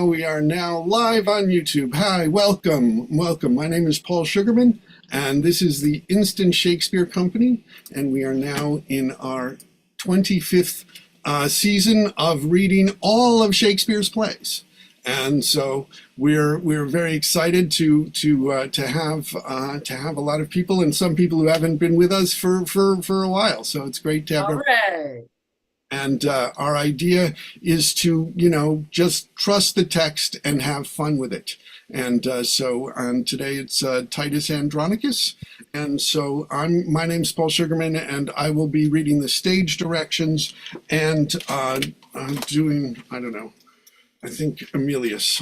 we are now live on YouTube. Hi, welcome. My name is Paul Sugarman, and this is the Instant Shakespeare Company, and we are now in our 25th season of reading all of Shakespeare's plays. And so we're very excited to have a lot of people, and some people who haven't been with us for a while. So it's great to have Hooray! And our idea is to, just trust the text and have fun with it. And so today it's Titus Andronicus. And so my name's Paul Sugarman, and I will be reading the stage directions and doing, I think Emilius.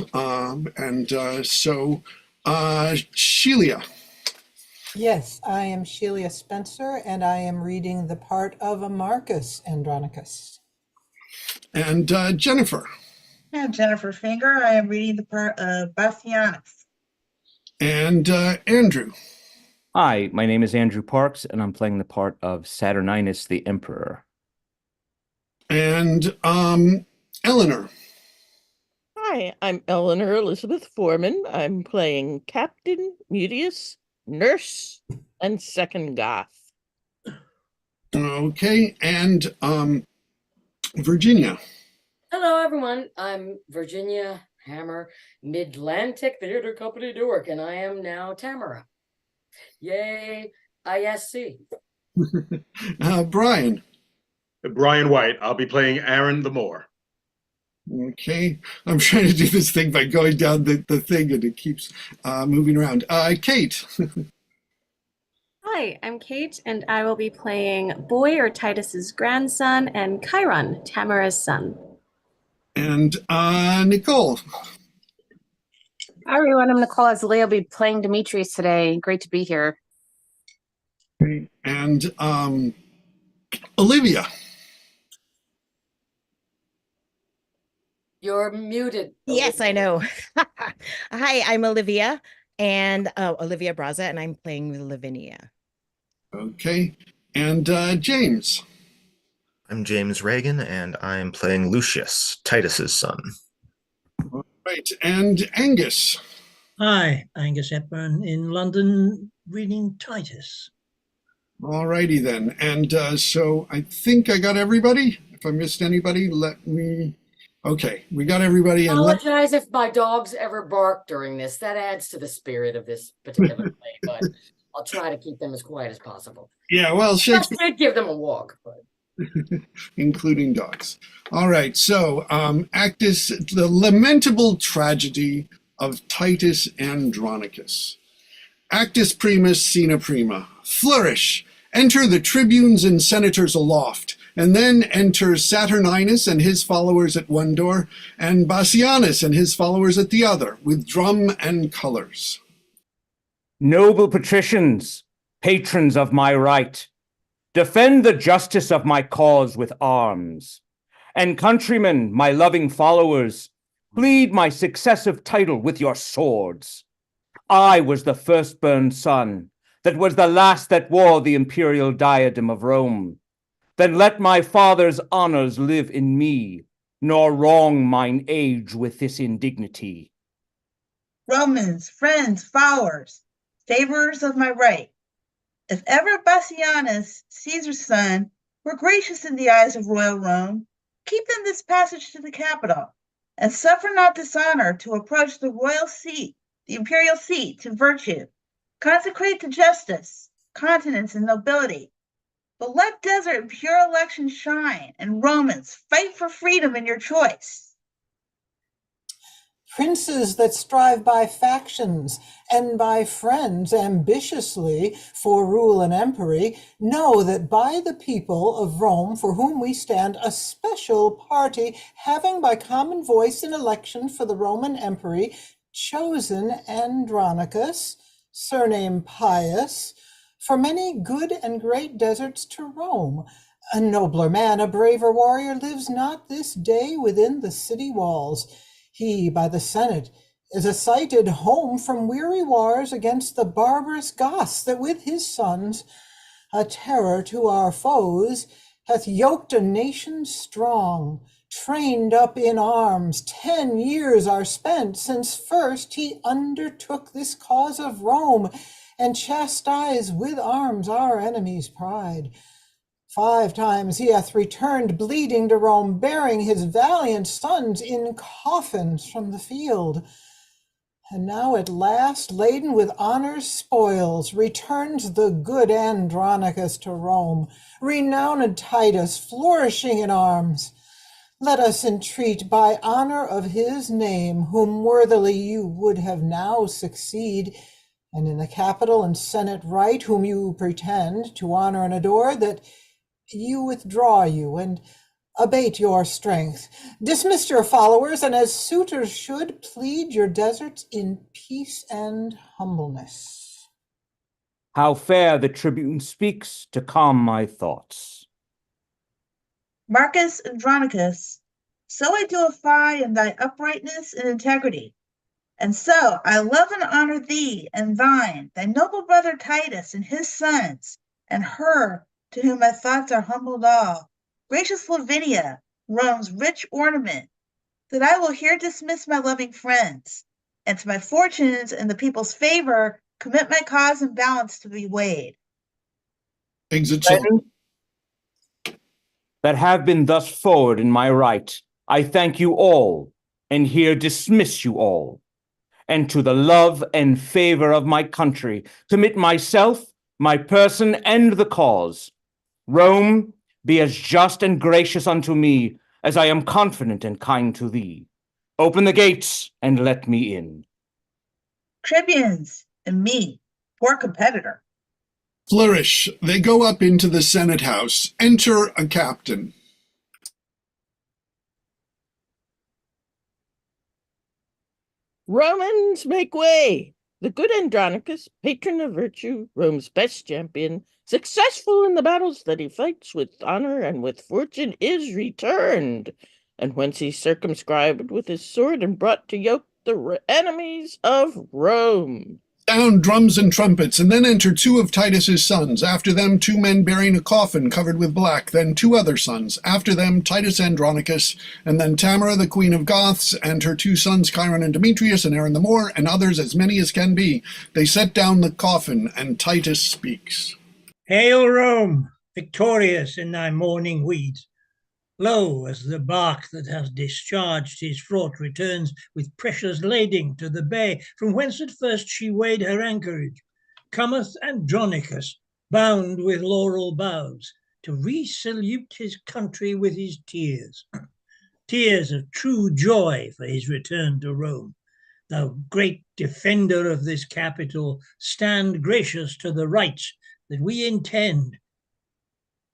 Shelia. Yes, I am Shelia Spencer, and I am reading the part of Marcus Andronicus. And Jennifer. And Jennifer Finger, I am reading the part of Bassianus. And Andrew. Hi, my name is Andrew Parks, and I'm playing the part of Saturninus the Emperor. And Eleanor. Hi, I'm Eleanor Elizabeth Foreman. I'm playing Captain Mutius, Nurse, and Second Goth. Okay, and Virginia. Hello, everyone. I'm Virginia Hammer, Midlantic Theater Company, Newark, and I am now Tamara. Yay, ISC. Brian. Brian White. I'll be playing Aaron the Moor. Okay, I'm trying to do this thing by going down the thing, and it keeps moving around. Kate. Hi, I'm Kate, and I will be playing Boy, or Titus's grandson, and Chiron, Tamara's son. And Nicole. Hi, everyone. I'm Nicole Azalea. I'll be playing Demetrius today. Great to be here. Okay. And Olivia. You're muted. Yes, I know. Hi, I'm Olivia, and Olivia Braza, and I'm playing Lavinia. Okay. And James. I'm James Reagan, and I'm playing Lucius, Titus's son. All right. And Angus. Hi, Angus Hepburn in London, reading Titus. All righty then. And so I think I got everybody. If I missed anybody, let me... Okay, we got everybody. I apologize if my dogs ever bark during this. That adds to the spirit of this particular play, but I'll try to keep them as quiet as possible. Yeah, well, Shakespeare... I did give them a walk, but... including dogs. All right, so Actus, the lamentable tragedy of Titus Andronicus. Actus primus, scena prima. Flourish. Enter the tribunes and senators aloft, and then enter Saturninus and his followers at one door, and Bassianus and his followers at the other, with drum and colors. Noble patricians, patrons of my right, defend the justice of my cause with arms. And countrymen, my loving followers, plead my successive title with your swords. I was the firstborn son, that was the last that wore the imperial diadem of Rome. Then let my father's honors live in me, nor wrong mine age with this indignity. Romans, friends, followers, favorers of my right. If ever Bassianus, Caesar's son, were gracious in the eyes of royal Rome, keep them this passage to the capital, and suffer not dishonor to approach the royal seat, the imperial seat, to virtue. Consecrate to justice, continence, and nobility. But let desert and pure election shine, and Romans, fight for freedom in your choice. Princes that strive by factions and by friends ambitiously for rule and empery, know that by the people of Rome, for whom we stand a special party, having by common voice in election for the Roman empery chosen Andronicus, surnamed Pius, for many good and great deserts to roam. A nobler man, a braver warrior, lives not this day within the city walls. He, by the Senate, is a cited home from weary wars against the barbarous Goths, that with his sons, a terror to our foes, hath yoked a nation strong, trained up in arms. 10 years are spent since first he undertook this cause of Rome, and chastised with arms our enemy's pride. 5 times he hath returned bleeding to Rome, bearing his valiant sons in coffins from the field. And now at last, laden with honor's spoils, returns the good Andronicus to Rome, renowned Titus, flourishing in arms. Let us entreat by honor of his name, whom worthily you would have now succeed, and in the Capitol and Senate right, whom you pretend to honor and adore, that you withdraw you and abate your strength. Dismiss your followers, and as suitors should, plead your deserts in peace and humbleness. How fair the tribune speaks to calm my thoughts. Marcus Andronicus, so I deify in thy uprightness and integrity. And so I love and honor thee and thine, thy noble brother Titus and his sons, and her to whom my thoughts are humbled all, gracious Lavinia, Rome's rich ornament, that I will here dismiss my loving friends, and to my fortunes and the people's favor commit my cause and balance to be weighed. Exit Soldier. That have been thus forward in my right, I thank you all, and here dismiss you all, and to the love and favor of my country commit myself, my person, and the cause. Rome, be as just and gracious unto me as I am confident and kind to thee. Open the gates and let me in. Tribunes and me, poor competitor. Flourish. They go up into the Senate House. Enter a captain. Romans, make way! The good Andronicus, patron of virtue, Rome's best champion, successful in the battles that he fights with honor and with fortune, is returned, and whence he circumscribed with his sword and brought to yoke the enemies of Rome. Sound drums and trumpets, and then enter 2 of Titus's sons. After them 2 men bearing a coffin covered with black, then 2 other sons. After them Titus Andronicus, and then Tamara the queen of Goths, and her 2 sons Chiron and Demetrius, and Aaron the Moor, and others as many as can be. They set down the coffin, and Titus speaks. Hail Rome, victorious in thy morning weed. Lo, as the bark that hath discharged his fraught returns with precious lading to the bay from whence at first she weighed her anchorage, cometh Andronicus, bound with laurel boughs, to re-salute his country with his tears. Tears of true joy for his return to Rome. Thou great defender of this capital, stand gracious to the rights that we intend.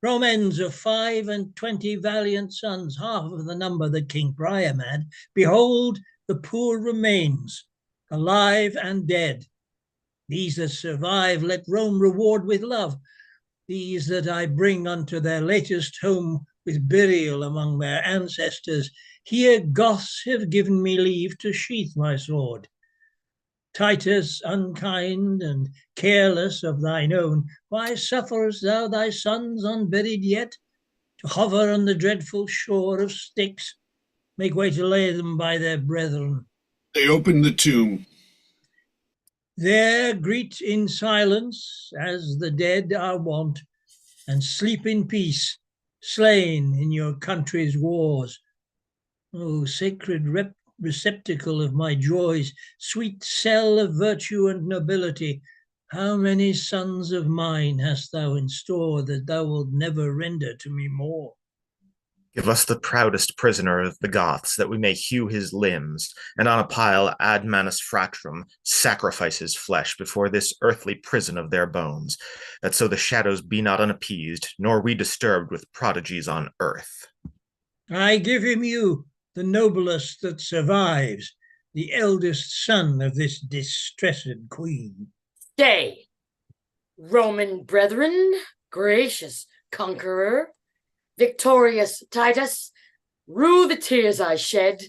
Romans of 25 valiant sons, half of the number that King Priam had, behold the poor remains, alive and dead. These that survive let Rome reward with love. These that I bring unto their latest home with burial among their ancestors, here Goths have given me leave to sheath my sword. Titus, unkind and careless of thine own, why sufferest thou thy sons unburied yet to hover on the dreadful shore of Styx? Make way to lay them by their brethren. They open the tomb. There greet in silence, as the dead are wont, and sleep in peace, slain in your country's wars. O sacred receptacle of my joys, sweet cell of virtue and nobility, how many sons of mine hast thou in store that thou wilt never render to me more? Give us the proudest prisoner of the Goths, that we may hew his limbs, and on a pile ad manus fractum sacrifice his flesh before this earthly prison of their bones, that so the shadows be not unappeased, nor we disturbed with prodigies on earth. I give him you, the noblest that survives, the eldest son of this distressed queen. Stay, Roman brethren, gracious conqueror, victorious Titus, rue the tears I shed,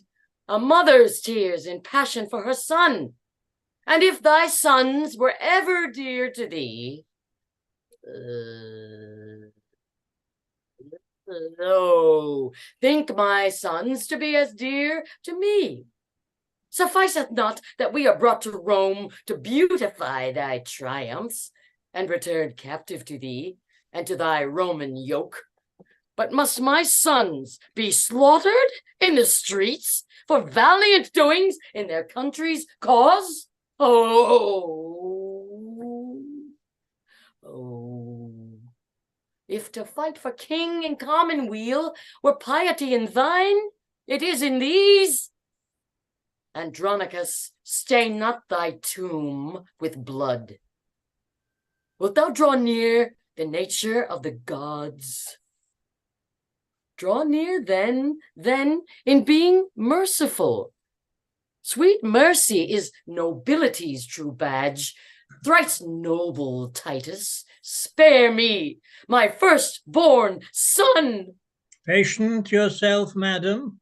a mother's tears in passion for her son. And if thy sons were ever dear to thee, Lo, think my sons to be as dear to me. Sufficeth not that we are brought to Rome to beautify thy triumphs, and returned captive to thee and to thy Roman yoke, but must my sons be slaughtered in the streets for valiant doings in their country's cause? Oh, if to fight for king and commonweal were piety in thine, it is in these. Andronicus, stain not thy tomb with blood. Wilt thou draw near the nature of the gods? Draw near then in being merciful. Sweet mercy is nobility's true badge. Thrice noble Titus, spare me, my firstborn son. Patient yourself, madam,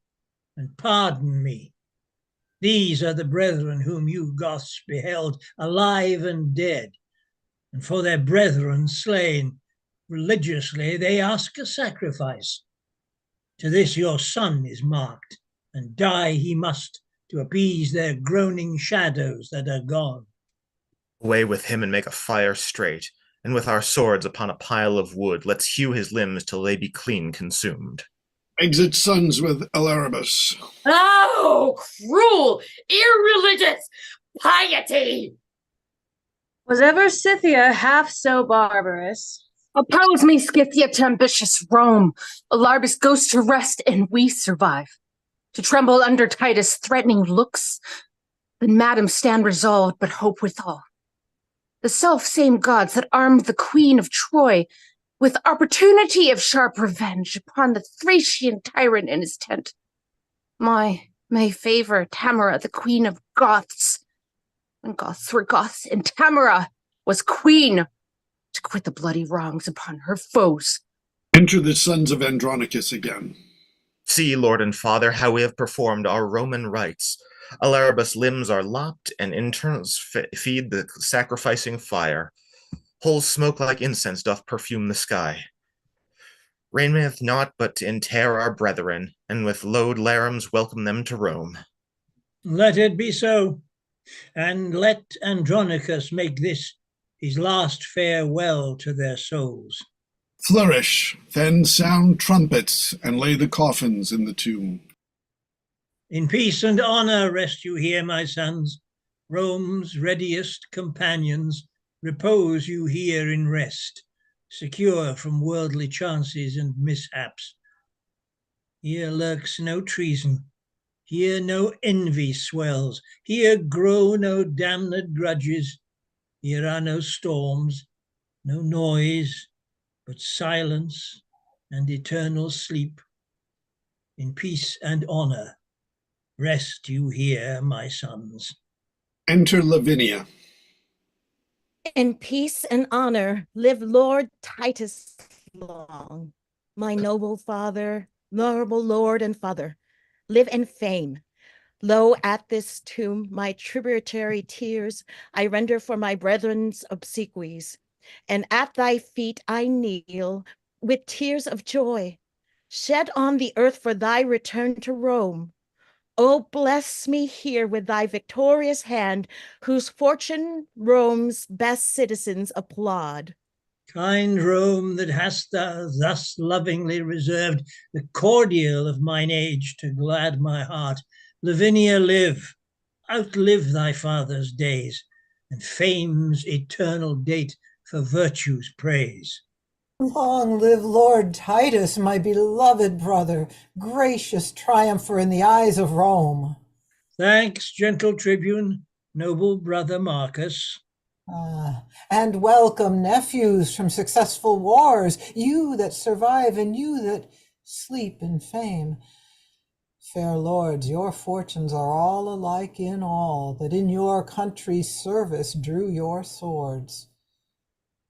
and pardon me. These are the brethren whom you Goths beheld alive and dead, and for their brethren slain, religiously they ask a sacrifice. To this your son is marked, and die he must to appease their groaning shadows that are gone. Away with him and make a fire straight, and with our swords upon a pile of wood, let's hew his limbs till they be clean consumed. Exit sons with Alaribus. Oh, cruel, irreligious piety! Was ever Scythia half so barbarous? Oppose me, Scythia, to ambitious Rome. Alarbus goes to rest, and we survive. To tremble under Titus' threatening looks, then, madam, stand resolved, but hope withal. The self-same gods that armed the queen of Troy with opportunity of sharp revenge upon the Thracian tyrant in his tent, may favor Tamara, the queen of Goths, when Goths were Goths, and Tamara was queen, to quit the bloody wrongs upon her foes. Enter the sons of Andronicus again. See, Lord and Father, how we have performed our Roman rites. Alaribus' limbs are lopped, and internals feed the sacrificing fire. Whole smoke like incense doth perfume the sky. Reigneth not but to inter our brethren, and with load larums welcome them to Rome. Let it be so, and let Andronicus make this his last farewell to their souls. Flourish, then sound trumpets, and lay the coffins in the tomb. In peace and honor rest you here, my sons. Rome's readiest companions, repose you here in rest, secure from worldly chances and mishaps. Here lurks no treason, here no envy swells, here grow no damned grudges, here are no storms, no noise, but silence and eternal sleep. In peace and honor rest you here, my sons. Enter Lavinia. In peace and honor live Lord Titus long. My noble father, noble lord and father, live in fame. Lo, at this tomb my tributary tears I render for my brethren's obsequies, and at thy feet I kneel with tears of joy, shed on the earth for thy return to Rome. Oh, bless me here with thy victorious hand, whose fortune Rome's best citizens applaud. Kind Rome, that hast thou thus lovingly reserved the cordial of mine age to glad my heart, Lavinia, live, outlive thy father's days, and fame's eternal date for virtue's praise. Long live Lord Titus, my beloved brother, gracious triumpher in the eyes of Rome. Thanks, gentle tribune, noble brother Marcus. And welcome, nephews from successful wars, you that survive and you that sleep in fame. Fair lords, your fortunes are all alike in all, that in your country's service drew your swords.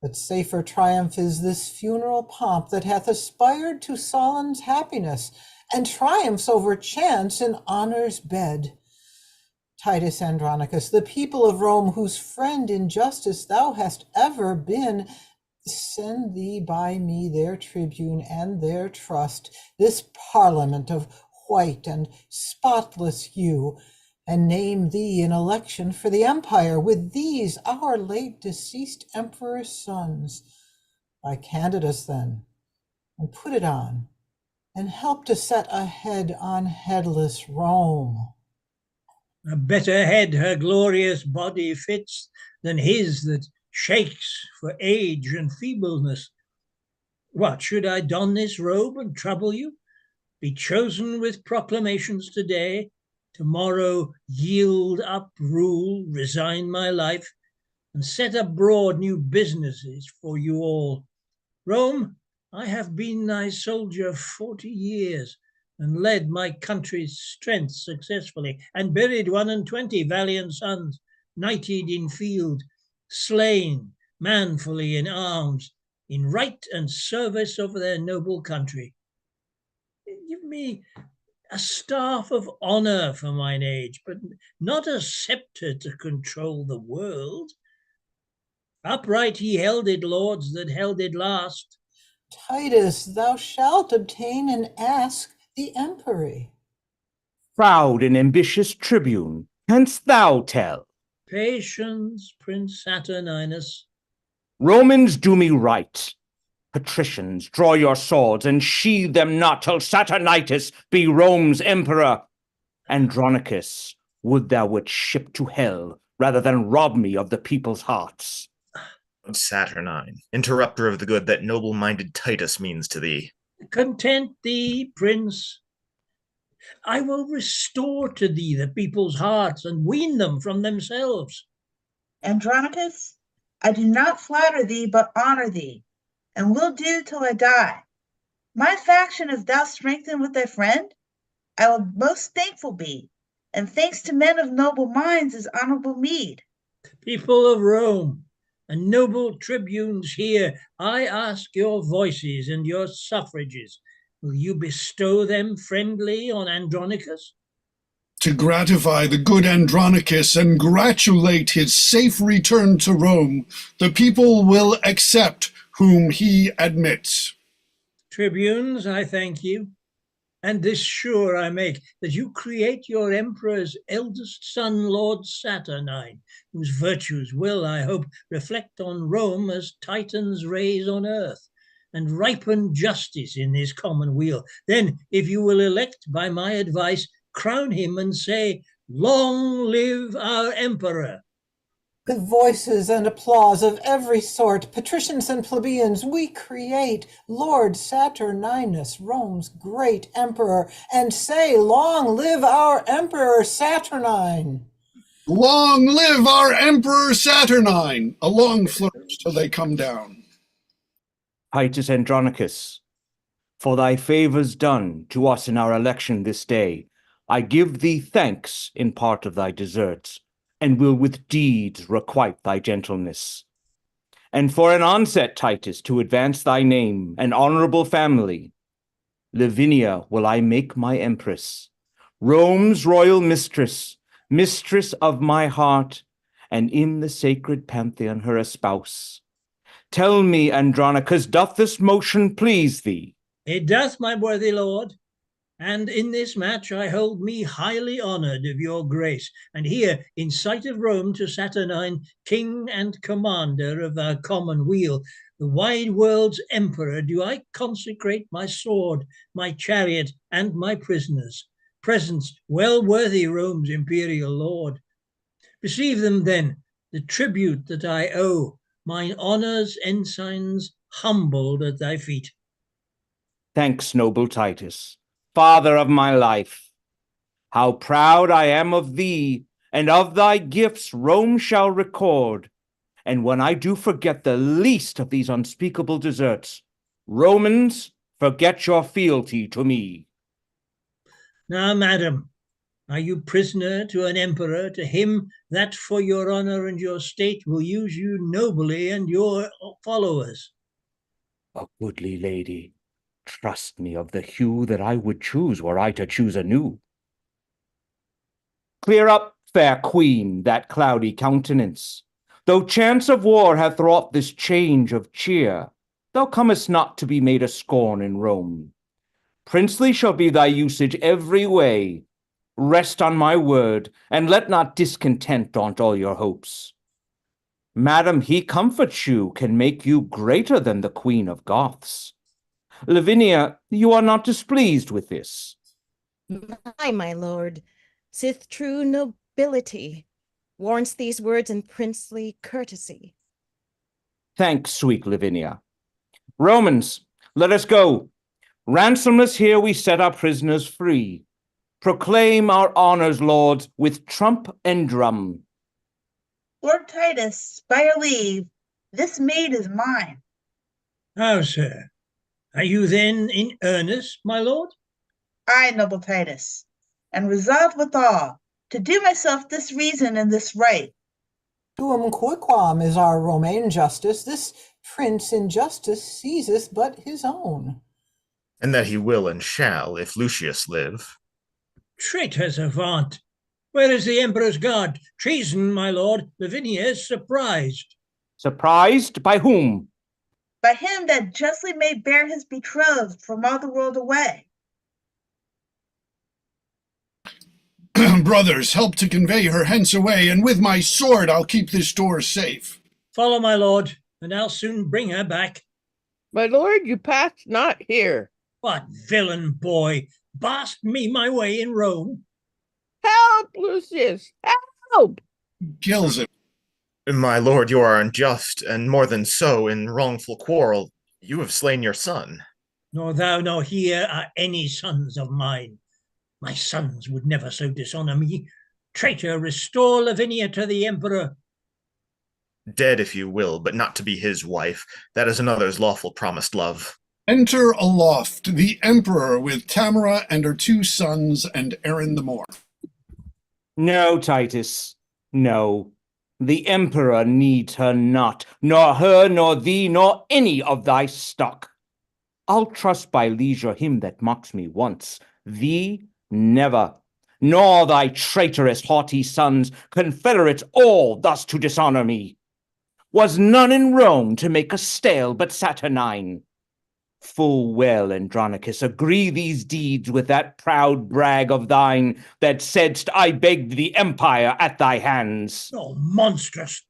But safer triumph is this funeral pomp that hath aspired to Solon's happiness, and triumphs over chance in honor's bed. Titus Andronicus, the people of Rome, whose friend in justice thou hast ever been, Send thee by me their tribune and their trust, this parliament of white and spotless hue, and name thee in election for the empire with these our late deceased emperor's sons. By Candidus then, and put it on, and help to set a head on headless Rome. A better head her glorious body fits than his that shakes for age and feebleness. What, should I don this robe and trouble you? Be chosen with proclamations today, tomorrow yield up rule, resign my life, and set abroad new businesses for you all. Rome, I have been thy soldier 40 years, and led my country's strength successfully, and buried 21 valiant sons, knighted in field, slain manfully in arms, in right and service of their noble country. Give me a staff of honor for mine age, but not a scepter to control the world. Upright he held it, lords, that held it last. Titus, thou shalt obtain and ask the empery. Proud and ambitious tribune, canst thou tell? Patience, Prince Saturninus. Romans, do me right. Patricians, draw your swords and sheathe them not till Saturnitis be Rome's emperor. Andronicus, would thou wert shipped to hell rather than rob me of the people's hearts. Saturnine, interrupter of the good that noble-minded Titus means to thee. Content thee, Prince. I will restore to thee the people's hearts and wean them from themselves. Andronicus, I do not flatter thee, but honor thee, and will do till I die. My faction, if thou strengthen with thy friend, I will most thankful be, and thanks to men of noble minds is honorable meed. People of Rome, and noble tribunes here, I ask your voices and your suffrages. Will you bestow them friendly on Andronicus? To gratify the good Andronicus and gratulate his safe return to Rome, the people will accept whom he admits. Tribunes, I thank you, and this sure I make, that you create your emperor's eldest son, Lord Saturnine, whose virtues will, I hope, reflect on Rome as Titan's rays on earth, and ripen justice in this commonweal. Then, if you will elect by my advice, crown him and say, long live our emperor. With voices and applause of every sort, patricians and plebeians, we create Lord Saturninus, Rome's great emperor, and say, long live our emperor Saturnine. Long live our Emperor Saturnine! A long flourish till they come down. Titus Andronicus, for thy favors done to us in our election this day, I give thee thanks in part of thy deserts, and will with deeds requite thy gentleness. And for an onset, Titus, to advance thy name and honorable family, Lavinia will I make my empress, Rome's royal mistress, mistress of my heart, and in the sacred pantheon her espouse. Tell me, Andronicus, doth this motion please thee? It doth, my worthy lord, and in this match I hold me highly honored of your grace, and here in sight of Rome to Saturnine, king and commander of our common weal, the wide world's emperor, do I consecrate my sword, my chariot, and my prisoners, presents well worthy Rome's imperial lord. Receive them then, the tribute that I owe, mine honor's ensigns humbled at thy feet. Thanks, noble Titus, father of my life. How proud I am of thee, and of thy gifts Rome shall record. And when I do forget the least of these unspeakable deserts, Romans, forget your fealty to me. Now, madam, are you prisoner to an emperor, to him that for your honor and your state will use you nobly and your followers? A goodly lady, trust me of the hue that I would choose were I to choose anew. Clear up, fair queen, that cloudy countenance. Though chance of war hath wrought this change of cheer, thou comest not to be made a scorn in Rome. Princely shall be thy usage every way. Rest on my word, and let not discontent daunt all your hopes. Madam, he comforts you, can make you greater than the Queen of Goths. Lavinia, you are not displeased with this. My lord, sith true nobility warrants these words in princely courtesy. Thanks, sweet Lavinia. Romans, let us go. Ransomless here we set our prisoners free. Proclaim our honors, lords, with trump and drum. Lord Titus, by your leave, this maid is mine. How, sir? Are you then in earnest, my lord? I, noble Titus, and resolved withal to do myself this reason and this right. Tuum quoquam is our Romain justice. This prince in justice seizeth but his own. And that he will and shall, if Lucius live. Traitors avaunt! Where is the emperor's guard? Treason, my lord. Lavinia is surprised. Surprised? By whom? By him that justly may bear his betrothed from all the world away. Brothers, help to convey her hence away, and with my sword I'll keep this door safe. Follow, my lord, and I'll soon bring her back. My lord, you pass not here. What villain boy barst me my way in Rome? Help, Lucius, help! Kills him. My lord, you are unjust, and more than so, in wrongful quarrel, you have slain your son. Nor thou nor he are any sons of mine. My sons would never so dishonor me. Traitor, restore Lavinia to the emperor. Dead, if you will, but not to be his wife. That is another's lawful promised love. Enter aloft the emperor with Tamara and her 2 sons and Aaron the Moor. No, Titus, no. The emperor needs her not, nor her, nor thee, nor any of thy stock. I'll trust by leisure him that mocks me once, thee never, nor thy traitorous haughty sons, confederates all thus to dishonor me. Was none in Rome to make us stale but saturnine. Full well, Andronicus, agree these deeds with that proud brag of thine that saidst I begged the empire at thy hands. Oh, monstrous!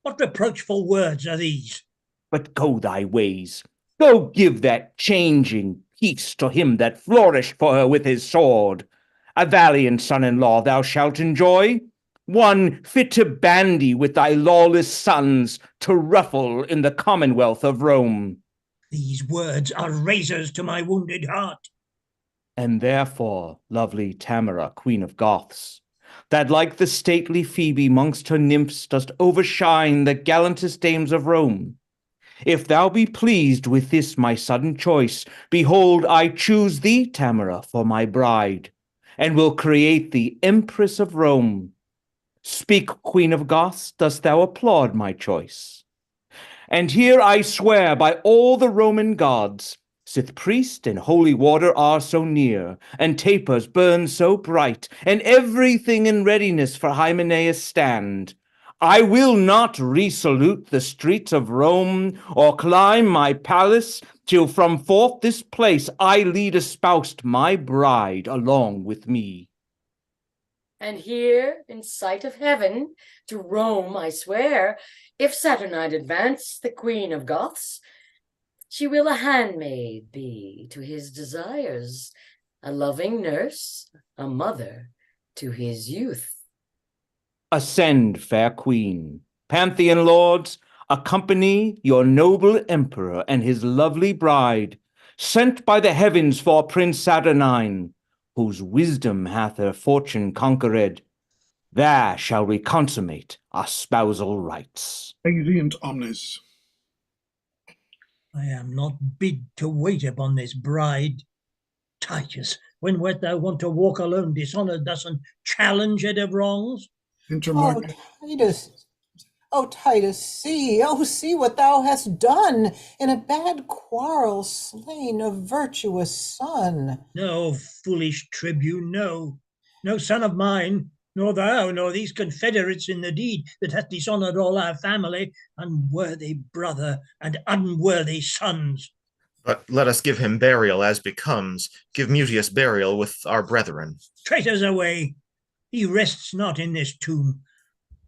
What reproachful words are these? But go thy ways. Go give that changing peace to him that flourished for her with his sword. A valiant son-in-law thou shalt enjoy, one fit to bandy with thy lawless sons, to ruffle in the commonwealth of Rome. These words are razors to my wounded heart. And therefore, lovely Tamara, queen of Goths, that like the stately Phoebe mongst her nymphs dost overshine the gallantest dames of Rome, if thou be pleased with this my sudden choice, behold, I choose thee, Tamara, for my bride, and will create thee Empress of Rome. Speak, Queen of Goths, dost thou applaud my choice? And here I swear by all the Roman gods, sith priest and holy water are so near, and tapers burn so bright, and everything in readiness for Hymenaeus stand, I will not resalute the streets of Rome, or climb my palace, till from forth this place I lead espoused my bride along with me. And here, in sight of heaven, to Rome I swear, if Saturnine advance the Queen of Goths, she will a handmaid be to his desires, a loving nurse, a mother to his youth. Ascend, fair queen. Pantheon lords, accompany your noble emperor and his lovely bride, sent by the heavens for Prince Saturnine, whose wisdom hath her fortune conquered. There shall we consummate our spousal rites. Exeunt omnes. I am not bid to wait upon this bride. Titus, when wert thou wont to walk alone dishonored thus and challenge at of wrongs? Enter Oh, Mark. Titus, oh, see what thou hast done. In a bad quarrel slain a virtuous son. No, foolish tribune, no. No son of mine, nor thou, nor these confederates in the deed that hath dishonoured all our family, unworthy brother and unworthy sons. But let us give him burial as becomes, give Mutius burial with our brethren. Traitors away! He rests not in this tomb.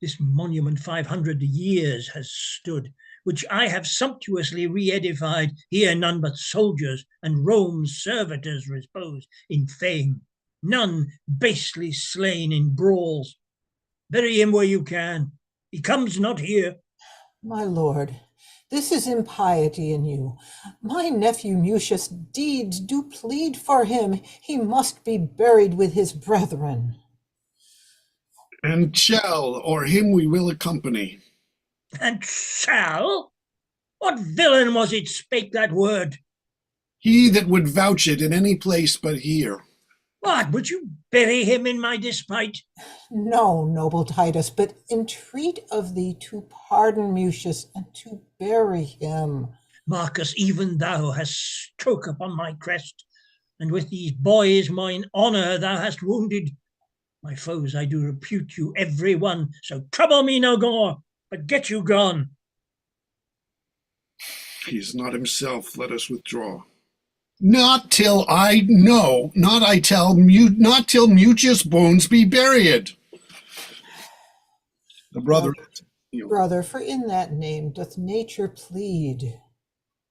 This monument 500 years has stood, which I have sumptuously re-edified. Here none but soldiers and Rome's servitors repose in fame, none basely slain in brawls. Bury him where you can. He comes not here. My lord, this is impiety in you. My nephew Mutius' deeds do plead for him. He must be buried with his brethren. And shall, or him we will accompany. And shall? What villain was it spake that word? He that would vouch it in any place but here. What, would you bury him in my despite? No, noble Titus, but entreat of thee to pardon Mutius and to bury him. Marcus, even thou hast stroke upon my crest, and with these boys mine honour thou hast wounded. My foes, I do repute you every one, so trouble me no more, but get you gone. He is not himself, let us withdraw. Not till I know, not till Mutius' bones be buried. The brother. Brother, for in that name doth nature plead.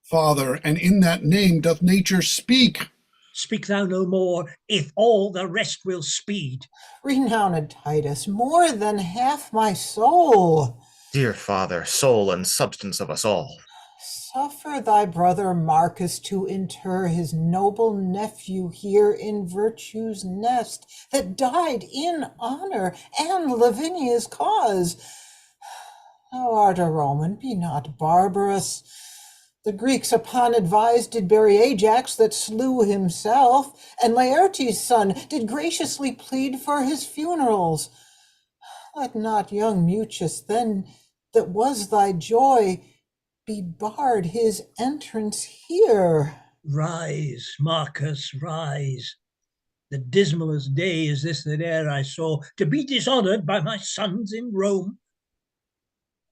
Father, and in that name doth nature speak. Speak thou no more, if all the rest will speed. Renowned Titus, more than half my soul. Dear father, soul and substance of us all. Suffer thy brother Marcus to inter his noble nephew here in virtue's nest, that died in honor and Lavinia's cause. Thou art a Roman, be not barbarous. The Greeks upon advise did bury Ajax that slew himself, and Laertes' son did graciously plead for his funerals. Let not young Mutius then, that was thy joy, be barred his entrance here. Rise, Marcus, rise. The dismalest day is this that e'er I saw, to be dishonoured by my sons in Rome.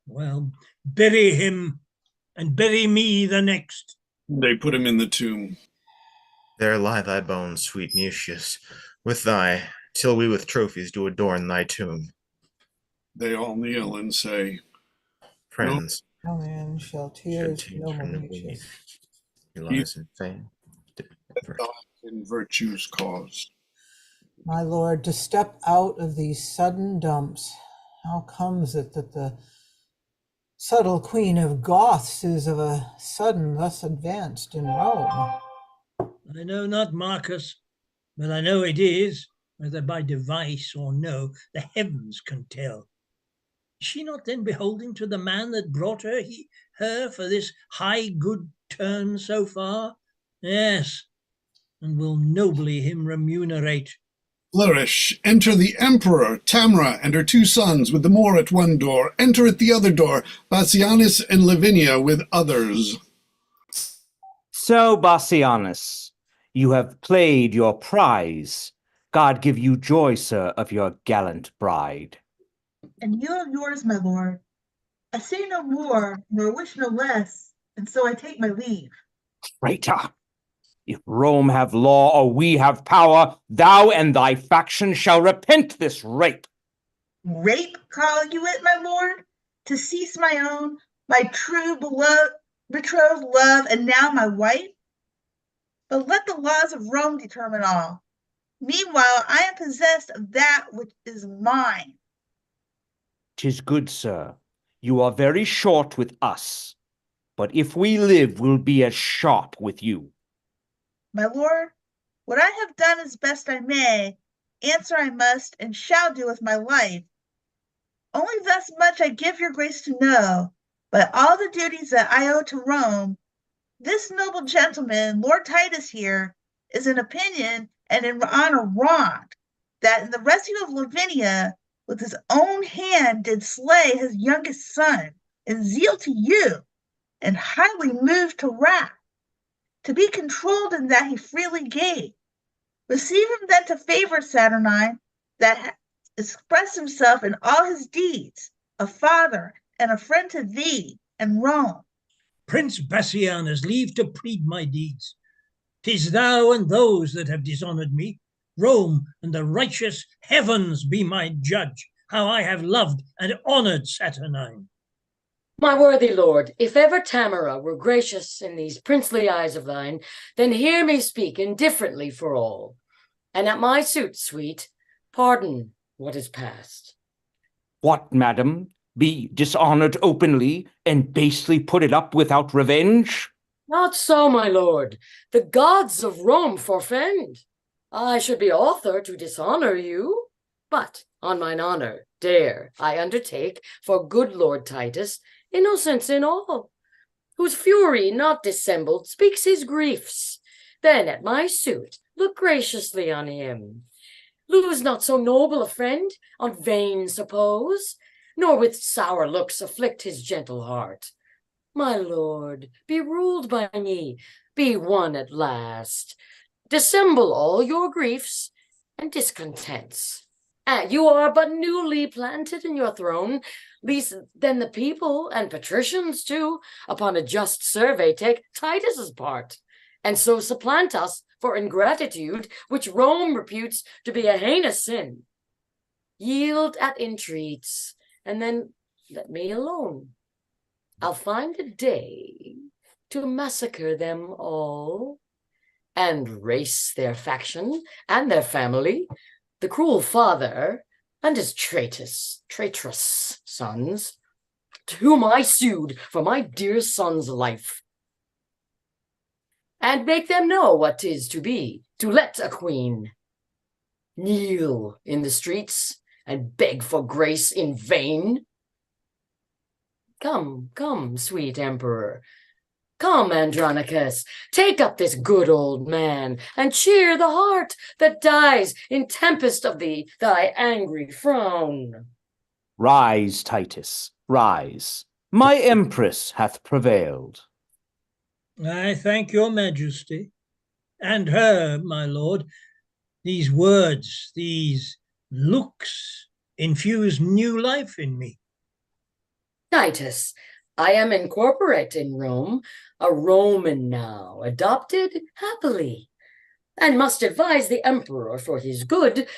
Well, bury him, and bury me the next. They put him in the tomb. There lie thy bones, sweet Mutius, with thy, till we with trophies do adorn thy tomb. They all kneel and say, Friends, no man shall tears noble Mutius. He lies in fame. In virtue's cause. My lord, to step out of these sudden dumps, how comes it that the subtle queen of Goths is of a sudden thus advanced in Rome? I know not, Marcus, but I know it is, whether by device or no, the heavens can tell. Is she not then beholding to the man that brought her for this high good turn so far? Yes, and will nobly him remunerate. Flourish, enter the emperor, Tamra, and her 2 sons, with the Moor at one door. Enter at the other door, Bassianus and Lavinia with others. So, Bassianus, you have played your prize. God give you joy, sir, of your gallant bride. And you of yours, my lord. I say no more, nor wish no less, and so I take my leave. Traitor! If Rome have law or we have power, thou and thy faction shall repent this rape. Rape, call you it, my lord? To cease my own, my true betrothed love, and now my wife? But let the laws of Rome determine all. Meanwhile, I am possessed of that which is mine. 'Tis good, sir. You are very short with us, but if we live, we'll be as sharp with you. My lord, what I have done as best I may, answer I must and shall do with my life. Only thus much I give your grace to know, by all the duties that I owe to Rome, this noble gentleman, Lord Titus here, is in opinion and in honor wronged, that in the rescue of Lavinia, with his own hand did slay his youngest son, in zeal to you, and highly moved to wrath, to be controlled in that he freely gave. Receive him then to favor Saturnine, that expressed himself in all his deeds, a father and a friend to thee and Rome. Prince Bassianus, leave to plead my deeds. 'Tis thou and those that have dishonored me. Rome and the righteous heavens be my judge, how I have loved and honored Saturnine. My worthy lord, if ever Tamara were gracious in these princely eyes of thine, then hear me speak indifferently for all. And at my suit, sweet, pardon what is past. What, madam? Be dishonored openly, and basely put it up without revenge? Not so, my lord. The gods of Rome forfend. I should be author to dishonor you. But on mine honor, dare I undertake for good Lord Titus, innocence in all, whose fury not dissembled speaks his griefs. Then at my suit look graciously on him. Lose not so noble a friend on vain suppose, nor with sour looks afflict his gentle heart. My lord, be ruled by me, be one at last. Dissemble all your griefs and discontents. And you are but newly planted in your throne, least then the people and patricians too, upon a just survey take Titus's part, and so supplant us for ingratitude, which Rome reputes to be a heinous sin. Yield at entreats, and then let me alone. I'll find a day to massacre them all, and race their faction and their family, the cruel father and his traitorous sons, to whom I sued for my dear son's life, and make them know what 'tis to be, to let a queen kneel in the streets and beg for grace in vain. Come, come, sweet emperor, come, Andronicus, take up this good old man, and cheer the heart that dies in tempest of thy angry frown. Rise, Titus, rise. My empress hath prevailed. I thank your majesty, and her, my lord. These words, these looks infuse new life in me. Titus, I am incorporate in Rome, a Roman now, adopted happily, and must advise the emperor for his good.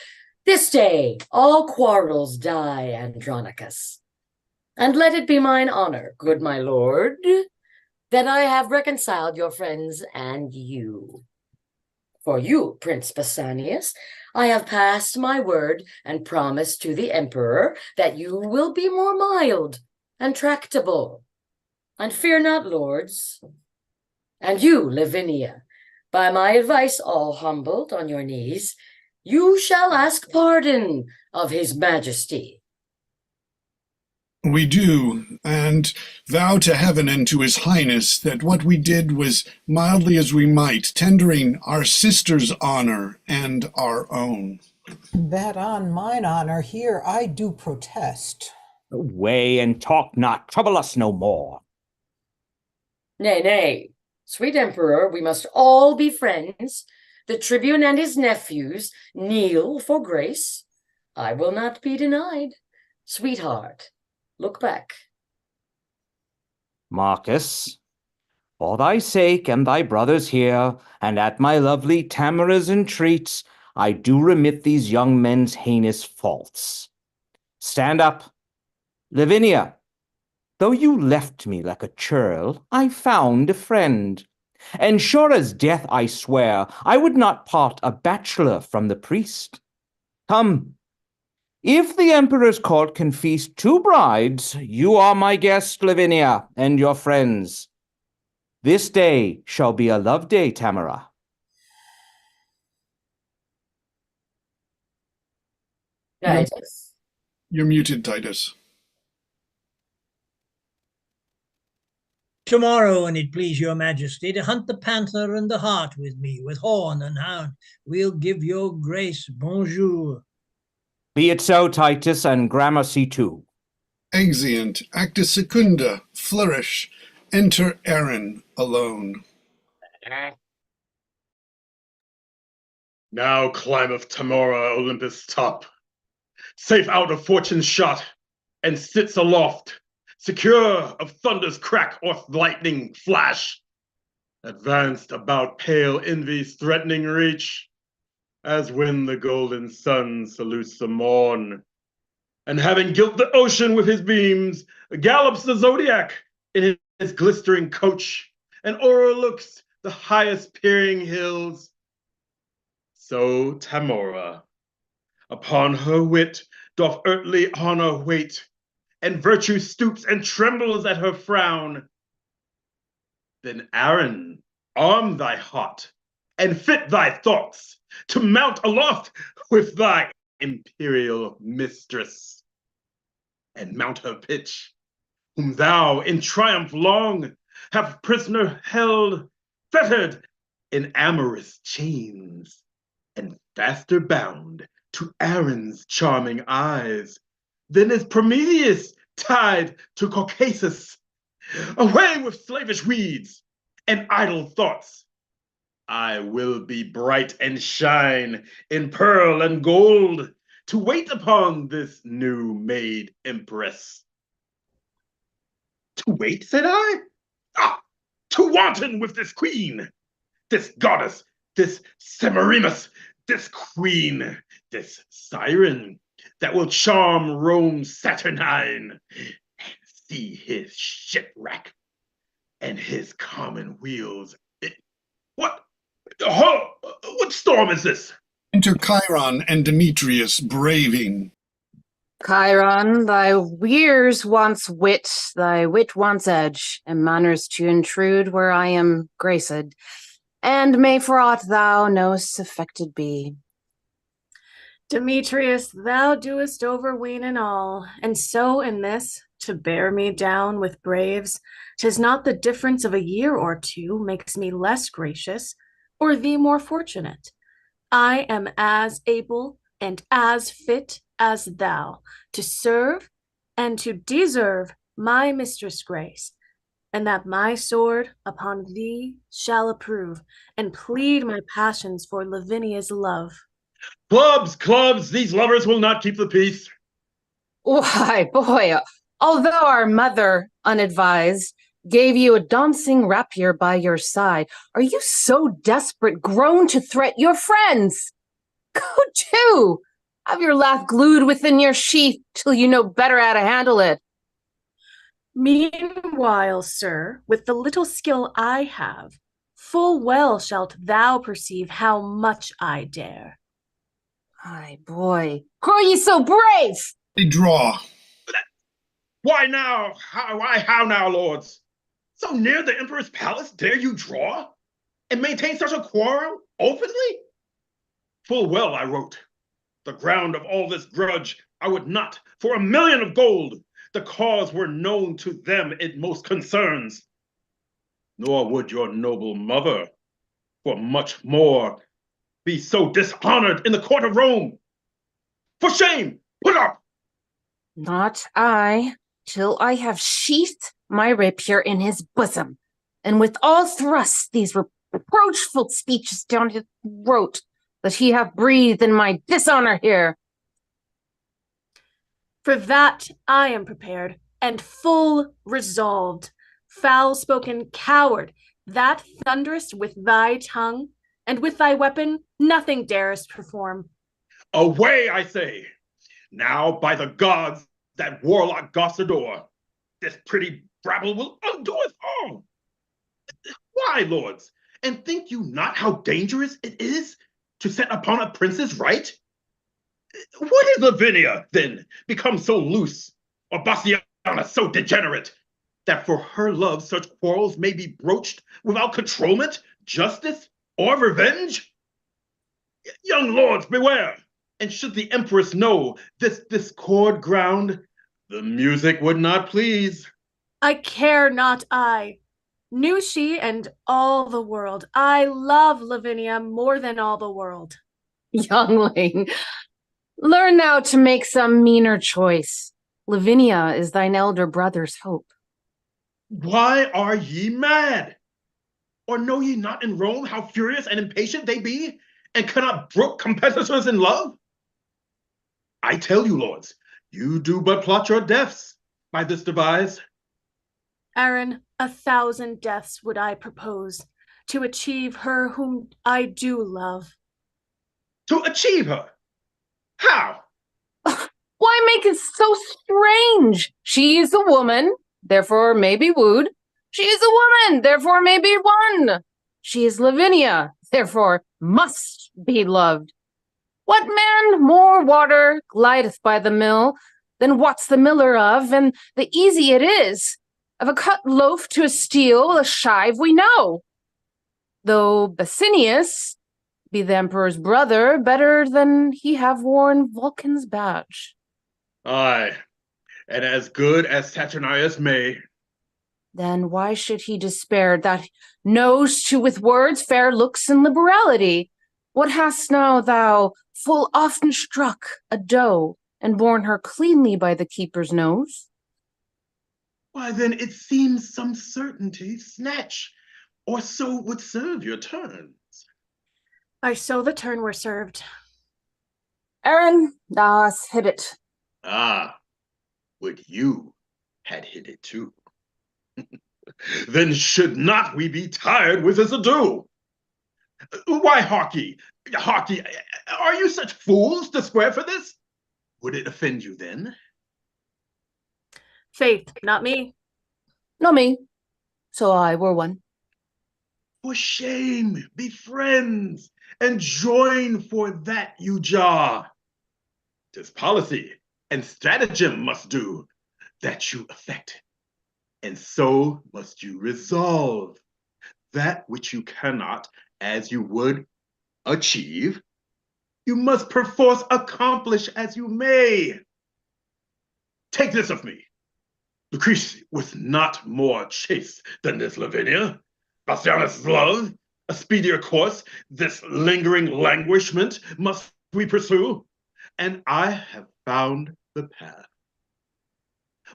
This day all quarrels die, Andronicus. And let it be mine honor, good my lord, that I have reconciled your friends and you. For you, Prince Basanius, I have passed my word and promised to the emperor that you will be more mild and tractable. And fear not, lords. And you, Lavinia, by my advice all humbled on your knees, you shall ask pardon of his majesty. We do, and vow to heaven and to his highness that what we did was mildly as we might, tendering our sister's honor and our own. That on mine honor here I do protest. Away and talk not, trouble us no more. Nay, nay, sweet emperor, we must all be friends. The tribune and his nephews kneel for grace. I will not be denied. Sweetheart, look back. Marcus, for thy sake and thy brothers here, and at my lovely Tamara's entreats, I do remit these young men's heinous faults. Stand up. Lavinia, though you left me like a churl, I found a friend. And sure as death I swear, I would not part a bachelor from the priest. Come, if the emperor's court can feast 2 brides, you are my guest, Lavinia, and your friends. This day shall be a love day, Tamara. Titus. You're muted, Titus. Tomorrow, an it please your majesty, to hunt the panther and the hart with me, with horn and hound, we'll give your grace bonjour. Be it so, Titus, and gramercy too. Exeunt, acta secunda, flourish, enter Aaron alone. Now climbeth Tamora Olympus' top. safe out of fortune's shot, and sits aloft, secure of thunder's crack or lightning flash, advanced about pale envy's threatening reach, as when the golden sun salutes the morn, and having gilt the ocean with his beams, gallops the zodiac in his glistering coach, and o'erlooks the highest peering hills. So Tamora, upon her wit, doth earthly honor wait, and virtue stoops and trembles at her frown. Then Aaron, arm thy heart, and fit thy thoughts to mount aloft with thy imperial mistress, and mount her pitch, whom thou in triumph long have prisoner held, fettered in amorous chains, and faster bound to Aaron's charming eyes than is Prometheus tied to Caucasus. Away with slavish weeds and idle thoughts. I will be bright and shine in pearl and gold to wait upon this new made empress. To wait, said I? Ah, to wanton with this queen, this goddess, this Semiramis, this queen, this siren that will charm Rome Saturnine, and see his shipwreck and his common wheels. What? What storm is this? Enter Chiron and Demetrius braving. Chiron, thy weirs wants wit, thy wit wants edge, and manners to intrude where I am graced, and may for aught thou knowest affected be. Demetrius, thou doest overween in all, and so in this, to bear me down with braves, 'tis not the difference of a year or two makes me less gracious, or thee more fortunate. I am as able and as fit as thou to serve and to deserve my mistress Grace, and that my sword upon thee shall approve, and plead my passions for Lavinia's love. Clubs, clubs, these lovers will not keep the peace. Why, boy, although our mother, unadvised, gave you a dancing rapier by your side, are you so desperate grown to threat your friends? Go to! Have your laugh glued within your sheath till you know better how to handle it. Meanwhile, sir, with the little skill I have, full well shalt thou perceive how much I dare. Ay, boy, grow ye so brave? They draw. Why now? How now, lords? So near the emperor's palace dare you draw? And maintain such a quarrel openly? Full well I wrote, the ground of all this grudge I would not, for 1,000,000 of gold, the cause were known to them it most concerns. Nor would your noble mother, for much more, be so dishonored in the court of Rome. For shame, put up! Not I, till I have sheathed my rapier in his bosom, and with all thrusts these reproachful speeches down his throat that he hath breathed in my dishonor here. For that I am prepared, and full resolved. Foul-spoken coward, that thunderest with thy tongue, and with thy weapon nothing darest perform. Away, I say! Now, by the gods that warlock Gossador, this pretty brabble will undo us all. Why, lords? And think you not how dangerous it is to set upon a prince's right? What is Lavinia, then, become so loose, or Bassiana so degenerate, that for her love such quarrels may be broached without controlment, justice, or revenge? Young lords, beware! And should the empress know this discord ground, the music would not please. I care not I. Knew she and all the world. I love Lavinia more than all the world. Youngling, learn now to make some meaner choice. Lavinia is thine elder brother's hope. Why are ye mad? Or know ye not in Rome how furious and impatient they be, and cannot brook competitors in love? I tell you, lords, you do but plot your deaths by this devise. Aaron, 1,000 deaths would I propose to achieve her whom I do love. To achieve her? How? Why make it so strange? She is a woman, therefore may be wooed. She is a woman, therefore may be won. She is Lavinia, therefore must be loved. What man more water glideth by the mill than wot's the miller of, and the easy it is. Of a cut loaf to a steel, a shive we know. Though Basinius be the emperor's brother, better than he have worn Vulcan's badge. Aye, and as good as Saturnius may. Then why should he despair that knows to with words fair looks and liberality? What hast now thou full often struck a doe, and borne her cleanly by the keeper's nose? Why then it seems some certainty snatch, or so would serve your turns. I so the turn were served. Aaron, thou hast hit it. Ah, would you had hit it too. Then should not we be tired with this ado? Why, harkye, are you such fools to swear for this? Would it offend you then? Faith, not me. No me. So I were one. For shame, be friends, and join for that you jar. 'Tis policy and stratagem must do that you affect. And so must you resolve that which you cannot, as you would, achieve, you must perforce accomplish as you may. Take this of me. Lucrece was not more chaste than this Lavinia. Bassianus' love, a speedier course, this lingering languishment must we pursue, and I have found the path.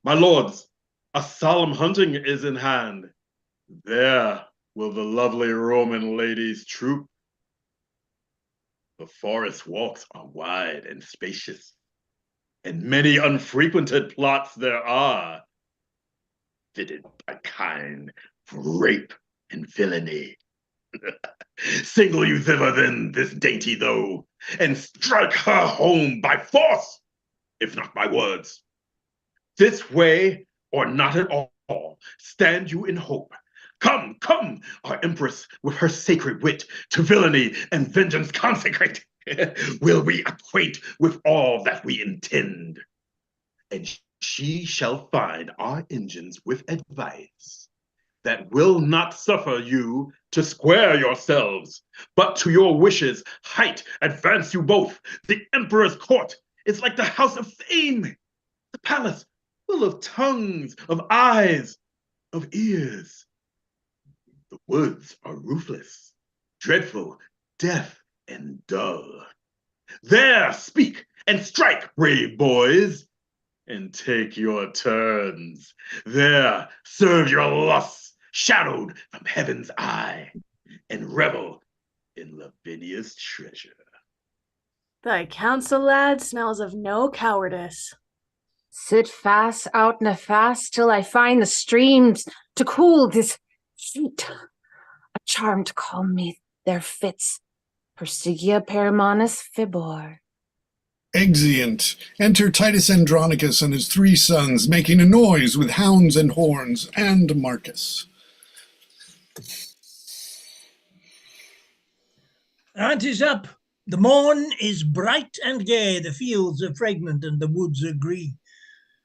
My lords, a solemn hunting is in hand. There will the lovely Roman ladies troop. The forest walks are wide and spacious, and many unfrequented plots there are, fitted by kind for rape and villainy. Single you thither then this dainty though, and strike her home by force, if not by words. This way, or not at all, stand you in hope. Come, come, our empress, with her sacred wit, to villainy and vengeance consecrate, will we acquaint with all that we intend. And she shall find our engines with advice that will not suffer you to square yourselves, but to your wishes height advance you both. The emperor's court is like the house of fame, the palace full of tongues, of eyes, of ears. The woods are roofless, dreadful, deaf, and dull. There speak and strike, brave boys, and take your turns. There serve your lusts, shadowed from heaven's eye, and revel in Lavinia's treasure. Thy counsel, lad, smells of no cowardice. Sit fast out nefast till I find the streams to cool this heat. A charm to calm me their fits. Persigia perimanus fibor. Exeunt. Enter Titus Andronicus and his 3 sons, making a noise with hounds and horns, and Marcus. It is up. The morn is bright and gay, the fields are fragrant and the woods are green.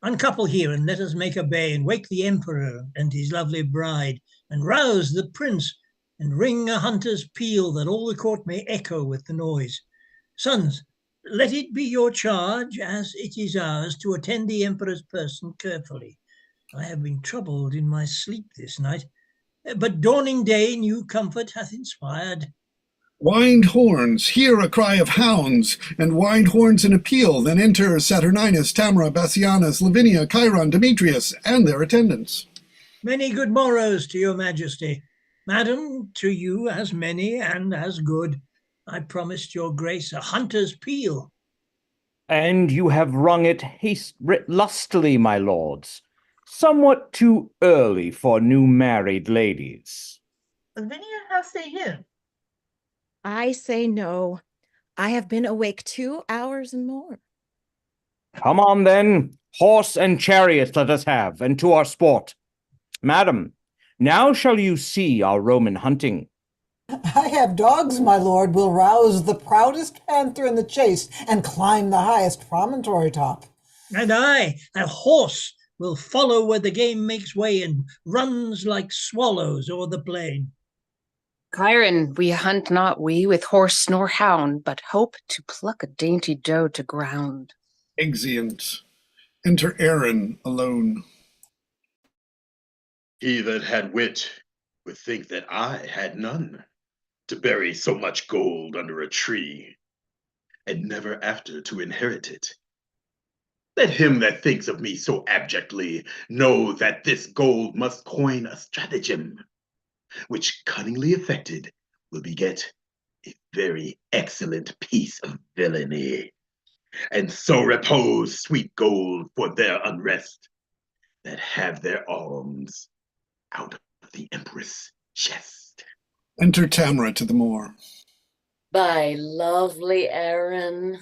Uncouple here and let us make a bay, and wake the emperor and his lovely bride, and rouse the prince, and ring a hunter's peal, that all the court may echo with the noise. Sons, let it be your charge, as it is ours, to attend the emperor's person carefully. I have been troubled in my sleep this night, but dawning day new comfort hath inspired. Wind horns, hear a cry of hounds, and wind horns in a peal, then enter Saturninus, Tamara, Bassianus, Lavinia, Chiron, Demetrius, and their attendants. Many good morrows to your majesty. Madam, to you as many and as good. I promised your grace a hunter's peal. And you have rung it lustily, my lords, somewhat too early for new married ladies. Lavinia, how say you? I say no. I have been awake 2 hours and more. Come on, then. Horse and chariot let us have, and to our sport. Madam, now shall you see our Roman hunting. I have dogs, my lord, will rouse the proudest panther in the chase and climb the highest promontory top. And I, a horse, will follow where the game makes way and runs like swallows o'er the plain. Chiron, we hunt not we with horse nor hound, but hope to pluck a dainty doe to ground. Exeunt. Enter Aaron alone. He that had wit would think that I had none, to bury so much gold under a tree, and never after to inherit it. Let him that thinks of me so abjectly know that this gold must coin a stratagem, which cunningly effected will beget a very excellent piece of villainy, and so repose sweet gold for their unrest, that have their alms out of the empress' chest. Enter Tamara to the moor. By lovely Aaron,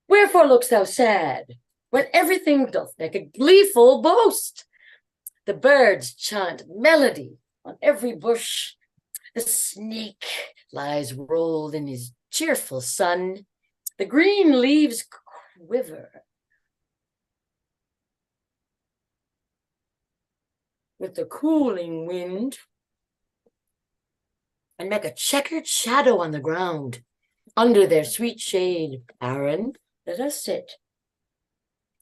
wherefore look'st thou sad, when everything doth make a gleeful boast? The birds chant melody on every bush, the snake lies rolled in his cheerful sun, the green leaves quiver with the cooling wind, and make a checkered shadow on the ground. Under their sweet shade, Aaron, let us sit.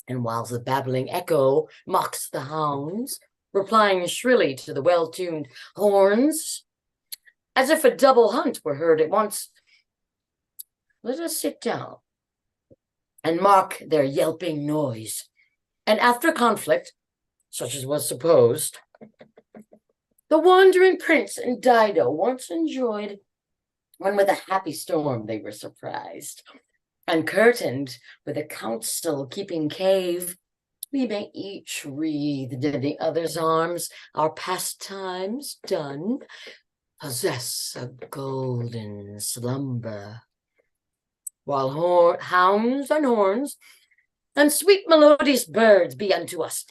And whilst the babbling echo mocks the hounds, replying shrilly to the well-tuned horns, as if a double hunt were heard at once, let us sit down and mark their yelping noise. And after conflict, such as was supposed, the wandering prince and Dido once enjoyed, when with a happy storm they were surprised, and curtained with a council keeping cave, we may each wreathed in the other's arms, our pastimes done, possess a golden slumber, while hounds and horns and sweet melodious birds be unto us,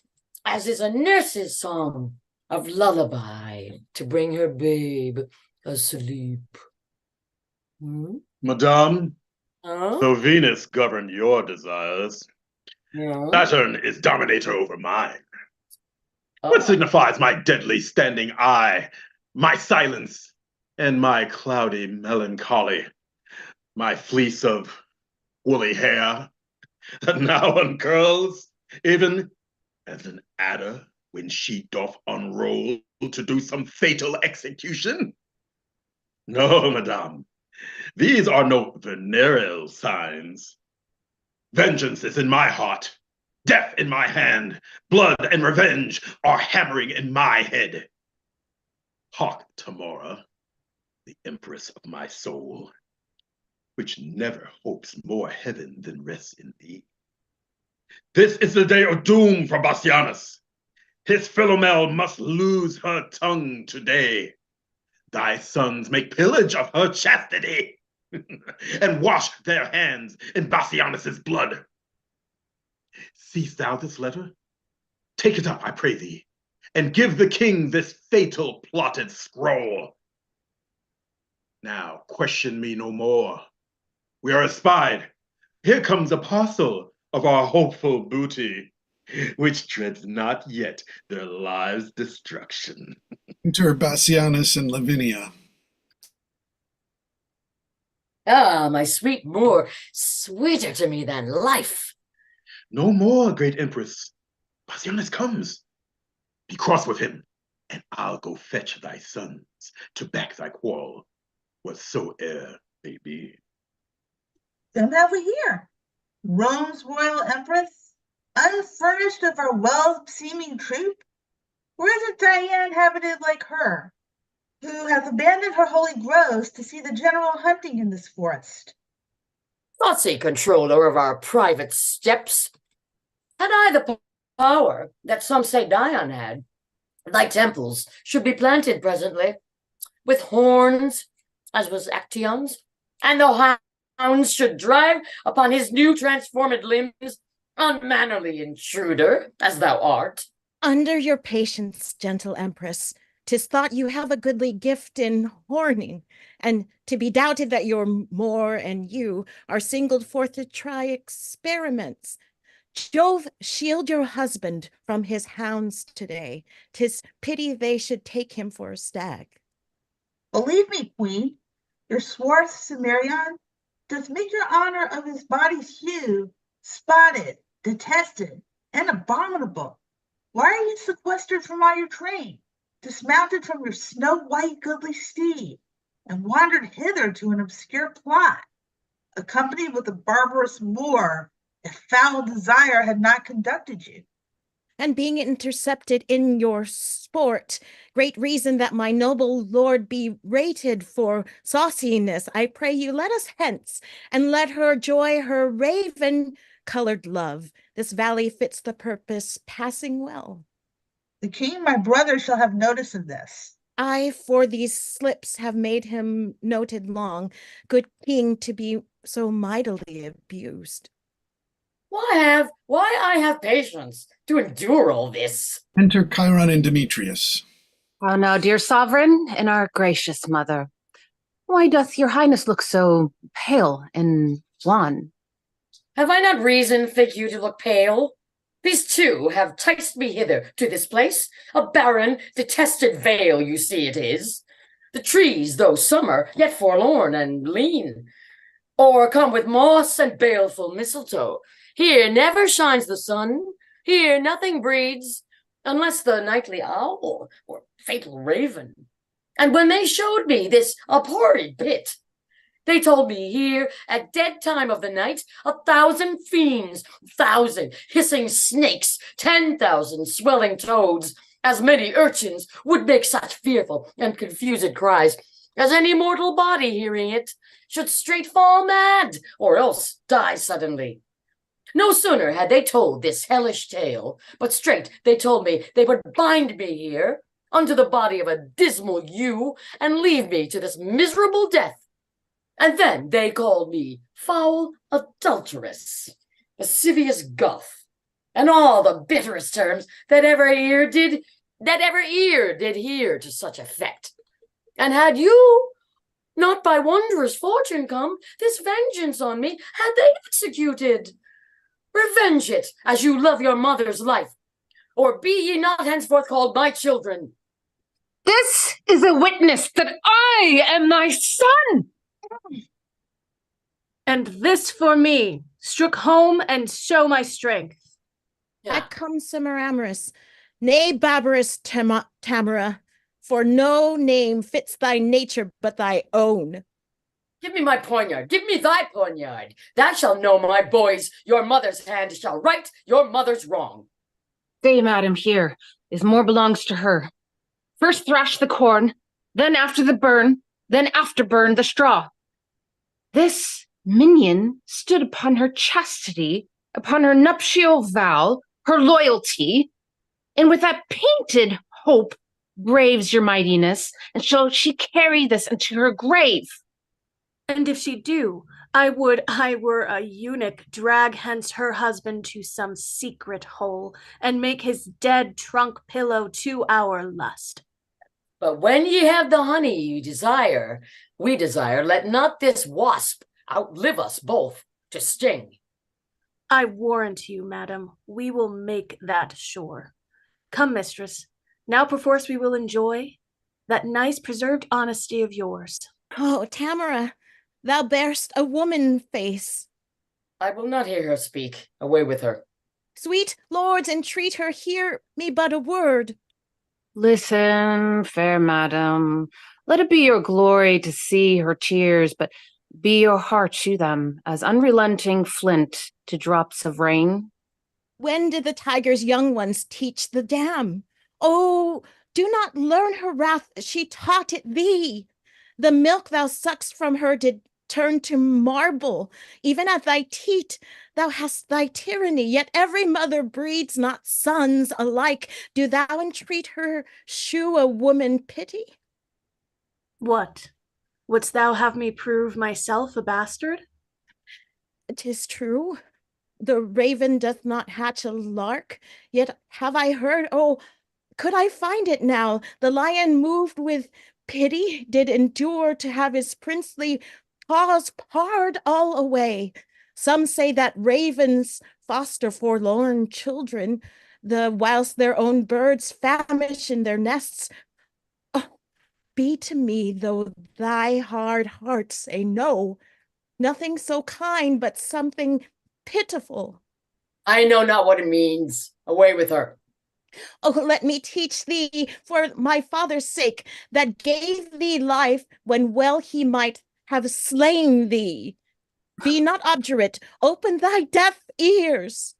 as is a nurse's song of lullaby to bring her babe asleep. Madame, Huh? though Venus govern your desires, Yeah. Saturn is dominator over mine. Oh. What signifies my deadly standing eye, my silence, and my cloudy melancholy, my fleece of woolly hair that now uncurls, even as an adder when she doth unroll to do some fatal execution? No, madame, these are no venereal signs. Vengeance is in my heart, death in my hand, blood and revenge are hammering in my head. Hark, Tamora, the empress of my soul, which never hopes more heaven than rests in thee. This is the day of doom for Bassianus. His Philomel must lose her tongue today. Thy sons make pillage of her chastity and wash their hands in Bassianus's blood. Seest thou this letter? Take it up, I pray thee, and give the king this fatal plotted scroll. Now question me no more. We are espied. Here comes a parcel of our hopeful booty, which dreads not yet their lives' destruction. Enter Bassianus and Lavinia. Ah, my sweet Moor, sweeter to me than life. No more, great empress. Bassianus comes. Be cross with him, and I'll go fetch thy sons to back thy quarrel, whatsoe'er may be. Then have we here Rome's royal empress, unfurnished of her well-seeming troop? Where is a Diane habited like her, who hath abandoned her holy groves to see the general hunting in this forest? Bossy controller of our private steps. Had I the power that some say Dion had, thy temples should be planted presently, with horns, as was Actaeon's, and the hounds should drive upon his new transformed limbs, unmannerly intruder, as thou art. Under your patience, gentle empress, 'tis thought you have a goodly gift in horning, and to be doubted that your Moor and you are singled forth to try experiments. Jove, shield your husband from his hounds today. 'Tis pity they should take him for a stag. Believe me, queen, your swarth Cimmerian doth make your honor of his body's hue spotted, detested, and abominable. Why are you sequestered from all your train, dismounted from your snow-white goodly steed, and wandered hither to an obscure plot, accompanied with a barbarous Moor, if foul desire had not conducted you? And being intercepted in your sport, great reason that my noble lord be rated for sauciness, I pray you let us hence, and let her joy her raven-colored love. This valley fits the purpose passing well. The king, my brother, shall have notice of this. I, for these slips, have made him noted long, good king, to be so mightily abused. Why I have patience to endure all this? Enter Chiron and Demetrius. How now, dear sovereign and our gracious mother, why doth your highness look so pale and wan? Have I not reason, think you, to look pale? These two have ticed me hither to this place, a barren, detested vale, you see it is. The trees, though summer, yet forlorn and lean, o'ercome with moss and baleful mistletoe. Here never shines the sun, here nothing breeds, unless the nightly owl or fatal raven. And when they showed me this abhorred pit, they told me here, at dead time of the night, 1,000 fiends, 1,000 hissing snakes, 10,000 swelling toads, as many urchins would make such fearful and confused cries, as any mortal body hearing it should straight fall mad, or else die suddenly. No sooner had they told this hellish tale, but straight they told me they would bind me here, unto the body of a dismal ewe, and leave me to this miserable death. And then they called me foul adulteress, lascivious Goth, and all the bitterest terms that ever ear did hear to such effect. And had you not by wondrous fortune come, this vengeance on me had they executed. Revenge it, as you love your mother's life, or be ye not henceforth called my children. This is a witness that I am thy son. And this for me, strook home and show my strength. Back comes Semiramis, nay barbarous Tamara, for no name fits thy nature but thy own. Give me my poniard, give me thy poniard. Thou shalt know, my boys, your mother's hand shall right your mother's wrong. Stay, madam, here, if more belongs to her. First thrash the corn, then after the burn, then after burn the straw. This minion stood upon her chastity, upon her nuptial vow, her loyalty, and with that painted hope braves your mightiness, and shall she carry this into her grave. And if she do, I would I were a eunuch, drag hence her husband to some secret hole, and make his dead trunk pillow to our lust. But when ye have the honey you desire, we desire, let not this wasp outlive us both to sting. I warrant you, madam, we will make that sure. Come, mistress, now perforce we will enjoy that nice preserved honesty of yours. Oh, Tamara, thou bear'st a woman face. I will not hear her speak. Away with her. Sweet lords, entreat her, hear me but a word. Listen, fair madam, let it be your glory to see her tears, but be your heart to them as unrelenting flint to drops of rain. When did the tiger's young ones teach the dam? Oh, do not learn her wrath, she taught it thee. The milk thou suck'st from her did turned to marble. Even at thy teat thou hast thy tyranny, yet every mother breeds not sons alike. Do thou entreat her shew a woman pity? What? Wouldst thou have me prove myself a bastard? 'Tis true, the raven doth not hatch a lark, yet have I heard, oh, could I find it now, the lion moved with pity did endure to have his princely paws parred all away. Some say that ravens foster forlorn children, whilst their own birds famish in their nests. Oh, be to me, though thy hard heart say no, nothing so kind, but something pitiful. I know not what it means. Away with her. Oh, let me teach thee for my father's sake, that gave thee life when well he might have slain thee. Be not obdurate, open thy deaf ears.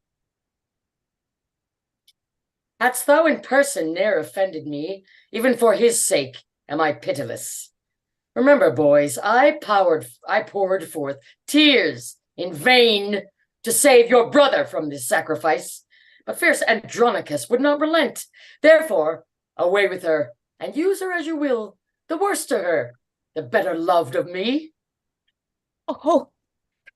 Hadst thou in person ne'er offended me, even for his sake am I pitiless. Remember, boys, I poured forth tears in vain to save your brother from this sacrifice, but fierce Andronicus would not relent. Therefore, away with her, and use her as you will, the worse to her, the better loved of me. Oh,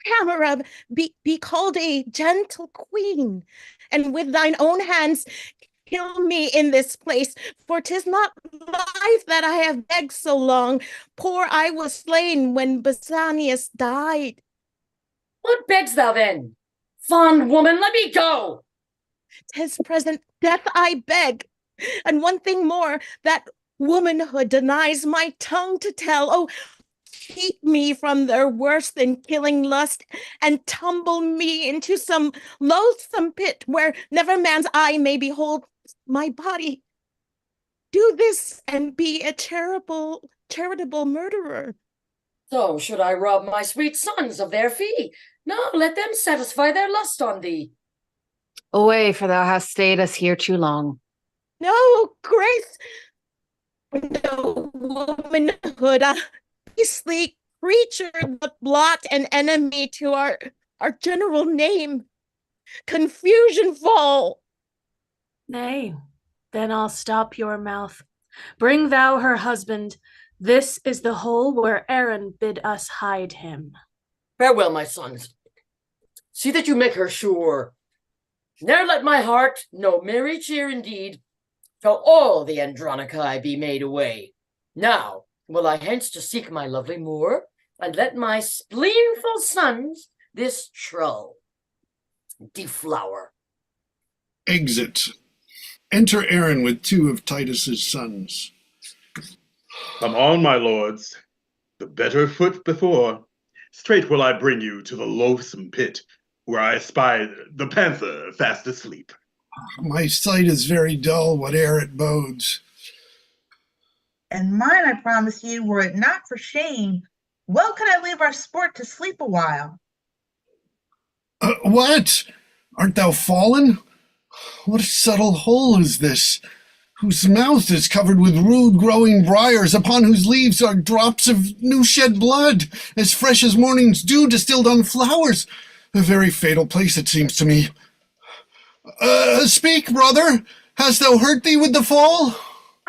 Camarab, be called a gentle queen, and with thine own hands kill me in this place, for 'tis not life that I have begged so long. Poor I was slain when Basanius died. What begs thou then? Fond woman, let me go. 'Tis present death I beg, and one thing more, that womanhood denies my tongue to tell. Oh, keep me from their worse than killing lust, and tumble me into some loathsome pit where never man's eye may behold my body. Do this and be a charitable murderer. So should I rob my sweet sons of their fee? No, let them satisfy their lust on thee. Away, for thou hast stayed us here too long. No, grace, no womanhood, a beastly creature, the blot and enemy to our general name. Confusion fall. Nay, then I'll stop your mouth. Bring thou her husband. This is the hole where Aaron bid us hide him. Farewell, my sons. See that you make her sure. Ne'er let my heart know merry cheer indeed, till all the Andronici be made away. Now will I hence to seek my lovely moor, and let my spleenful sons this trull deflower. Exit. Enter Aaron with two of Titus's sons. Come on, my lords. The better foot before. Straight will I bring you to the loathsome pit, where I spied the panther fast asleep. My sight is very dull, whate'er it bodes. And mine, I promise you, were it not for shame, well could I leave our sport to sleep a while. What? Art thou fallen? What a subtle hole is this, whose mouth is covered with rude growing briars, upon whose leaves are drops of new shed blood, as fresh as morning's dew distilled on flowers. A very fatal place, it seems to me. Speak, brother. Hast thou hurt thee with the fall?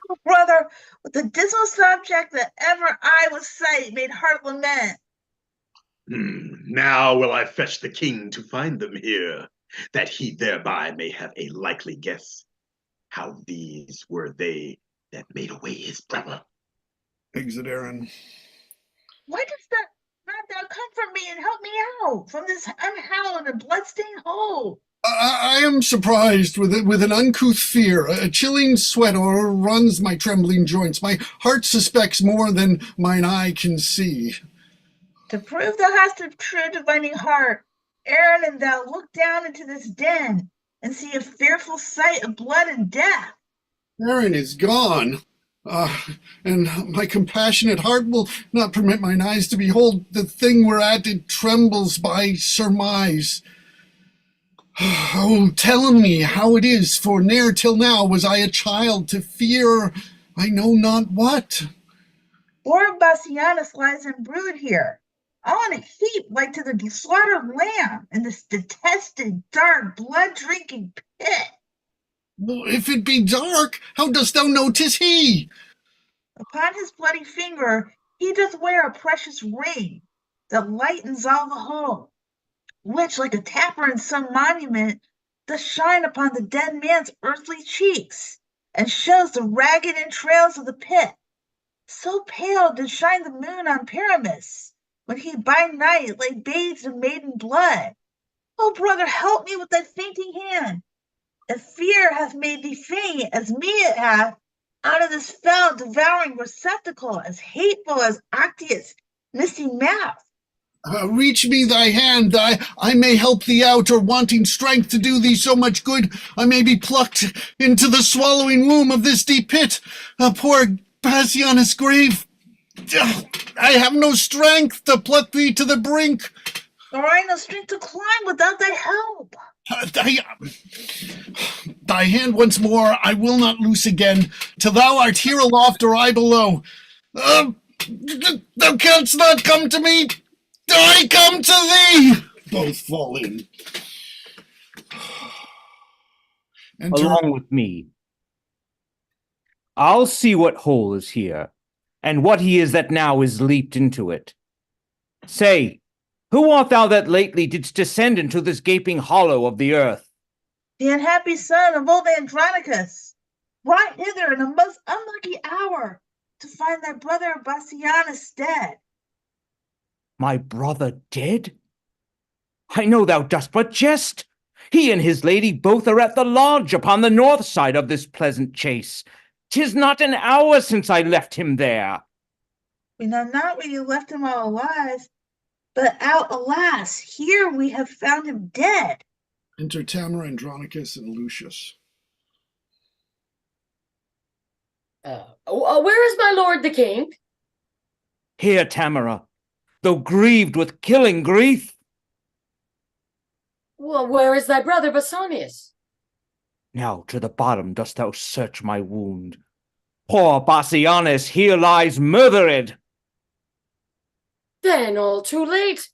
Oh, brother, with the dismal subject that ever I was sight made heart lament. Now will I fetch the king to find them here, that he thereby may have a likely guess how these were they that made away his brother. Exit Aaron. Why dost thou not thou comfort me and help me out from this unhallowed and bloodstained hole? I am surprised with an uncouth fear. A chilling sweat o'erruns my trembling joints. My heart suspects more than mine eye can see. To prove thou hast a true divining heart, Aaron and thou look down into this den and see a fearful sight of blood and death. Aaron is gone, and my compassionate heart will not permit mine eyes to behold the thing whereat it trembles by surmise. Oh, tell me how it is, for ne'er till now was I a child to fear I know not what. Lord Bassianus lies in brood here, all in a heap like to the slaughtered lamb in this detested, dark, blood-drinking pit. Well, if it be dark, how dost thou know 'tis he? Upon his bloody finger he doth wear a precious ring that lightens all the whole, which, like a taper in some monument, doth shine upon the dead man's earthly cheeks, and shows the ragged entrails of the pit. So pale did shine the moon on Pyramus, when he by night lay bathed in maiden blood. O brother, help me with thy fainting hand. If fear hath made thee faint, as me it hath, out of this fell devouring receptacle, as hateful as Octius' misty mouth. Reach me thy hand, I may help thee out, or wanting strength to do thee so much good, I may be plucked into the swallowing womb of this deep pit. Poor Bassianus' grave. I have no strength to pluck thee to the brink. Nor I no strength to climb without thy help. Thy hand once more I will not loose again, till thou art here aloft or I below. Thou canst not come to me. I come to thee! Both fall in. Along with me. I'll see what hole is here, and what he is that now is leaped into it. Say, who art thou that lately didst descend into this gaping hollow of the earth? The unhappy son of old Andronicus, brought hither in a most unlucky hour to find thy brother Bassianus dead. My brother dead? I know thou dost but jest. He and his lady both are at the lodge upon the north side of this pleasant chase. 'Tis not an hour since I left him there. We know not where you left him all alive, but out, alas, here we have found him dead. Enter Tamara, Andronicus, and Lucius. Where is my lord the king? Here, Tamara, though grieved with killing grief. Well, where is thy brother Basanius? Now to the bottom dost thou search my wound. Poor Bassianus here lies murdered. Then all too late.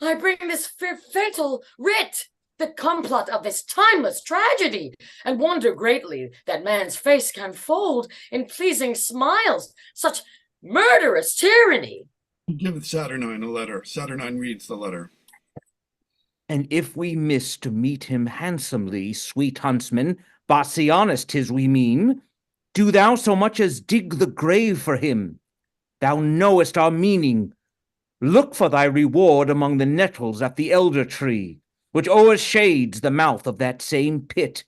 I bring this fatal writ, the complot of this timeless tragedy, and wonder greatly that man's face can fold in pleasing smiles such murderous tyranny. Give Saturnine a letter. Saturnine reads the letter. And if we miss to meet him handsomely, sweet huntsman, Bassianus 'tis we mean, do thou so much as dig the grave for him. Thou knowest our meaning. Look for thy reward among the nettles at the elder tree, which o'ershades the mouth of that same pit,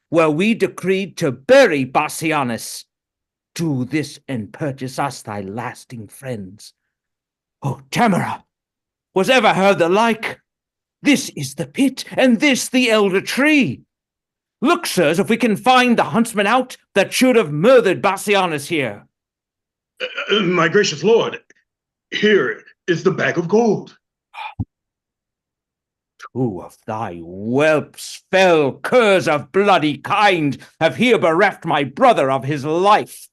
where we decreed to bury Bassianus. Do this and purchase us thy lasting friends. Oh, Tamara, was ever heard the like? This is the pit, and this the elder tree. Look, sirs, if we can find the huntsman out that should have murdered Bassianus here. My gracious lord, here is the bag of gold. Two of thy whelps, fell curs of bloody kind, have here bereft my brother of his life.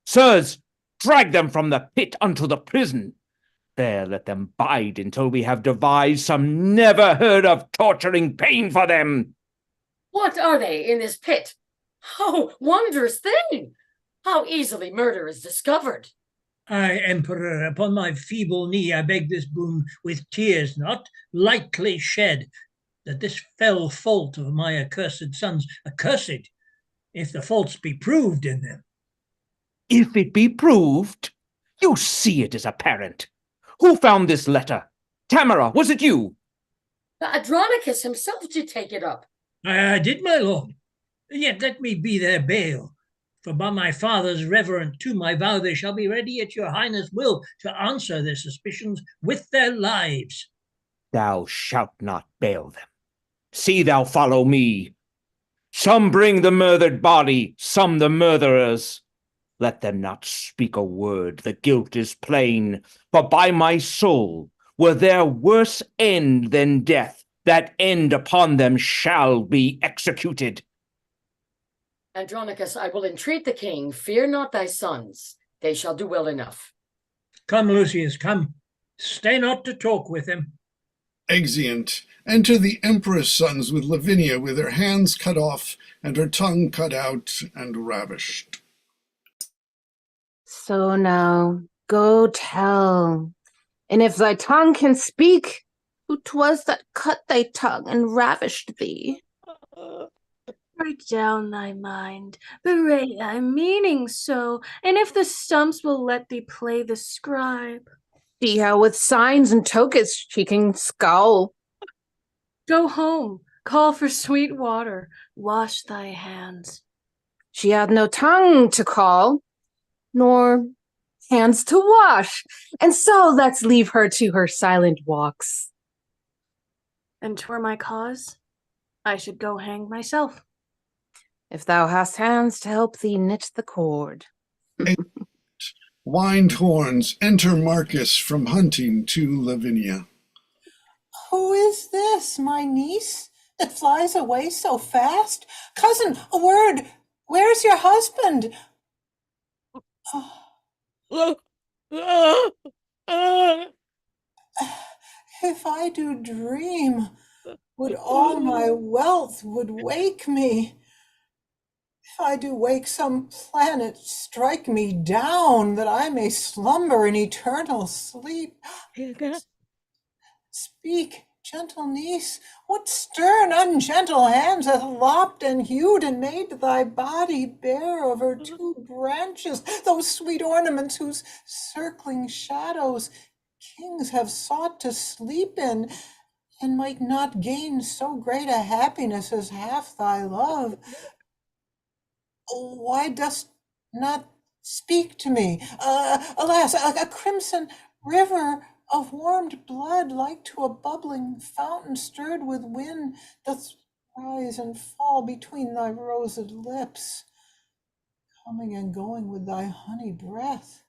Sirs, drag them from the pit unto the prison. There let them bide until we have devised some never heard of torturing pain for them. What are they in this pit? Oh, wondrous thing! How easily murder is discovered. I, Emperor, upon my feeble knee, I beg this boon with tears not lightly shed, that this fell fault of my accursed sons, accursed, if the faults be proved in them. If it be proved, you see it is apparent. Who found this letter? Tamara, was it you? Andronicus himself did take it up. I did, my lord. Yet let me be their bail. For by my father's reverent tomb I vow they shall be ready at your highness' will to answer their suspicions with their lives. Thou shalt not bail them. See thou follow me. Some bring the murdered body, some the murderers. Let them not speak a word, the guilt is plain. For by my soul, were there worse end than death, that end upon them shall be executed. Andronicus, I will entreat the king, fear not thy sons. They shall do well enough. Come, Lucius, come. Stay not to talk with him. Exeunt. Enter the Empress' sons with Lavinia, with her hands cut off and her tongue cut out and ravished. So now, go tell, and if thy tongue can speak, who 'twas that cut thy tongue and ravished thee? Break down thy mind, berate thy meaning so, and if the stumps will let thee play the scribe. See how with signs and tokens she can scowl. Go home, call for sweet water, wash thy hands. She hath no tongue to call, nor hands to wash, and so let's leave her to her silent walks. And 'twere my cause, I should go hang myself. If thou hast hands to help thee knit the cord. Wind horns, enter Marcus from hunting to Lavinia. Who is this, my niece, that flies away so fast? Cousin, a word. Where's your husband? If I do dream, would all my wealth would wake me. If I do wake, some planet strike me down, that I may slumber in eternal sleep. Speak, gentle niece, what stern, ungentle hands hath lopped and hewed and made thy body bare of her two branches, those sweet ornaments whose circling shadows kings have sought to sleep in, and might not gain so great a happiness as half thy love? Why dost not speak to me? Alas, a crimson river of warmed blood, like to a bubbling fountain stirred with wind, doth rise and fall between thy rosed lips, coming and going with thy honey breath.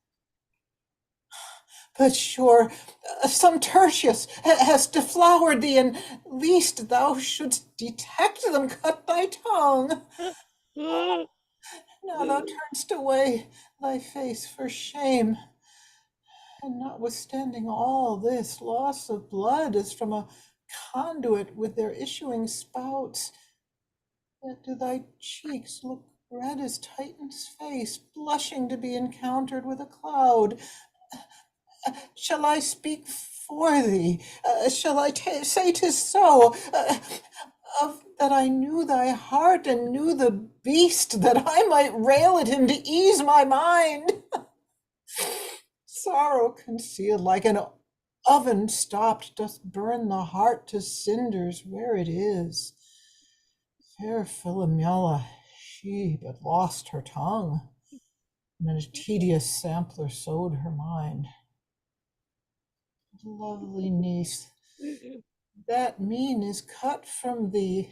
But sure, some Tertius has deflowered thee, and least thou shouldst detect them cut thy tongue. Now thou turn'st away thy face for shame, and notwithstanding all this loss of blood as from a conduit with their issuing spouts, yet do thy cheeks look red as Titan's face, blushing to be encountered with a cloud. Shall I speak for thee? Shall I say 'tis so? Of that I knew thy heart and knew the beast, that I might rail at him to ease my mind. Sorrow concealed like an oven stopped doth burn the heart to cinders where it is. Fair Philomela, she but lost her tongue, and a tedious sampler sowed her mind. Lovely niece, that mean is cut from thee.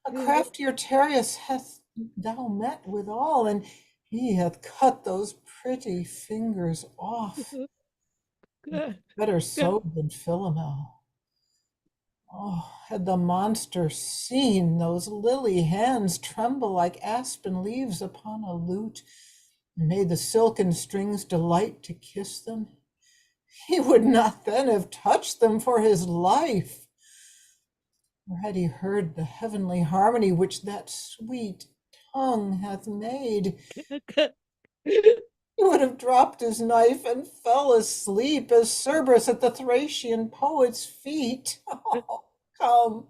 A craftier Tereus hath thou met withal, and he hath cut those pretty fingers off. Better sewed than Philomel. Oh, had the monster seen those lily hands tremble like aspen leaves upon a lute, and made the silken strings delight to kiss them, he would not then have touched them for his life. Or had he heard the heavenly harmony which that sweet tongue hath made, he would have dropped his knife and fell asleep as Cerberus at the Thracian poet's feet. Oh, come,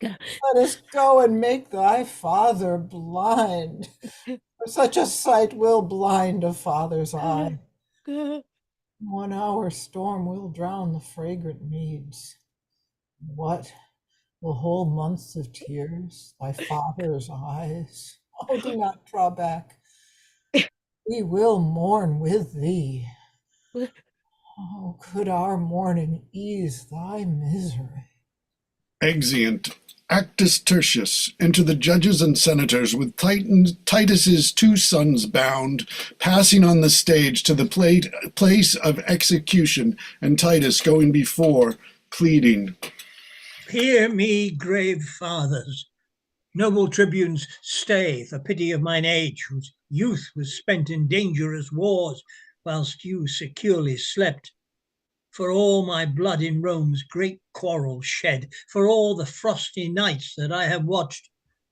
let us go and make thy father blind, for such a sight will blind a father's eye. 1 hour storm will drown the fragrant meads. What will hold months of tears thy father's eyes? Oh, do not draw back. We will mourn with thee. Oh, could our mourning ease thy misery? Exeunt. Actus Tertius. Enter the judges and senators with Titus's 2 sons bound, passing on the stage to the place of execution, and Titus going before, pleading. Hear me, grave fathers. Noble tribunes, stay for pity of mine age, whose youth was spent in dangerous wars, whilst you securely slept. for all my blood in Rome's great quarrel shed, for all the frosty nights that I have watched,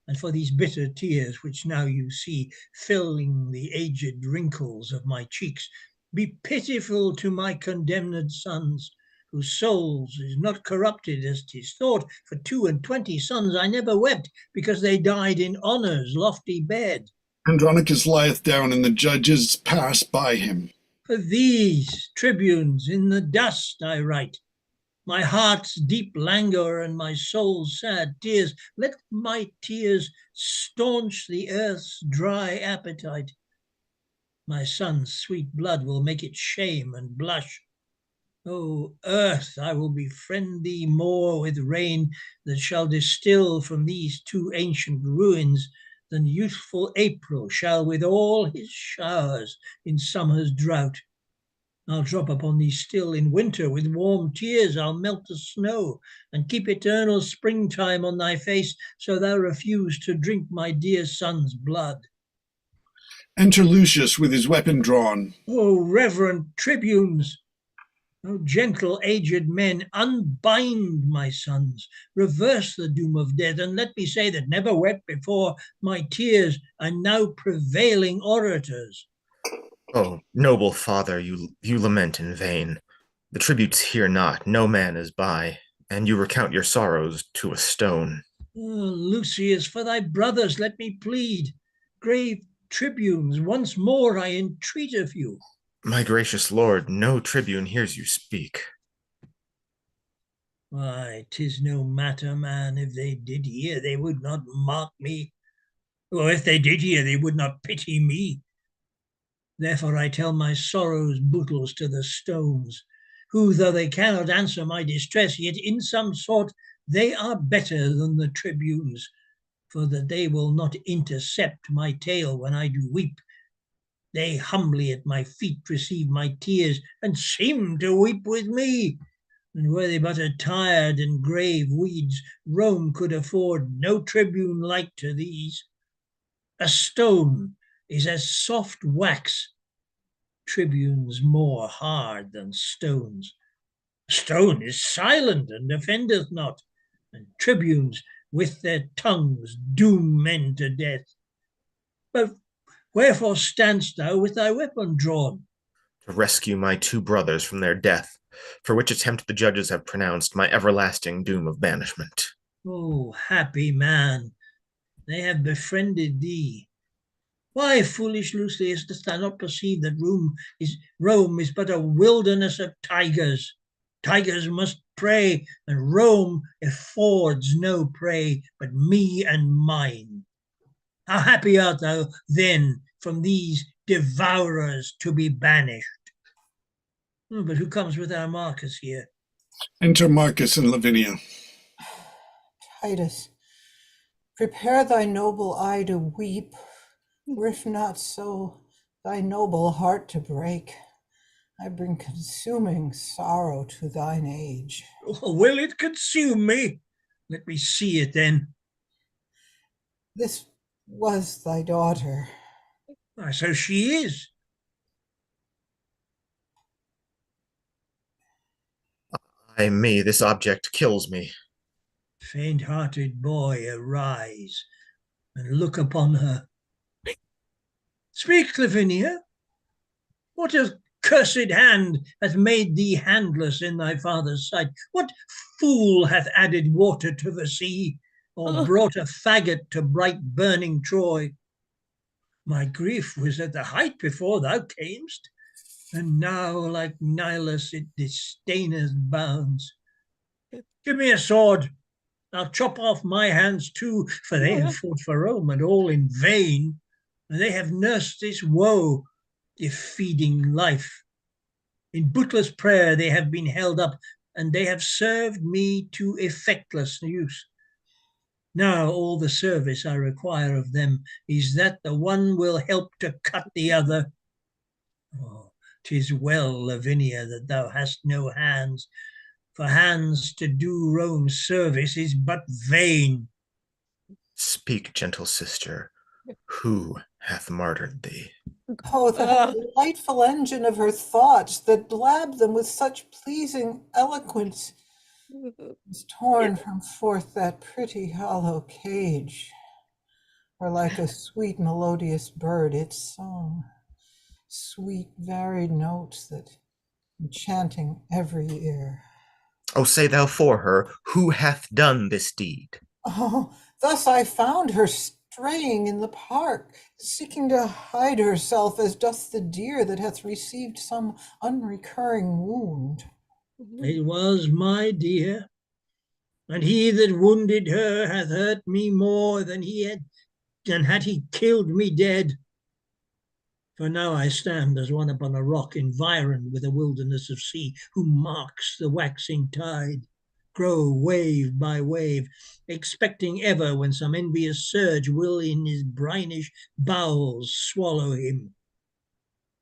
and for these bitter tears which now you see filling the aged wrinkles of my cheeks, be pitiful to my condemned sons, whose souls is not corrupted as 'tis thought. For 22 sons I never wept, because they died in honour's lofty bed. Andronicus lieth down, and the judges pass by him. For these tribunes in the dust I write, my heart's deep languor and my soul's sad tears. Let my tears staunch the earth's dry appetite. My son's sweet blood will make it shame and blush. O earth, I will befriend thee more with rain that shall distill from these two ancient ruins than youthful April shall with all his showers in summer's drought. I'll drop upon thee still in winter, with warm tears I'll melt the snow, and keep eternal springtime on thy face, so thou refuse to drink my dear son's blood. Enter Lucius with his weapon drawn. O reverend tribunes, O gentle aged men, unbind my sons, reverse the doom of death, and let me say that never wept before my tears are now prevailing orators. Oh, noble father, you lament in vain. The tributes hear not, no man is by, and you recount your sorrows to a stone. Lucius, for thy brothers let me plead. Grave tribunes, once more I entreat of you. My gracious lord, no tribune hears you speak. Why, 'tis no matter, man. If they did hear, they would not mark me. Or if they did hear, they would not pity me. Therefore I tell my sorrow's bootles to the stones, who, though they cannot answer my distress, yet in some sort they are better than the tribunes, for that they will not intercept my tale when I do weep. They humbly at my feet receive my tears, and seem to weep with me. And were they but attired in grave weeds, Rome could afford no tribune like to these. A stone is as soft wax, tribunes more hard than stones. A stone is silent and offendeth not, and tribunes with their tongues doom men to death. But wherefore standst thou with thy weapon drawn? To rescue my two brothers from their death, for which attempt the judges have pronounced my everlasting doom of banishment. O happy man, they have befriended thee. Why, foolish Lucius, dost thou not perceive that Rome is but a wilderness of tigers? Tigers must prey, and Rome affords no prey but me and mine. How happy art thou then from these devourers to be banished? But who comes with our Marcus here? Enter Marcus and Lavinia. Titus, prepare thy noble eye to weep, or if not so, thy noble heart to break. I bring consuming sorrow to thine age. Will it consume me? Let me see it then. This was thy daughter. So she is. Ay me, this object kills me. Faint-hearted boy, arise and look upon her. Speak, Lavinia. What accursed hand hath made thee handless in thy father's sight? What fool hath added water to the sea, or brought a faggot to bright burning Troy? My grief was at the height before thou camest, and now like Nilus it disdaineth bounds. Give me a sword, I'll chop off my hands too, for they have fought for Rome, and all in vain, and they have nursed this woe, if feeding life. In bootless prayer they have been held up, and they have served me to effectless use. Now all the service I require of them is that the one will help to cut the other. Oh, 'tis well, Lavinia, that thou hast no hands, for hands to do Rome's service is but vain. Speak, gentle sister, who hath martyred thee? Oh, the delightful engine of her thoughts that blabbed them with such pleasing eloquence is torn from forth that pretty hollow cage, where like a sweet melodious bird its song, sweet varied notes that enchanting every ear. O say thou for her, who hath done this deed? Oh, thus I found her straying in the park, seeking to hide herself as doth the deer that hath received some unrecurring wound. It was my dear, and he that wounded her hath hurt me more than had he killed me dead. For now I stand as one upon a rock, environed with a wilderness of sea, who marks the waxing tide grow wave by wave, expecting ever when some envious surge will in his brinish bowels swallow him.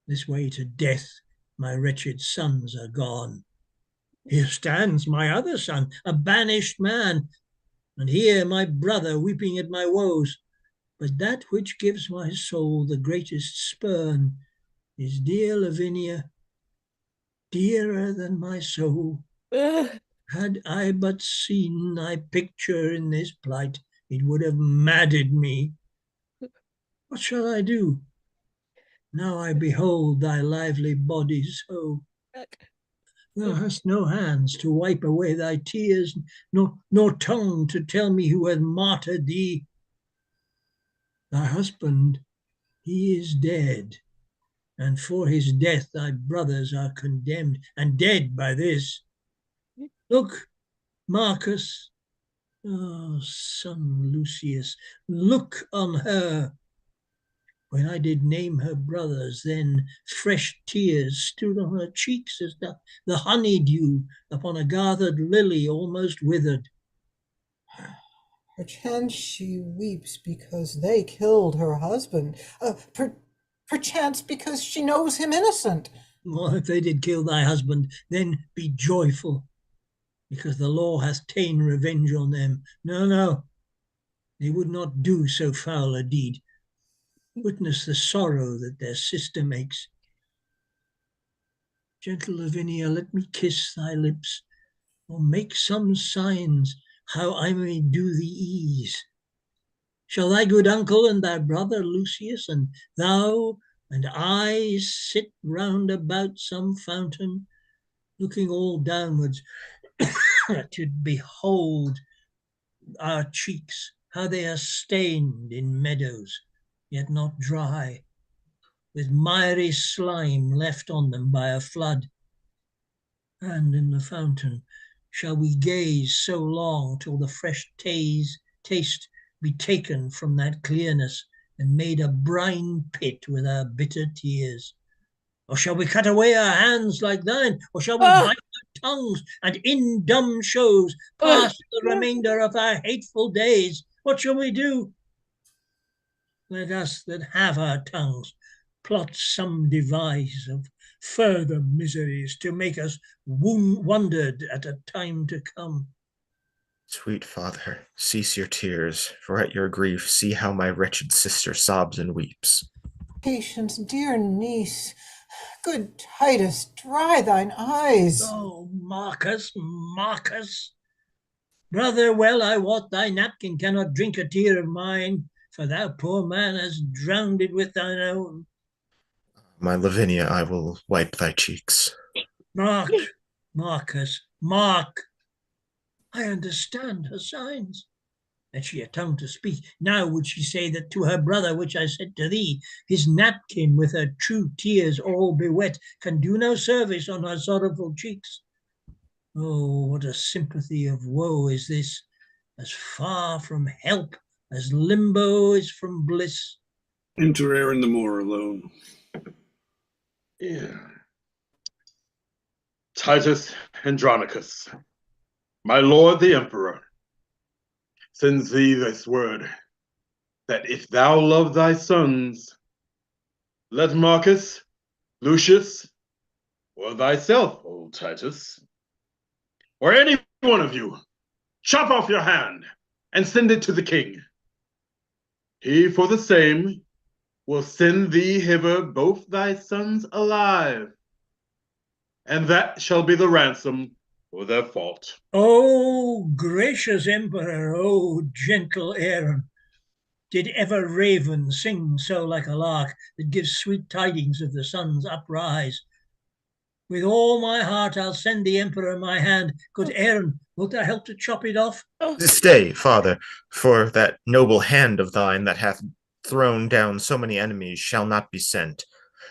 This way to death my wretched sons are gone. Here stands my other son, a banished man, and here my brother weeping at my woes. But that which gives my soul the greatest spurn is dear Lavinia, dearer than my soul. Had I but seen thy picture in this plight, it would have madded me. What shall I do? Now I behold thy lively body so. Thou hast no hands to wipe away thy tears, nor tongue to tell me who hath martyred thee. Thy husband, he is dead, and for his death thy brothers are condemned, and dead by this. Look, Marcus, oh, son Lucius, look on her. When I did name her brothers, then fresh tears stood on her cheeks as the honeydew upon a gathered lily almost withered. Perchance she weeps because they killed her husband. Perchance because she knows him innocent. Well, if they did kill thy husband, then be joyful, because the law hath ta'en revenge on them. No, no, they would not do so foul a deed. Witness the sorrow that their sister makes. Gentle Lavinia, let me kiss thy lips, or make some signs how I may do thee ease. Shall thy good uncle and thy brother Lucius and thou and I sit round about some fountain, looking all downwards to behold our cheeks, how they are stained in meadows, yet not dry, with miry slime left on them by a flood? And in the fountain shall we gaze so long till the fresh taste be taken from that clearness and made a brine pit with our bitter tears? Or shall we cut away our hands like thine? Or shall we bite our tongues and in dumb shows pass the remainder of our hateful days? What shall we do? Let us that have our tongues plot some device of further miseries to make us wondered at a time to come. Sweet father, cease your tears, for at your grief see how my wretched sister sobs and weeps. Patience, dear niece. Good Titus, dry thine eyes. Oh, Marcus, Marcus. Brother, well I wot thy napkin cannot drink a tear of mine, for thou, poor man, hast drowned it with thine own. My Lavinia, I will wipe thy cheeks. Mark, Marcus, mark. I understand her signs. Had she a tongue to speak, now would she say that to her brother, which I said to thee, his napkin with her true tears all bewet can do no service on her sorrowful cheeks. Oh, what a sympathy of woe is this, as far from help as limbo is from bliss. Enter Aaron the Moor alone. Yeah. Titus Andronicus, my lord the emperor, sends thee this word, that if thou love thy sons, let Marcus, Lucius, or thyself, O Titus, or any one of you, chop off your hand and send it to the king. He for the same will send thee hither both thy sons alive, and that shall be the ransom for their fault. O gracious Emperor, O gentle Aaron, did ever raven sing so like a lark that gives sweet tidings of the sun's uprise? With all my heart I'll send the Emperor my hand. Good Aaron, wilt thou help to chop it off? Stay, father, for that noble hand of thine that hath thrown down so many enemies shall not be sent.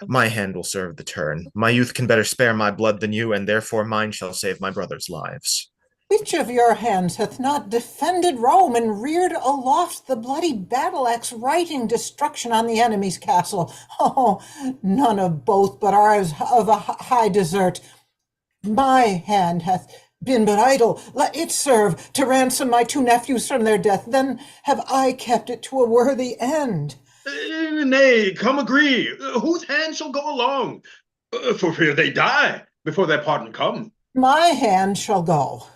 My hand will serve the turn. My youth can better spare my blood than you, and therefore mine shall save my brothers' lives. Which of your hands hath not defended Rome and reared aloft the bloody battle axe, writing destruction on the enemy's castle? Oh, none of both but are of a high desert. My hand hath been but idle. Let it serve to ransom my two nephews from their death. Then have I kept it to a worthy end. Nay, come agree. Whose hand shall go along? For fear they die before their pardon come. My hand shall go.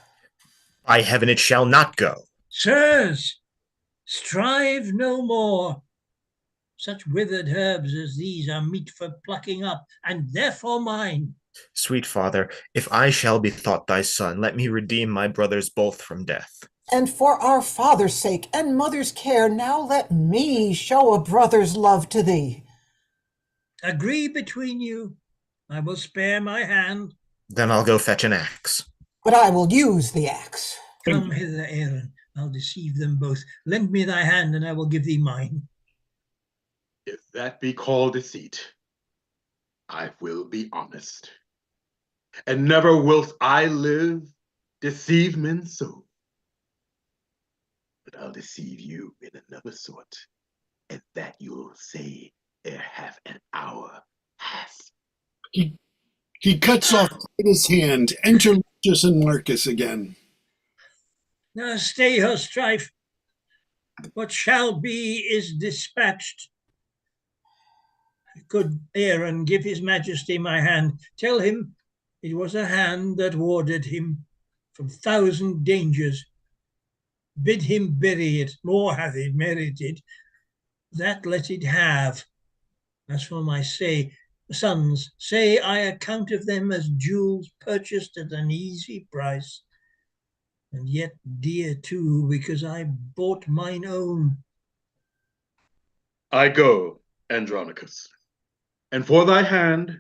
By heaven, it shall not go. Sirs, strive no more. Such withered herbs as these are meet for plucking up, and therefore mine. Sweet father, if I shall be thought thy son, let me redeem my brothers both from death. And for our father's sake and mother's care, now let me show a brother's love to thee. Agree between you. I will spare my hand. Then I'll go fetch an axe. But I will use the axe. Come hither, Aaron. I'll deceive them both. Lend me thy hand, and I will give thee mine. If that be called deceit, I will be honest. And never whilst I live deceive men so. But I'll deceive you in another sort, and that you'll say ere half an hour has. He cuts off Titus' hand. Enter Lucius and Marcus again. Now stay your strife. What shall be is dispatched. Good Aaron, give his majesty my hand. Tell him it was a hand that warded him from 1,000 dangers. Bid him bury it, more hath it merited. That let it have. As for my sons, say I account of them as jewels purchased at an easy price, and yet dear too, because I bought mine own. I go, Andronicus, and for thy hand,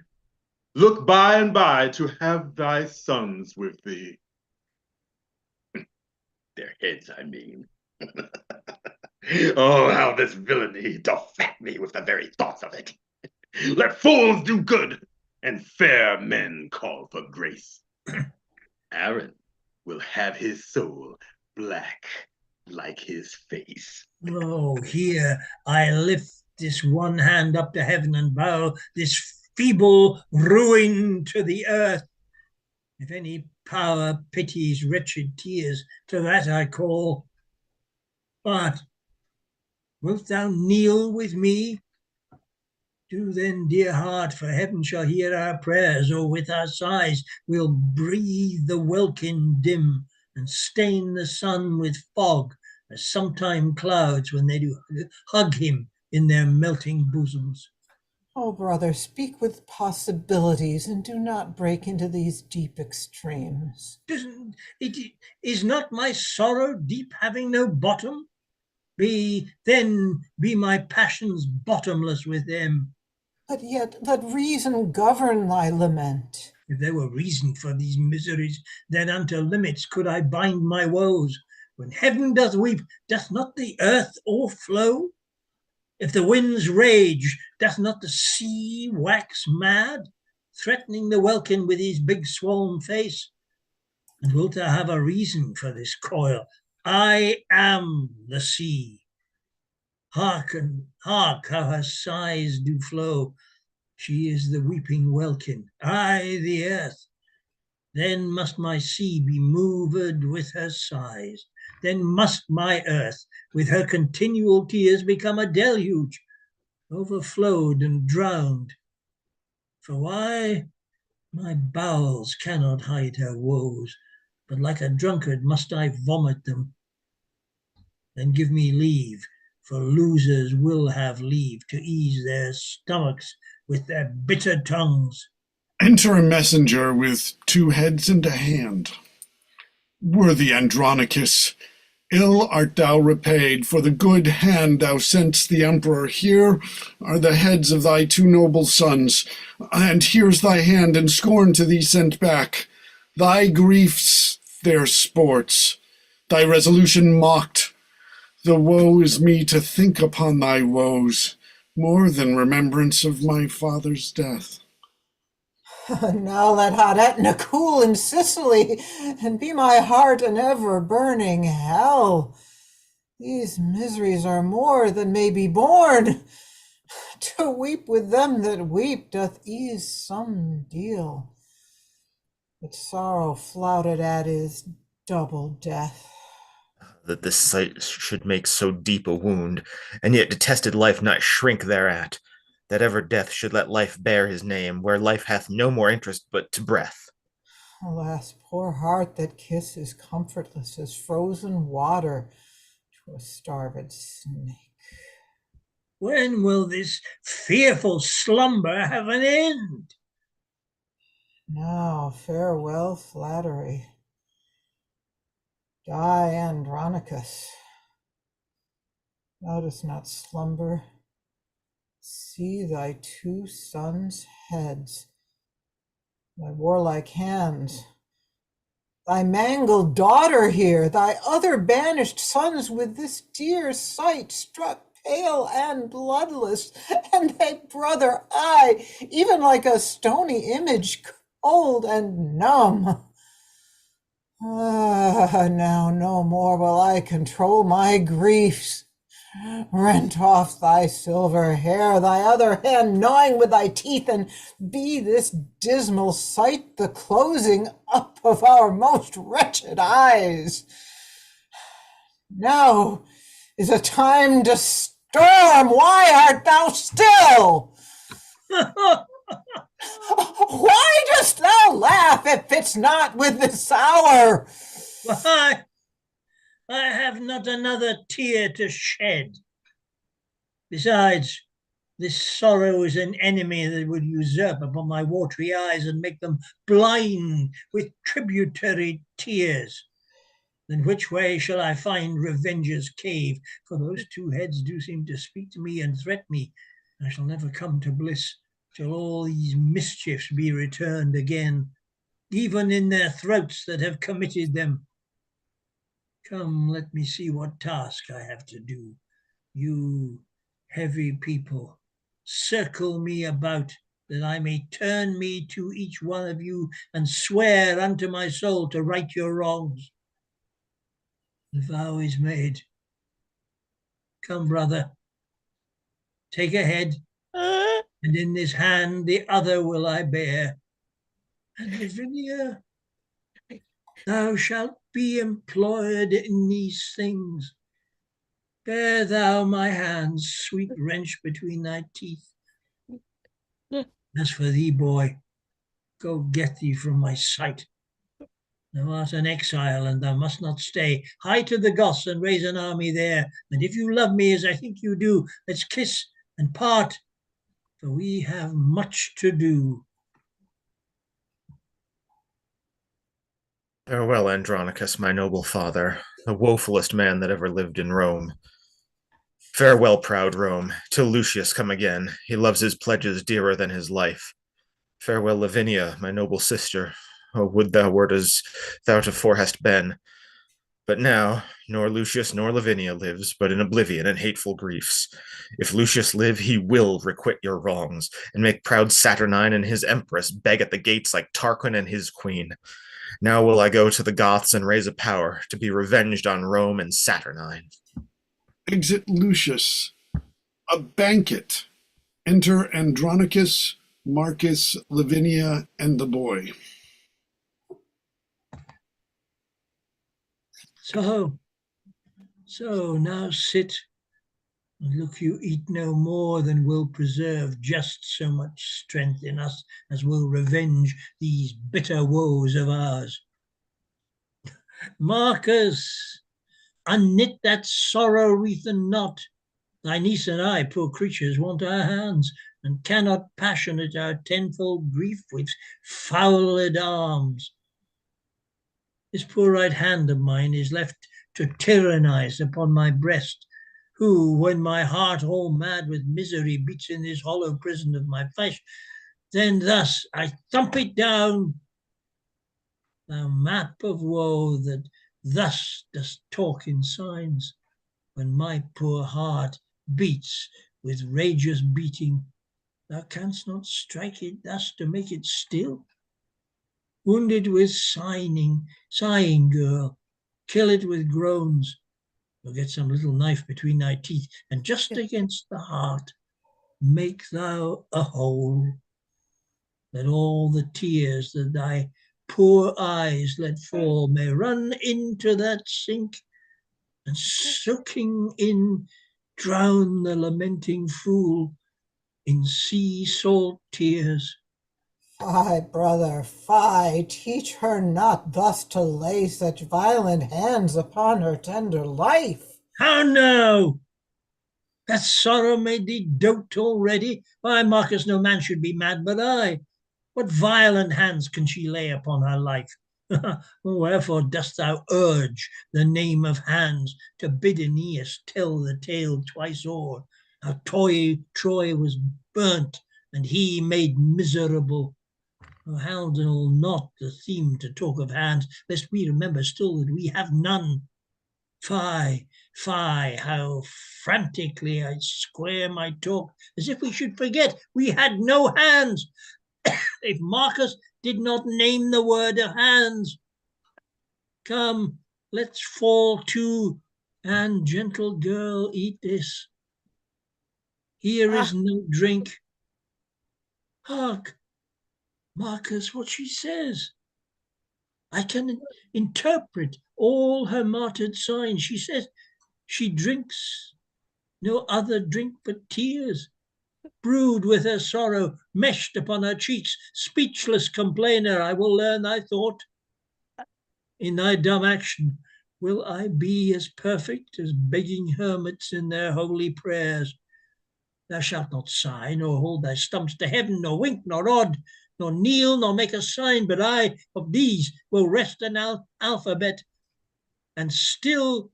look by and by to have thy sons with thee. Their heads, I mean. Oh, how this villainy doth fat me with the very thoughts of it. Let fools do good, and fair men call for grace. Aaron will have his soul black like his face. Oh, here I lift this one hand up to heaven and bow this feeble ruin to the earth. If any power pities wretched tears, to that I call. But wilt thou kneel with me? Do then, dear heart, for heaven shall hear our prayers, or with our sighs we'll breathe the welkin dim and stain the sun with fog, as sometime clouds when they do hug him in their melting bosoms. Oh, brother, speak with possibilities and do not break into these deep extremes. Is not my sorrow deep, having no bottom? Be my passions bottomless with them. But yet let reason govern thy lament. If there were reason for these miseries, then unto limits could I bind my woes. When heaven doth weep, doth not the earth o'erflow? If the winds rage, doth not the sea wax mad, threatening the welkin with his big swollen face? And wilt thou have a reason for this coil? I am the sea. Hark how her sighs do flow. She is the weeping welkin, I the earth. Then must my sea be moved with her sighs. Then must my earth with her continual tears become a deluge, overflowed and drowned. For why? My bowels cannot hide her woes, but like a drunkard must I vomit them. Then give me leave, for losers will have leave to ease their stomachs with their bitter tongues. Enter a messenger with 2 heads and a hand. Worthy Andronicus, ill art thou repaid for the good hand thou sent'st the emperor. Here are the heads of thy 2 noble sons, and here's thy hand in scorn to thee sent back. Thy griefs their sports, thy resolution mocked. The woe is me to think upon thy woes, more than remembrance of my father's death. Now let hot Etna cool in Sicily, and be my heart an ever-burning hell. These miseries are more than may be borne. To weep with them that weep doth ease some deal, but sorrow flouted at is double death. That this sight should make so deep a wound, and yet detested life not shrink thereat, that ever death should let life bear his name, where life hath no more interest but to breath. Alas, poor heart that kisses comfortless as frozen water to a starved snake. When will this fearful slumber have an end? Now farewell flattery. Die, Andronicus. Thou dost not slumber. See thy 2 sons' heads, thy warlike hands, thy mangled daughter here, thy other banished sons with this dear sight struck pale and bloodless, and thy brother, I, even like a stony image, cold and numb. Now no more will I control my griefs. Rent off thy silver hair, thy other hand gnawing with thy teeth, and be this dismal sight the closing up of our most wretched eyes. Now is a time to storm. Why art thou still? Why dost thou laugh if it's not with this hour? Why, I have not another tear to shed. Besides, this sorrow is an enemy that would usurp upon my watery eyes and make them blind with tributary tears. Then which way shall I find revenge's cave? For those 2 heads do seem to speak to me and threat me. I shall never come to bliss till all these mischiefs be returned again, even in their throats that have committed them. Come, let me see what task I have to do. You heavy people, circle me about, that I may turn me to each one of you and swear unto my soul to right your wrongs. The vow is made. Come, brother, take a head, and in this hand the other will I bear. And Lavinia, thou shalt be employed in these things. Bear thou my hands, sweet wrench between thy teeth. As for thee, boy, go get thee from my sight. Thou art an exile, and thou must not stay. Hie to the Goths and raise an army there. And if you love me as I think you do, let's kiss and part, for we have much to do. Farewell, Andronicus, my noble father, the woefulest man that ever lived in Rome. Farewell, proud Rome, till Lucius come again. He loves his pledges dearer than his life. Farewell, Lavinia, my noble sister. Oh, would thou wert as thou tofore hast been. But now, nor Lucius nor Lavinia lives, but in oblivion and hateful griefs. If Lucius live, he will requite your wrongs, and make proud Saturnine and his empress beg at the gates like Tarquin and his queen. Now will I go to the Goths and raise a power to be revenged on Rome and Saturnine. Exit Lucius. A banquet. Enter Andronicus, Marcus, Lavinia, and the boy. So now sit, and look you eat no more than will preserve just so much strength in us as will revenge these bitter woes of ours. Marcus, unknit that sorrow-wreathen knot, Thy niece and I, poor creatures, want our hands, and cannot passionate our tenfold grief with fouled arms. This poor right hand of mine is left to tyrannize upon my breast, who, when my heart all mad with misery beats in this hollow prison of my flesh, then thus I thump it down. Thou map of woe that thus dost talk in signs, when my poor heart beats with rageous beating, thou canst not strike it thus to make it still. Wounded with sighing girl, kill it with groans, or get some little knife between thy teeth, and just against the heart make thou a hole, that all the tears that thy poor eyes let fall may run into that sink, and soaking in, drown the lamenting fool in sea salt tears. Fie, brother, fie, teach her not thus to lay such violent hands upon her tender life. How now? Hath sorrow made thee dote already? Why, Marcus, no man should be mad but I. What violent hands can she lay upon her life? Wherefore dost thou urge the name of hands to bid Aeneas tell the tale twice o'er, how Troy was burnt and he made miserable? Handle not the theme to talk of hands, lest we remember still that we have none. Fie, fie, how frantically I square my talk, as if we should forget we had no hands. If Marcus did not name the word of hands. Come, let's fall to, and gentle girl, eat this. Here is no drink. Hark, Marcus, what she says. I can interpret all her martyred signs. She says she drinks no other drink but tears, brewed with her sorrow, meshed upon her cheeks. Speechless complainer, I will learn thy thought. In thy dumb action will I be as perfect as begging hermits in their holy prayers. Thou shalt not sigh, nor hold thy stumps to heaven, nor wink, nor nod, nor kneel, nor make a sign, but I of these will wrest an alphabet, and still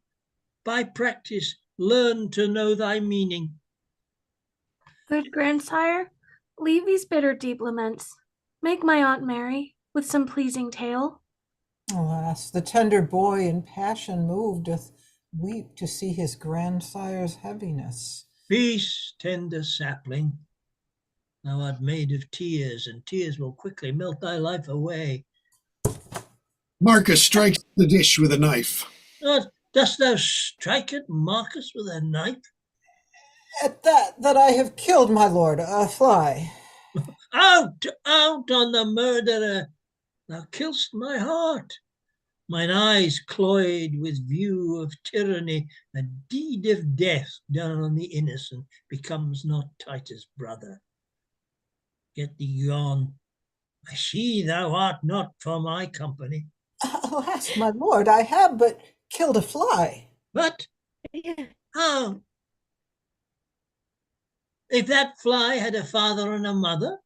by practice learn to know thy meaning. Good grandsire, leave these bitter deep laments. Make my aunt merry with some pleasing tale. Alas, the tender boy in passion moved doth weep to see his grandsire's heaviness. Peace, tender sapling. Thou art made of tears, and tears will quickly melt thy life away. Marcus strikes the dish with a knife. Dost thou strike at Marcus with a knife? At that I have killed, my lord, a fly. Out, out on the murderer! Thou kill'st my heart. Mine eyes cloyed with view of tyranny, a deed of death done on the innocent becomes not Titus' brother. Get thee gone. I see thou art not for my company. Alas, my lord, I have but killed a fly. But how? If that fly had a father and a mother,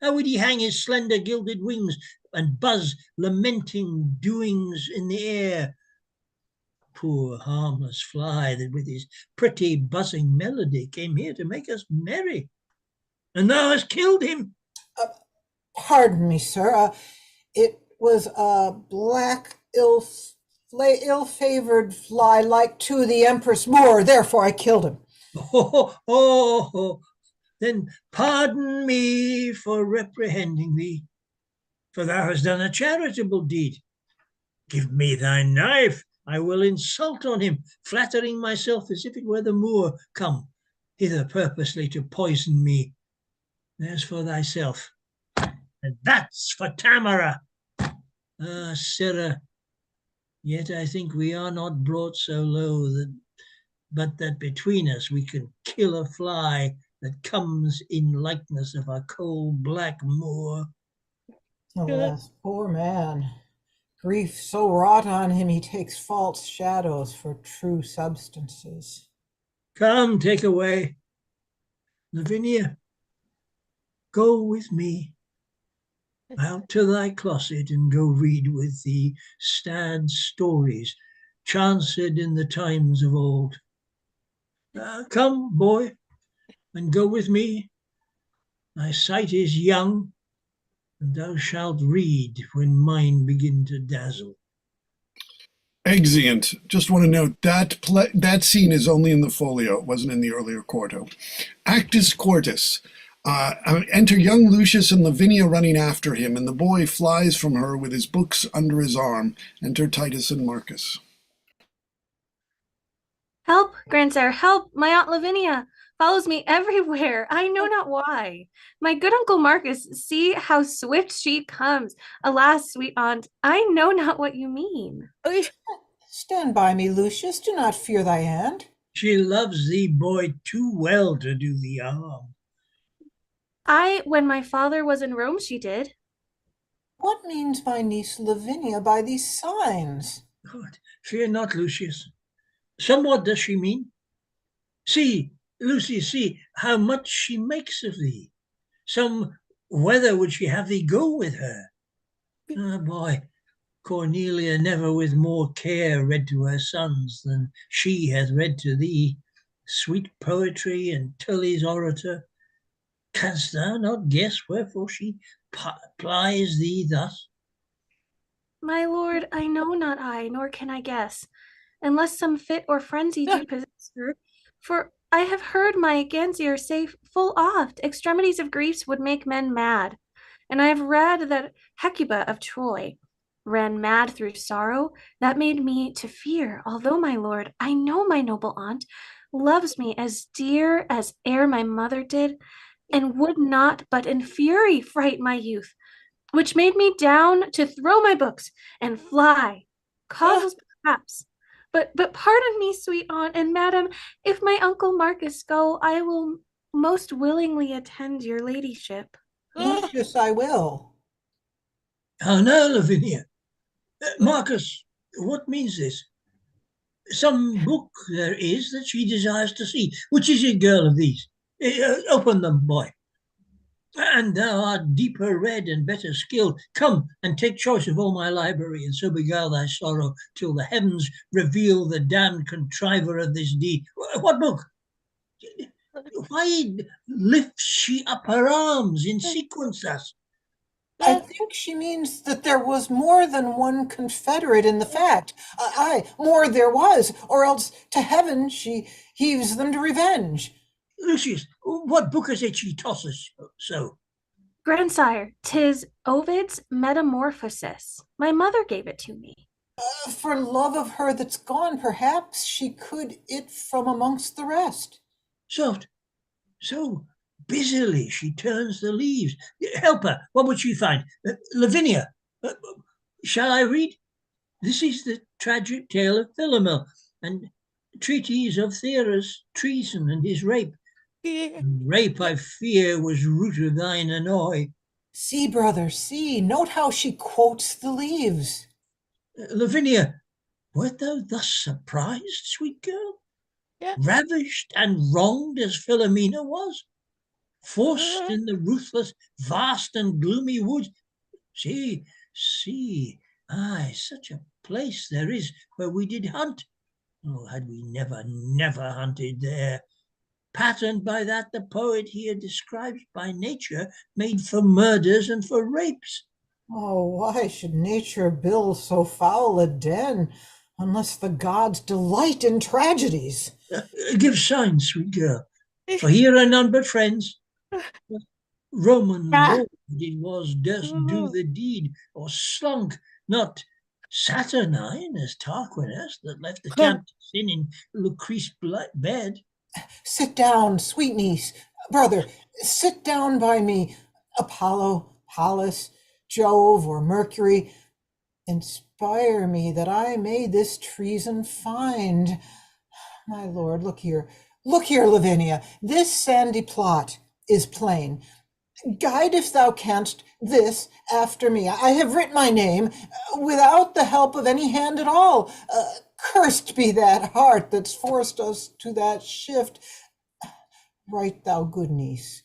how would he hang his slender gilded wings and buzz lamenting doings in the air? Poor harmless fly that with his pretty buzzing melody came here to make us merry. And thou hast killed him. Pardon me, sir. It was a black, ill-favored fly like to the Empress Moor, therefore I killed him. Oh, then pardon me for reprehending thee, for thou hast done a charitable deed. Give me thy knife, I will insult on him, flattering myself as if it were the Moor come hither purposely to poison me. There's for thyself, and that's for Tamara. Ah, sirrah, yet I think we are not brought so low but that between us we can kill a fly that comes in likeness of a coal-black Moor. Alas, poor man. Grief so wrought on him he takes false shadows for true substances. Come, take away. Lavinia, go with me out to thy closet and go read with thee sad stories chanced in the times of old. Come, boy, and go with me. Thy sight is young, and thou shalt read when mine begin to dazzle. Exeunt. Just want to note that scene is only in the folio. It wasn't in the earlier quarto. Actus Quartus. Enter young Lucius and Lavinia running after him, and the boy flies from her with his books under his arm. Enter Titus and Marcus. Help, grandsire, help! My Aunt Lavinia follows me everywhere. I know not why. My good Uncle Marcus, see how swift she comes. Alas, sweet aunt, I know not what you mean. Stand by me, Lucius. Do not fear thy aunt. She loves thee, boy, too well to do thee harm. When my father was in Rome, she did. What means my niece Lavinia by these signs? God, fear not, Lucius. Somewhat does she mean. See, Lucy, see how much she makes of thee. Some whether would she have thee go with her? Ah, boy, Cornelia never with more care read to her sons than she hath read to thee. Sweet poetry and Tully's orator. Canst thou not guess wherefore she plies thee thus? My lord, I know not I, nor can I guess, unless some fit or frenzy do possess her. For I have heard my Gansier say full oft, extremities of griefs would make men mad. And I have read that Hecuba of Troy ran mad through sorrow. That made me to fear, although, my lord, I know my noble aunt loves me as dear as e'er my mother did, and would not but in fury fright my youth, which made me down to throw my books and fly. Causeless perhaps. But pardon me, sweet aunt, and madam, if my Uncle Marcus go, I will most willingly attend your ladyship. Lucius, I will. How now, Lavinia? Marcus, what means this? Some book there is that she desires to see. Which is it, girl, of these? Open them, boy. And thou art deeper read and better skilled. Come and take choice of all my library, and so beguile thy sorrow till the heavens reveal the damned contriver of this deed. What book? Why lifts she up her arms in sequence thus? I think she means that there was more than one confederate in the fact. Aye, more there was, or else to heaven she heaves them to revenge. Lucius, what book is it she tosses so? Grandsire, 'tis Ovid's Metamorphosis. My mother gave it to me. For love of her that's gone, perhaps she could it from amongst the rest. So busily she turns the leaves. Help her. What would she find? Lavinia, shall I read? This is the tragic tale of Philomel, and treatise of Theras' treason and his rape. Rape, I fear, was root of thine annoy. See, brother, see, note how she quotes the leaves. Lavinia, wert thou thus surprised, sweet girl? Ravished and wronged as Philomena was? Forced in the ruthless, vast and gloomy woods? See, aye, such a place there is where we did hunt. Oh, had we never hunted there. Patterned by that the poet here describes by nature, made for murders and for rapes. Oh, why should nature build so foul a den, unless the gods delight in tragedies? Give signs, sweet girl, for here are none but friends. Roman lord it was durst do the deed, or slunk, not saturnine as Tarquinius that left the camp to sin in Lucrece' bed. Sit down, sweet niece. Brother, sit down by me. Apollo, Pallas, Jove, or Mercury, inspire me that I may this treason find. My lord, look here, Lavinia. This sandy plot is plain, Guide, if thou canst, this after me. I have writ my name without the help of any hand at all. Cursed be that heart that's forced us to that shift. Write thou, good niece.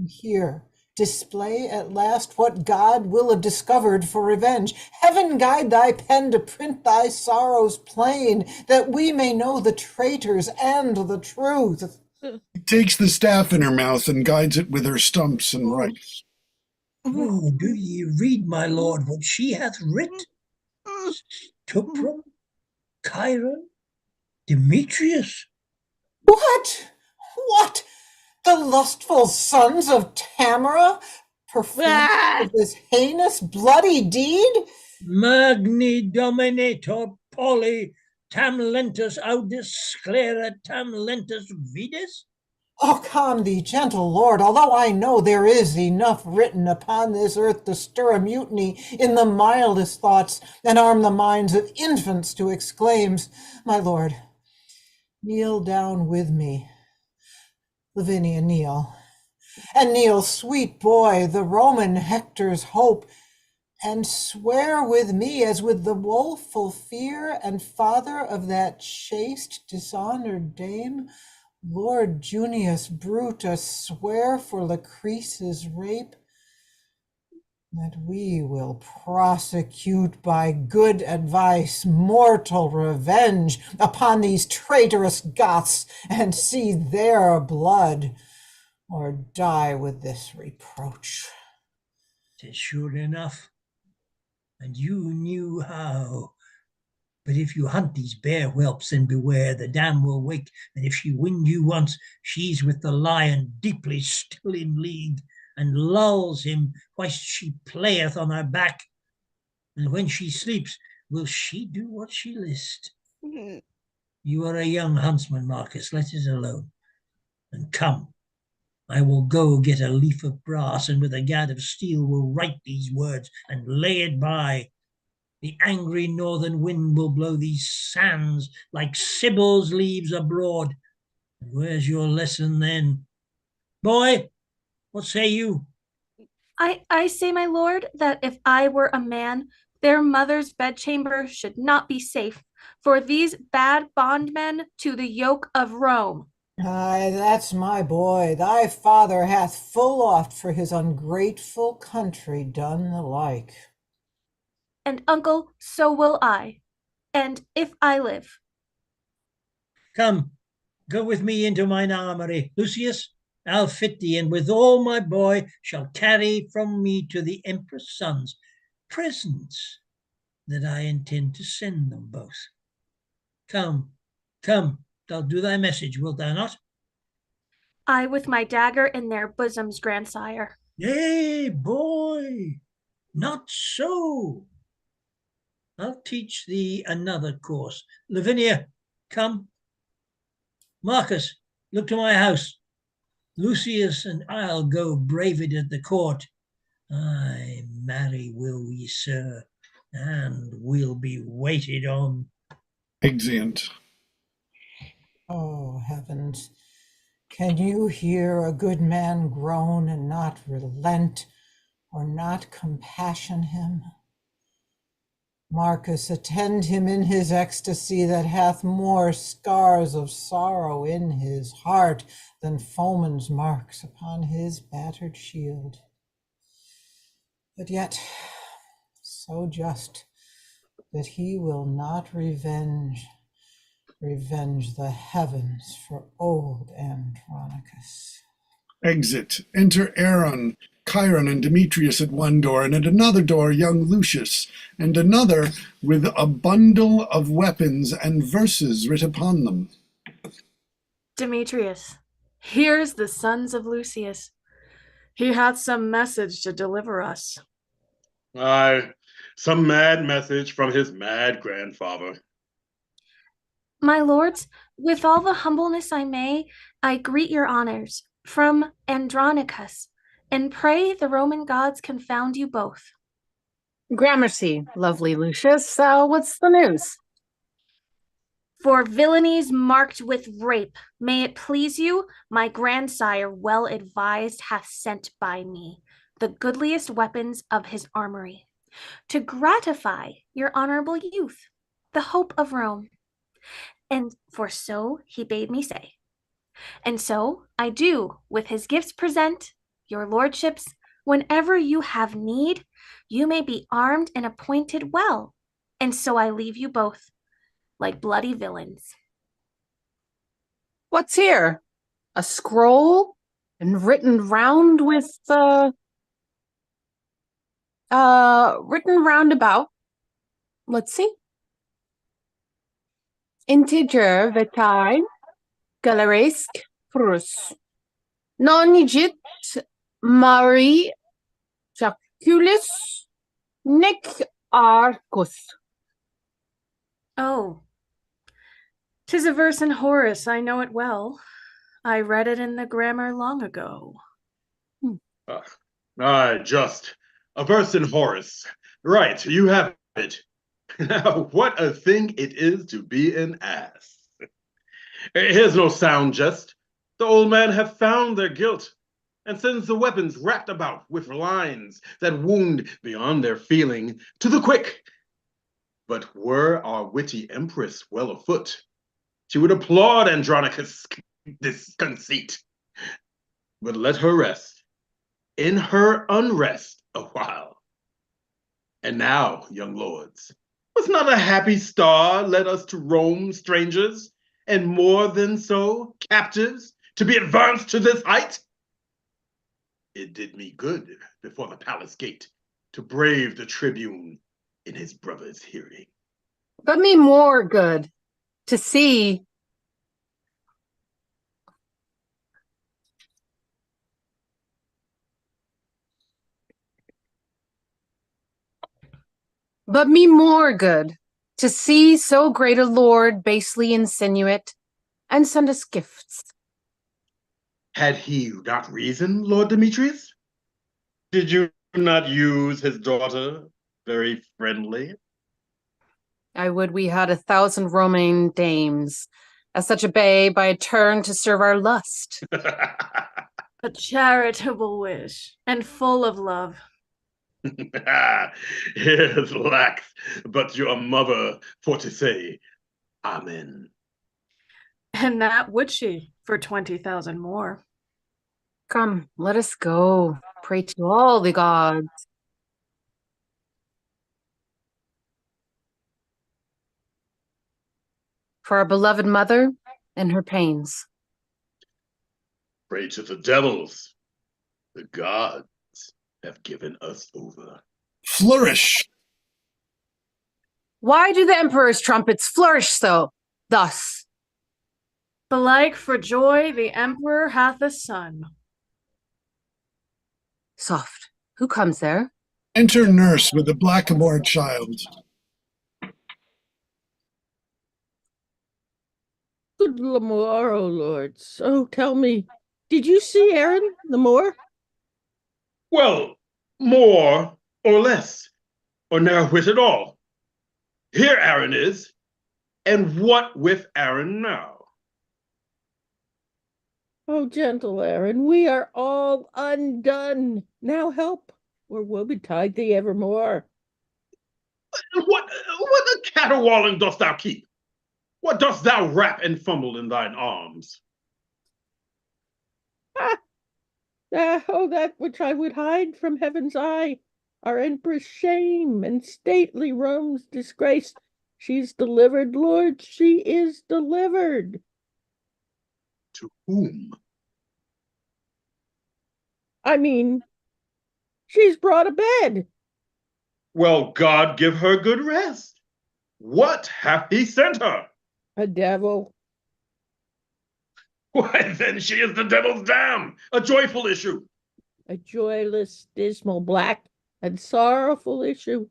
Here, display at last what God will have discovered for revenge. Heaven guide thy pen to print thy sorrows plain, that we may know the traitors and the truth. He takes the staff in her mouth and guides it with her stumps and writes. Oh, do ye read, my lord, what she hath writ? Stuprum, Chiron, Demetrius. What? What? The lustful sons of Tamara performed this heinous, bloody deed? Magni Dominator Poli tam lentus audis sclera tam lentus vides? Oh, calm thee, gentle lord, although I know there is enough written upon this earth to stir a mutiny in the mildest thoughts and arm the minds of infants to exclaims. My lord, kneel down with me. Lavinia, kneel. And kneel, sweet boy, the Roman Hector's hope, and swear with me as with the woeful fear and father of that chaste dishonored dame, Lord Junius Brutus, swear for Lucrece's rape, that we will prosecute by good advice mortal revenge upon these traitorous Goths, and see their blood, or die with this reproach. 'Tis sure enough, and you knew how. But if you hunt these bear whelps, then beware, the dam will wake, and if she wind you once, she's with the lion deeply still in league, and lulls him whilst she playeth on her back. And when she sleeps, will she do what she list? You are a young huntsman, Marcus, let it alone. And come, I will go get a leaf of brass, and with a gad of steel will write these words and lay it by. The angry northern wind will blow these sands like Sibyl's leaves abroad. And where's your lesson then? Boy, what say you? I say, my lord, that if I were a man, their mother's bedchamber should not be safe for these bad bondmen to the yoke of Rome. Ay, that's my boy. Thy father hath full oft for his ungrateful country done the like. And uncle, so will I, and if I live. Come, go with me into mine armory. Lucius, I'll fit thee, and with all my boy shall carry from me to the empress' sons presents that I intend to send them both. Come, come, thou do thy message, wilt thou not? I with my dagger in their bosoms, grandsire. Nay, boy, not so. I'll teach thee another course. Lavinia, come. Marcus, look to my house. Lucius and I'll go brave it at the court. Ay, marry will we, sir, and we'll be waited on. Exeunt. Oh, heavens, can you hear a good man groan and not relent, or not compassion him? Marcus, attend him in his ecstasy that hath more scars of sorrow in his heart than foeman's marks upon his battered shield. But yet so just that he will not revenge the heavens for old Andronicus. Exit. Enter Aaron, Chiron, and Demetrius at one door, and at another door young Lucius, and another with a bundle of weapons and verses writ upon them. Demetrius, here's the sons of Lucius. He hath some message to deliver us. Aye, some mad message from his mad grandfather. My lords, with all the humbleness I may, I greet your honors from Andronicus, and pray the Roman gods confound you both. Gramercy, lovely Lucius. What's the news? For villainies marked with rape, may it please you, my grandsire well advised hath sent by me the goodliest weapons of his armory, to gratify your honorable youth, the hope of Rome. And for so he bade me say. And so I do with his gifts present your lordships, whenever you have need, you may be armed and appointed well. And so I leave you both like bloody villains. What's here? A scroll and written round with written round about. Let's see. Integer vitae galeresque prus. Non igit mari jaculus nec arcus. Oh, 'tis a verse in Horace, I know it well. I read it in the grammar long ago. Just a verse in Horace. Right, you have it. Now, what a thing it is to be an ass. Here's no sound jest. The old man have found their guilt, and sends the weapons wrapped about with lines that wound beyond their feeling to the quick. But were our witty empress well afoot, she would applaud Andronicus' this conceit. But let her rest in her unrest a while. And now, young lords, was not a happy star led us to Rome, strangers, and more than so, captives, to be advanced to this height? It did me good before the palace gate to brave the tribune in his brother's hearing. But me more good to see but me more good to see so great a lord basely insinuate and send us gifts. Had he not reason, Lord Demetrius? Did you not use his daughter very friendly? I would we had 1,000 Roman dames, as such a babe by turn to serve our lust. A charitable wish, and full of love. Here's lacks but your mother for to say, Amen. And that would she for 20,000 more. Come, let us go. Pray to all the gods. For our beloved mother and her pains. Pray to the devils. The gods have given us over. Flourish. Why do the emperor's trumpets flourish so? Thus. Belike for joy the emperor hath a son. Soft. Who comes there? Enter nurse with the blackamoor child. Good morrow, lords. Oh, tell me, did you see Aaron the Moor? Well, more or less, or ne'er whit at all. Here Aaron is, and what with Aaron now? Oh, gentle Aaron, we are all undone. Now help, or woe betide thee evermore. What a caterwauling dost thou keep? What dost thou wrap and fumble in thine arms? Oh, that which I would hide from heaven's eye, our empress' shame and stately Rome's disgrace. She's delivered, Lord, she is delivered. To whom? I mean, she's brought a bed. Well, God give her good rest. What hath he sent her? A devil. Why, then she is the devil's dam, a joyful issue. A joyless, dismal, black, and sorrowful issue.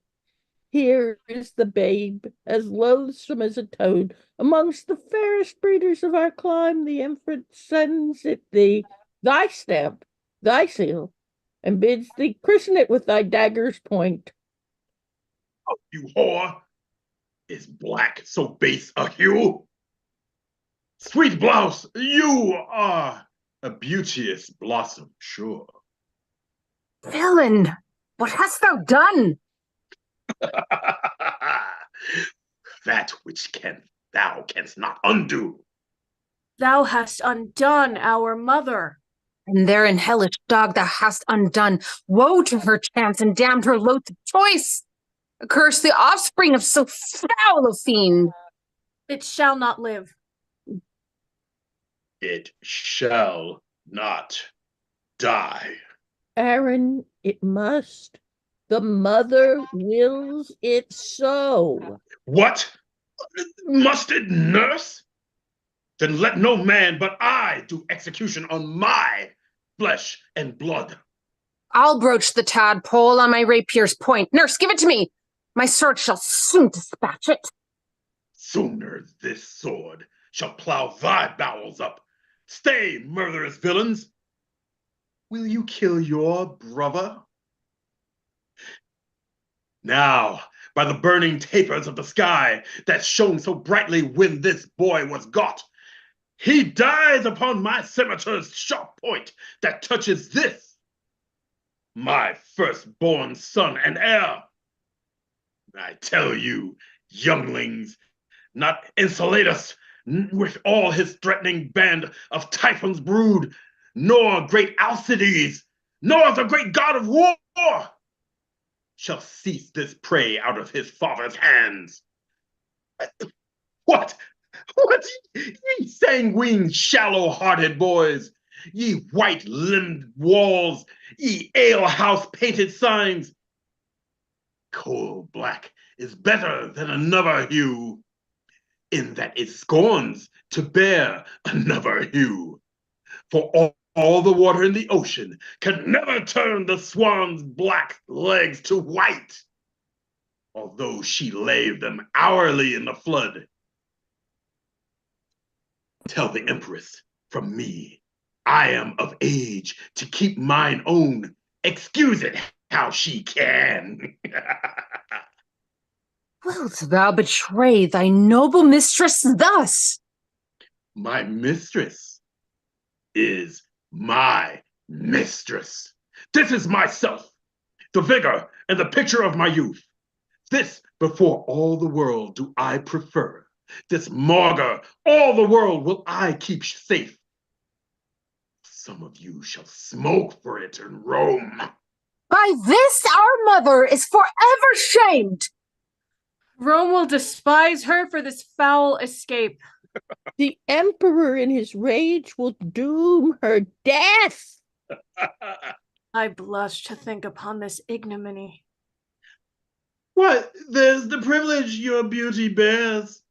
Here is the babe, as loathsome as a toad. Amongst the fairest breeders of our clime, the emperor sends it thee, thy stamp, thy seal, and bids thee christen it with thy dagger's point. Oh, you whore! Is black so base a hue? Sweet blouse, you are a beauteous blossom, sure. Villain, what hast thou done? That which thou canst not undo. Thou hast undone our mother. And therein hellish dog thou hast undone. Woe to her chance and damned her loathsome choice. Curse the offspring of so foul a fiend. It shall not live. It shall not die. Aaron, it must. The mother wills it so. What? Must it, nurse? Then let no man but I do execution on my flesh and blood. I'll broach the tadpole on my rapier's point. Nurse, give it to me. My sword shall soon dispatch it. Sooner this sword shall plow thy bowels up. Stay, murderous villains. Will you kill your brother? Now, by the burning tapers of the sky that shone so brightly when this boy was got, he dies upon my scimitar's sharp point that touches this, my firstborn son and heir. I tell you, younglings, not Enceladus with all his threatening band of Typhon's brood, nor great Alcides, nor the great god of war shall seize this prey out of his father's hands. What? What, ye sanguine, shallow-hearted boys, ye white-limbed walls, ye alehouse-painted signs? Coal black is better than another hue, in that it scorns to bear another hue. For all the water in the ocean can never turn the swan's black legs to white, although she lave them hourly in the flood. Tell the empress from me, I am of age to keep mine own. Excuse it how she can. Wilt thou betray thy noble mistress thus? My mistress is my mistress. This is myself, the vigor and the picture of my youth. This before all the world do I prefer. This maugre all the world will I keep safe. Some of you shall smoke for it in Rome. By this our mother is forever shamed. Rome will despise her for this foul escape. The emperor in his rage will doom her death. I blush to think upon this ignominy. What? There's the privilege your beauty bears.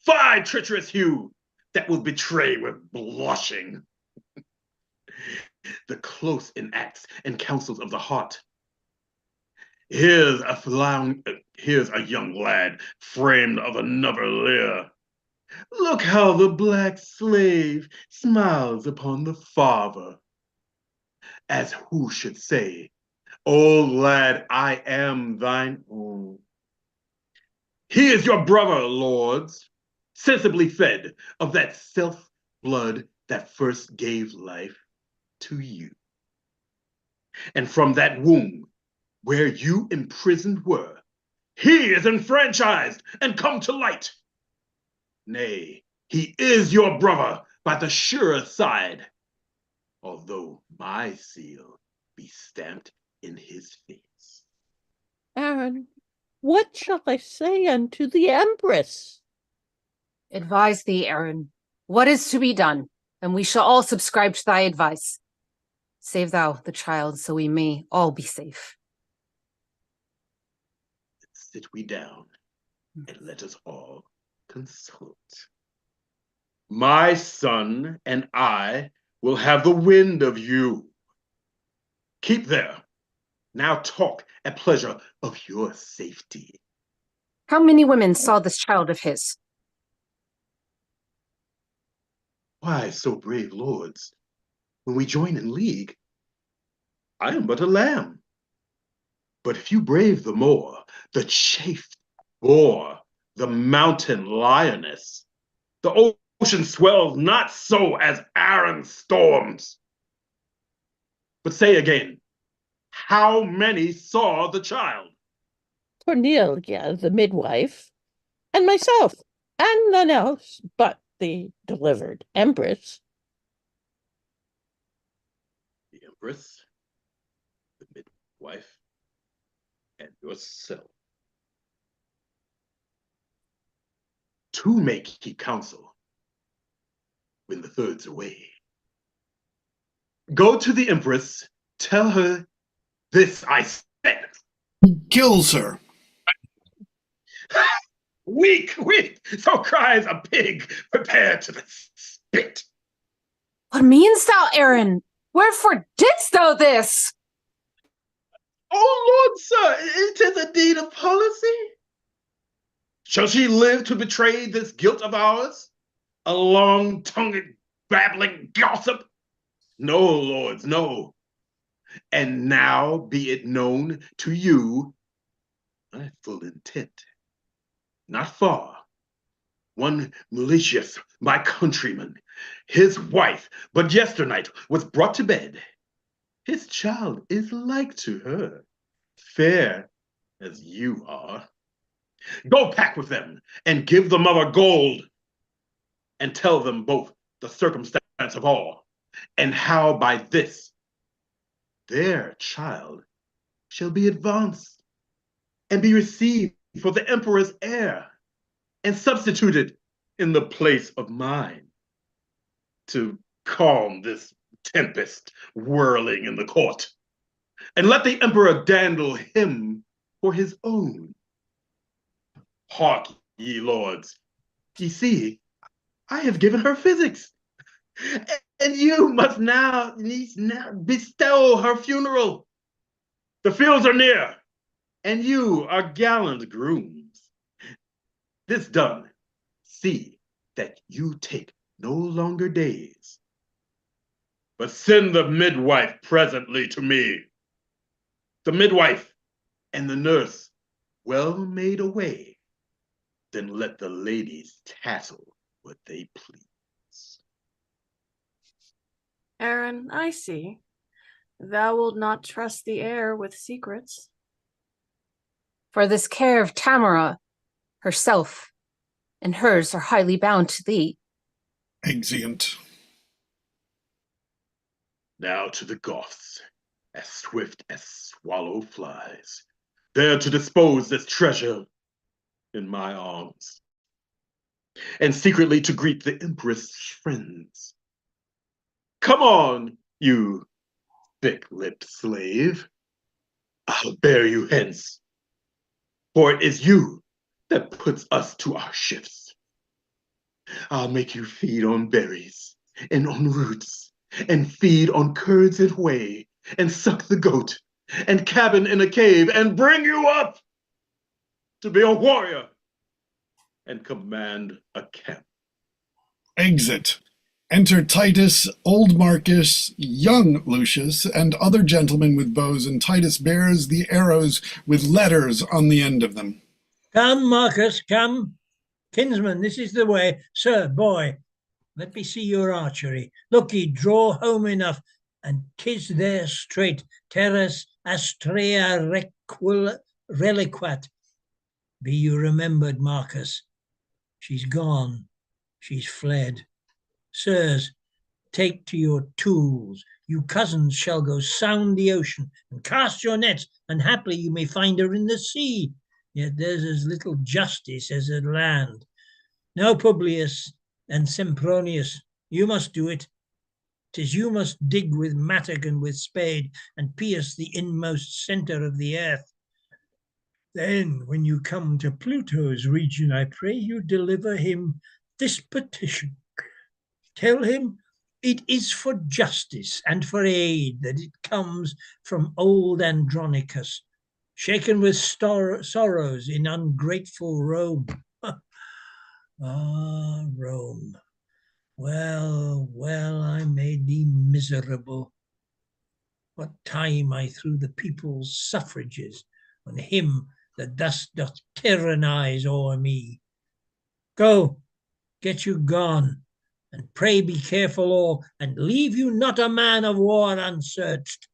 Fie, treacherous Hugh, that will betray with blushing. The close in acts and counsels of the heart. Here's a young lad framed of another leer. Look how the black slave smiles upon the father, as who should say, "Old lad, I am thine own." He is your brother, lords, sensibly fed of that self-blood that first gave life to you. And from that womb where you imprisoned were, he is enfranchised and come to light. Nay, he is your brother by the surer side, although my seal be stamped in his face. Aaron, what shall I say unto the empress? Advise thee, Aaron, what is to be done, and we shall all subscribe to thy advice. Save thou the child, so we may all be safe. Sit we down, and let us all consult. My son and I will have the wind of you. Keep there. Now talk at pleasure of your safety. How many women saw this child of his? Why, so brave lords, when we join in league, I am but a lamb. But if you brave the moor, the chafed boar, the mountain lioness, the ocean swells not so as Aaron's storms. But say again, how many saw the child? Cornelia, the midwife, and myself, and none else but the delivered empress. The empress, the midwife, and yourself. Two may keep counsel when the third's away. Go to the empress, tell her this I said. Kills her. Weak, weak, so cries a pig prepared to the spit. What meanst thou, Aaron? Wherefore didst thou this? Oh, Lord, sir, it is a deed of policy. Shall she live to betray this guilt of ours? A long-tongued, babbling gossip? No, lords, no. And now be it known to you my full intent. Not far. One Malicious, my countryman, his wife, but yesternight was brought to bed. His child is like to her, fair as you are. Go pack with them and give the mother gold, and tell them both the circumstance of all, and how by this their child shall be advanced and be received for the emperor's heir, and substituted in the place of mine, to calm this tempest whirling in the court, and let the emperor dandle him for his own. Hark, ye lords, ye see, I have given her physics, and you must now bestow her funeral. The fields are near, and you are gallant grooms. This done, see that you take no longer days, but send the midwife presently to me. The midwife and the nurse well made away, then let the ladies tattle what they please. Aaron, I see. Thou wilt not trust the heir with secrets. For this care of Tamara, herself, and hers are highly bound to thee. Exeunt. Now to the Goths, as swift as swallow flies, there to dispose this treasure in my arms, and secretly to greet the Empress' friends. Come on, you thick-lipped slave. I'll bear you hence, for it is you that puts us to our shifts. I'll make you feed on berries and on roots, and feed on curds and whey, and suck the goat, and cabin in a cave, and bring you up to be a warrior and command a camp. Exit. Enter Titus, old Marcus, young Lucius, and other gentlemen with bows, and Titus bears the arrows with letters on the end of them. Come, Marcus, come. Kinsman, this is the way. Sir, boy, let me see your archery. Look ye, draw home enough, and 'tis there straight. Terras astrea reliquat. Be you remembered, Marcus. She's gone. She's fled. Sirs, take to your tools. You cousins shall go sound the ocean and cast your nets, and haply you may find her in the sea. Yet there's as little justice as at land. Now, Publius and Sempronius, you must do it. 'Tis you must dig with mattock and with spade, and pierce the inmost centre of the earth. Then, when you come to Pluto's region, I pray you deliver him this petition. Tell him it is for justice and for aid that it comes from old Andronicus, shaken with sorrows in ungrateful Rome. Ah, Rome, well, well, I made thee miserable. What time I threw the people's suffrages on him that thus doth tyrannize o'er me. Go, get you gone, and pray be careful all, and leave you not a man of war unsearched.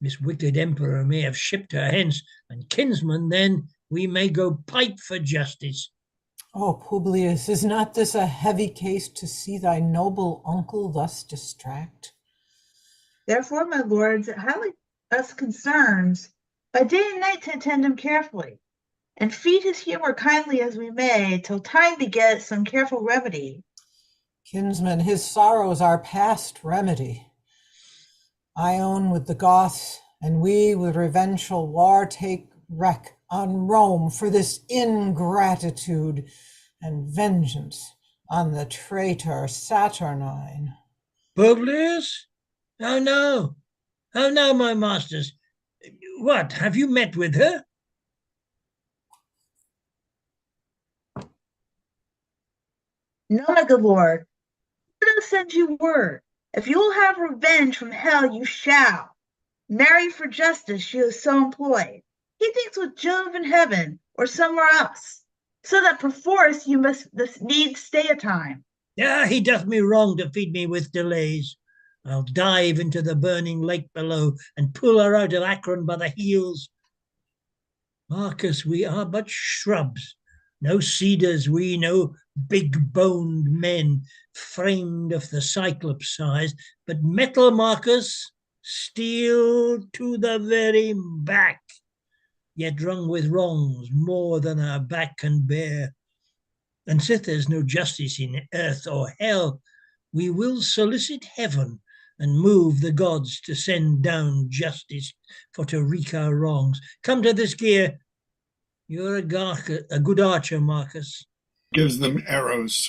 This wicked emperor may have shipped her hence, and kinsman, then we may go pipe for justice. Oh, Publius, is not this a heavy case to see thy noble uncle thus distract? Therefore, my lords, highly us concerns, by day and night to attend him carefully, and feed his humor kindly as we may, till time beget some careful remedy. Kinsman, his sorrows are past remedy. I own with the Goths, and we with revengeful war take wreak on Rome for this ingratitude, and vengeance on the traitor Saturnine. Publius? How now? How now, my masters? What, have you met with her? No, my good lord, let us send you word. If you will have revenge from hell, you shall. Marry for justice, she is so employed. He thinks with Jove in heaven, or somewhere else, so that perforce you must needs stay a time. Yeah, he doth me wrong to feed me with delays. I'll dive into the burning lake below and pull her out of Akron by the heels. Marcus, we are but shrubs, no cedars we, no big-boned men, framed of the cyclops size, but metal, Marcus, steel to the very back, yet rung with wrongs more than our back can bear. And sith there's no justice in earth or hell, we will solicit heaven and move the gods to send down justice for to wreak our wrongs. Come to this gear. You're a good archer, Marcus. Gives them arrows.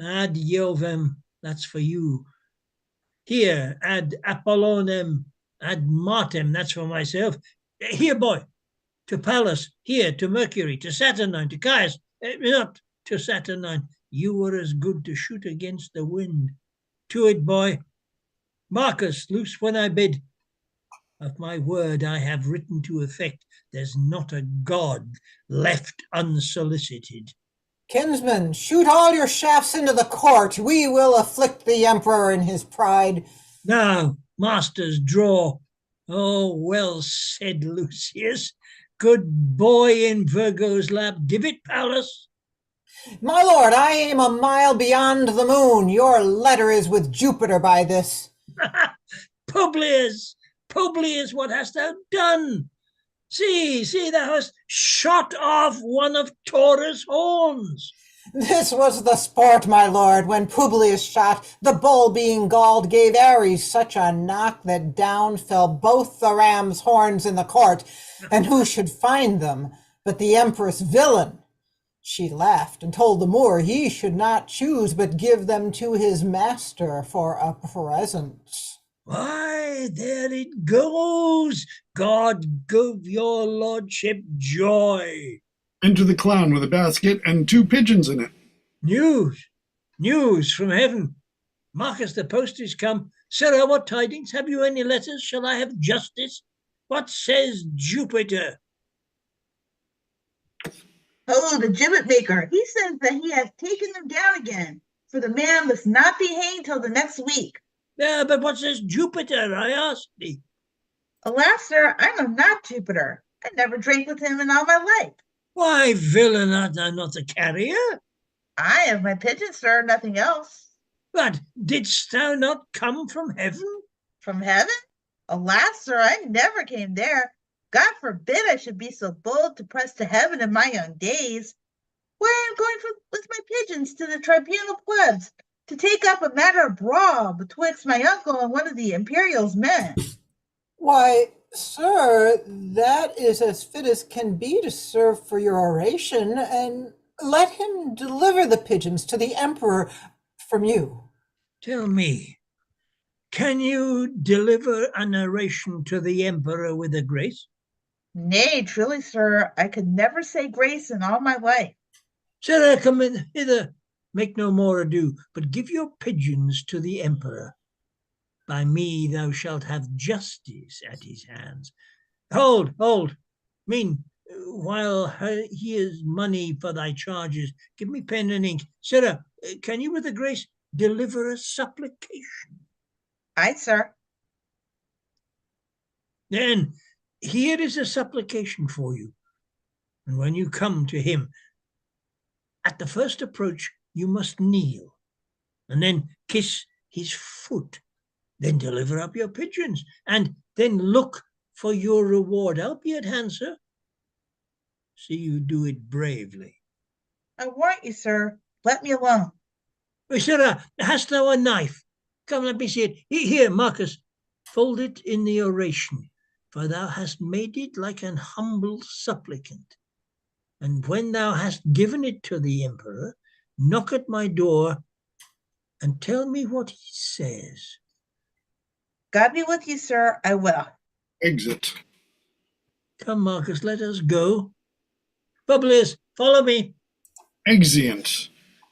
Ad Jovem, that's for you. Here, ad Apollonem, ad Martem, that's for myself. Here, boy, to Pallas, here, to Mercury, to Saturnine, to Caius, not to Saturnine. You were as good to shoot against the wind. To it, boy. Marcus, loose when I bid. Of my word I have written to effect, there's not a god left unsolicited. Kinsman, shoot all your shafts into the court. We will afflict the emperor in his pride. Now, masters, draw. Oh, well said, Lucius. Good boy in Virgo's lap. Give it, Pallas. My lord, I aim a mile beyond the moon. Your letter is with Jupiter by this. Publius, Publius, what hast thou done? See, thou hast shot off one of Taurus' horns. This was the sport, my lord, when Publius shot, the bull being galled gave Ares such a knock that down fell both the ram's horns in the court, and who should find them but the empress villain? She laughed and told the Moor he should not choose but give them to his master for a present. Why, there it goes. God give your lordship joy. Enter the clown with a basket and 2 pigeons in it. News from heaven. Marcus, the post is come. Sirrah, what tidings? Have you any letters? Shall I have justice? What says Jupiter? Oh, the gibbet maker. He says that he has taken them down again, for the man must not be hanged till the next week. Yeah, but what says Jupiter, I ask thee? Alas, sir, I know not Jupiter. I never drank with him in all my life. Why, villain, art thou not a carrier? I have my pigeon, sir, nothing else. But didst thou not come from heaven? From heaven? Alas, sir, I never came there. God forbid I should be so bold to press to heaven in my young days. Why, I am going with my pigeons to the tribunal plebs, to take up a matter of brawl betwixt my uncle and one of the imperial's men. Why, sir, that is as fit as can be to serve for your oration, and let him deliver the pigeons to the emperor from you. Tell me, can you deliver an oration to the emperor with a grace? Nay, truly, sir, I could never say grace in all my life. Sirrah, come in hither. Make no more ado, but give your pigeons to the emperor. By me thou shalt have justice at his hands. Hold. Mean, while he is money for thy charges, give me pen and ink. Sirrah, can you with a grace deliver a supplication. Aye, sir. Then here is a supplication for you. And when you come to him, at the first approach, you must kneel, and then kiss his foot, then deliver up your pigeons, and then look for your reward. I'll be at hand, sir. See you do it bravely. I warrant you, sir. Let me alone. Sirrah, hast thou a knife? Come, let me see it. Here, Marcus, fold it in the oration, for thou hast made it like an humble supplicant. And when thou hast given it to the emperor, knock at my door and tell me what he says. God be with you, sir. I will. Exit. Come, Marcus, let us go. Publius, follow me. Exeunt.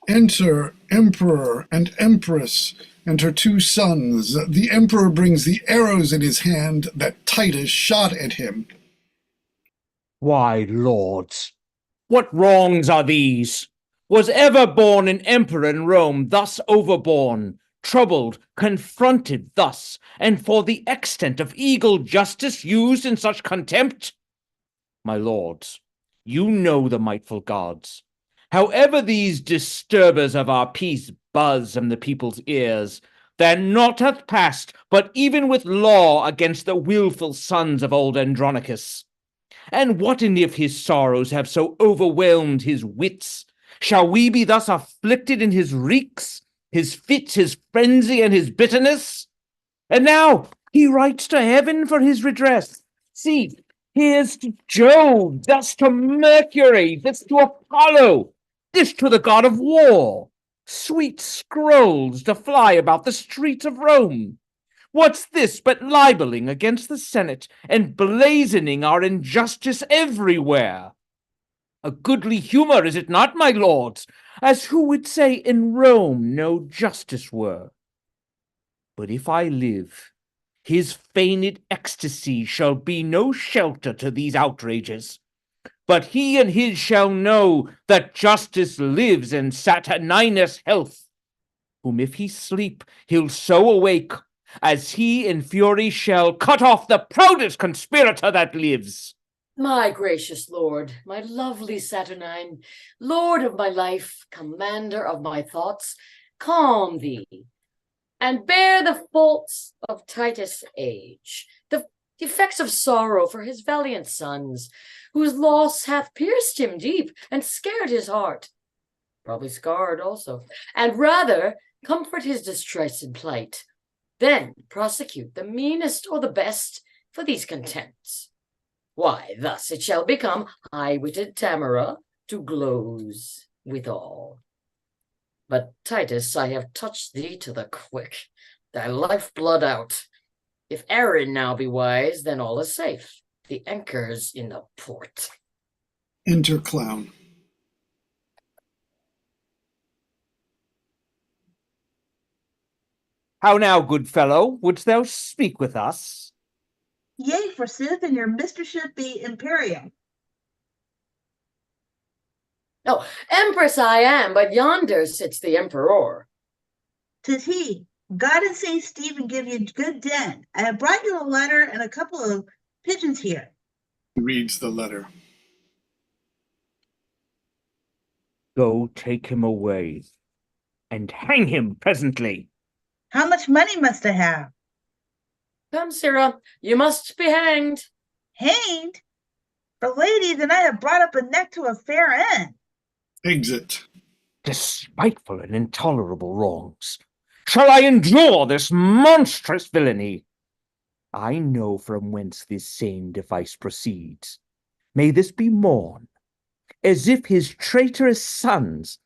Enter Emperor and Empress and her 2 sons. The Emperor brings the arrows in his hand that Titus shot at him. Why, lords, what wrongs are these? Was ever born an emperor in Rome thus overborne, troubled, confronted thus, and for the extent of eagle justice used in such contempt? My lords, you know the mightful gods. However these disturbers of our peace buzz in the people's ears, there naught hath passed, but even with law against the wilful sons of old Andronicus. And what any of his sorrows have so overwhelmed his wits? Shall we be thus afflicted in his reeks, his fits, his frenzy, and his bitterness? And now he writes to heaven for his redress. See, here's to Jove, thus to Mercury, this to Apollo, this to the god of war. Sweet scrolls to fly about the streets of Rome. What's this but libeling against the Senate and blazoning our injustice everywhere? A goodly humor, is it not, my lords, as who would say in Rome no justice were? But if I live, his feigned ecstasy shall be no shelter to these outrages. But he and his shall know that justice lives in Saturninus' health, whom if he sleep, he'll so awake, as he in fury shall cut off the proudest conspirator that lives. My gracious lord, my lovely Saturnine, lord of my life, commander of my thoughts, calm thee, and bear the faults of Titus' age, the effects of sorrow for his valiant sons, whose loss hath pierced him deep and scared his heart, probably scarred also, and rather comfort his distressed plight, then prosecute the meanest or the best for these contempts. Why, thus it shall become high-witted Tamara to gloze withal. But Titus, I have touched thee to the quick, thy life-blood out. If Aaron now be wise, then all is safe. The anchor's in the port. Enter Clown. How now, good fellow, wouldst thou speak with us? Yea, forsooth, and your mistress be imperial. Oh, empress I am, but yonder sits the emperor. 'Tis he. God and Saint Stephen give you good den. I have brought you a letter and a couple of pigeons here. He reads the letter. Go take him away, and hang him presently. How much money must I have? Come, Sirrah, you must be hanged. Hanged? For lady, then I have brought up a neck to a fair end. Exit. Despiteful and intolerable wrongs. Shall I endure this monstrous villainy? I know from whence this same device proceeds. May this be mourned, as if his traitorous sons,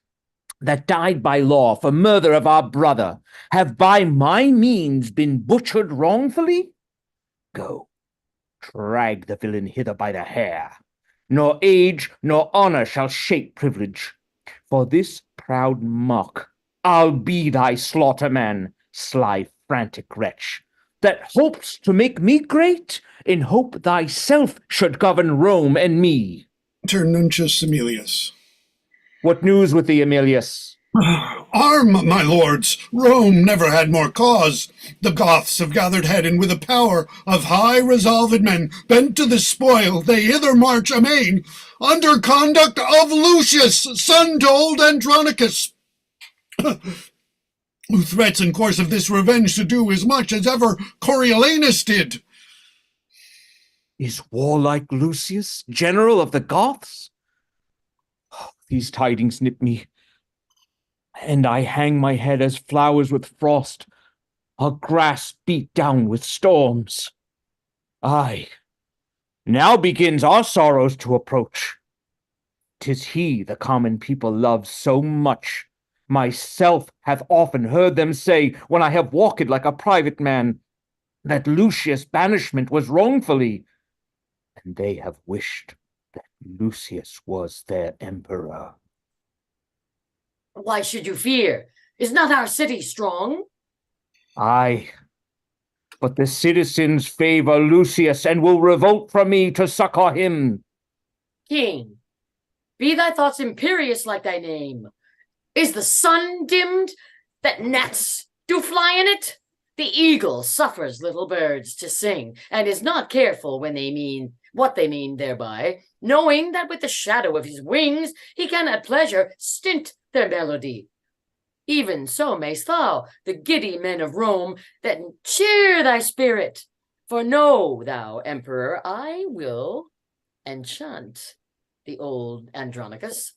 that died by law for murder of our brother, have by my means been butchered wrongfully? Go, drag the villain hither by the hair. Nor age nor honor shall shape privilege. For this proud mock, I'll be thy slaughterman, sly frantic wretch, that hopes to make me great, in hope thyself should govern Rome and me. Enter Nuncius Aemilius. What news with thee, Aemilius? Arm, my lords! Rome never had more cause. The Goths have gathered head, and with a power of high resolved men, bent to the spoil, they hither march amain, under conduct of Lucius, son to old Andronicus, who threats in course of this revenge to do as much as ever Coriolanus did. Is warlike Lucius general of the Goths? These tidings nip me, and I hang my head as flowers with frost, or grass beat down with storms. Aye, now begins our sorrows to approach. 'Tis he the common people love so much. Myself hath often heard them say, when I have walked like a private man, that Lucius' banishment was wrongfully, and they have wished that Lucius was their emperor. Why should you fear? Is not our city strong? Aye, but the citizens favor Lucius and will revolt from me to succor him. King, be thy thoughts imperious like thy name. Is the sun dimmed, that gnats do fly in it? The eagle suffers little birds to sing, and is not careful when they mean what they mean thereby, knowing that with the shadow of his wings he can at pleasure stint their melody. Even so mayst thou, the giddy men of Rome, that cheer thy spirit. For know thou, emperor, I will enchant the old Andronicus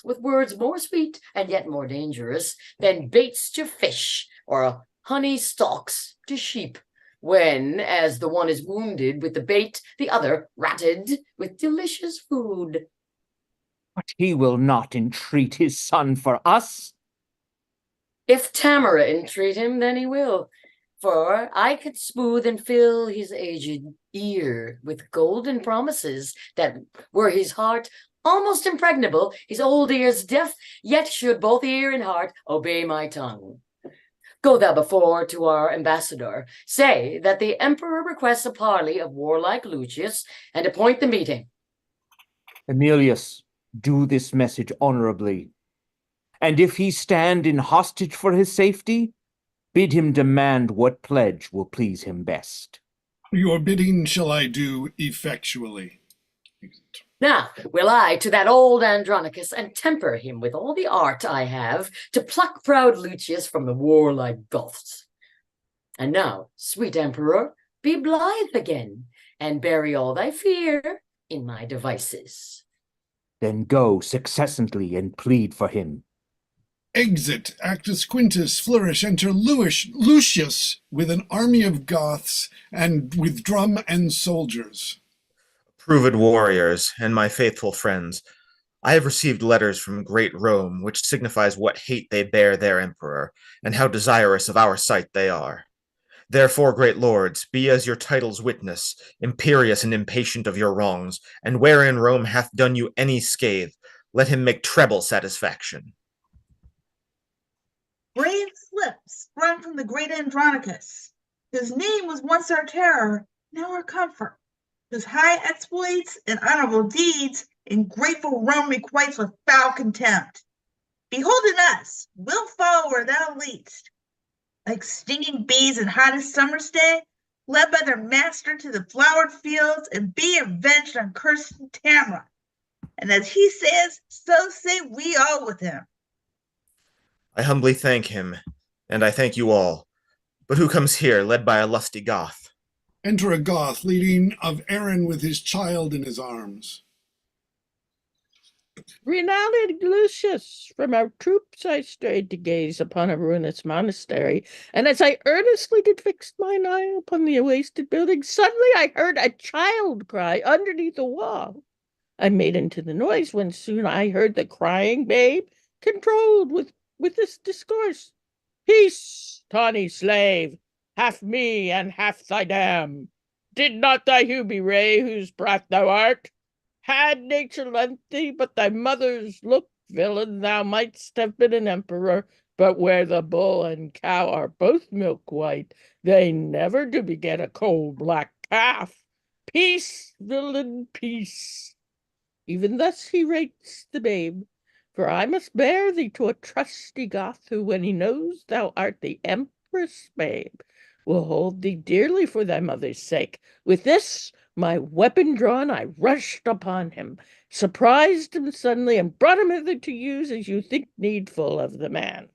with words more sweet and yet more dangerous than baits to fish or honey stalks to sheep, when, as the one is wounded with the bait, the other ratted with delicious food. But he will not entreat his son for us. If Tamara entreat him, then he will, for I could smooth and fill his aged ear with golden promises that, were his heart almost impregnable, his old ears deaf, yet should both ear and heart obey my tongue. Go thou before to our ambassador, say that the emperor requests a parley of warlike Lucius, and appoint the meeting. Emilius, do this message honorably. And if he stand in hostage for his safety, bid him demand what pledge will please him best. Your bidding shall I do effectually. Now will I to that old Andronicus, and temper him with all the art I have, to pluck proud Lucius from the warlike Goths. And now, sweet emperor, be blithe again, and bury all thy fear in my devices. Then go successantly and plead for him. Exit, Actus Quintus, flourish, enter Lucius with an army of Goths and with drum and soldiers. Proved warriors, and my faithful friends, I have received letters from great Rome, which signifies what hate they bear their emperor, and how desirous of our sight they are. Therefore, great lords, be as your titles witness, imperious and impatient of your wrongs, and wherein Rome hath done you any scathe, let him make treble satisfaction. Brave slips sprung from the great Andronicus, whose name was once our terror, now our comfort, whose high exploits and honorable deeds in grateful Rome requites with foul contempt. Behold in us, we'll follow where thou leadst, like stinging bees in hottest summer's day, led by their master to the flowered fields, and be avenged on cursed Tamara. And as he says, so say we all with him. I humbly thank him, and I thank you all. But who comes here, led by a lusty Goth? Enter a Goth, leading of Aaron with his child in his arms. Renowned Lucius, from our troops I strayed to gaze upon a ruinous monastery, and as I earnestly did fix mine eye upon the wasted building, suddenly I heard a child cry underneath the wall. I made into the noise, when soon I heard the crying babe, controlled with this discourse. Peace, tawny slave, half me and half thy dam. Did not thy hue bewray whose brat thou art? Had nature lent thee but thy mother's look, villain, thou mightst have been an emperor. But where the bull and cow are both milk white, they never do beget a coal black calf. Peace, villain, peace. Even thus he rates the babe, For I must bear thee to a trusty Goth, who, when he knows thou art the Empress, babe, will hold thee dearly for thy mother's sake. With this, my weapon drawn, I rushed upon him, surprised him suddenly, and brought him hither to use as you think needful of the man.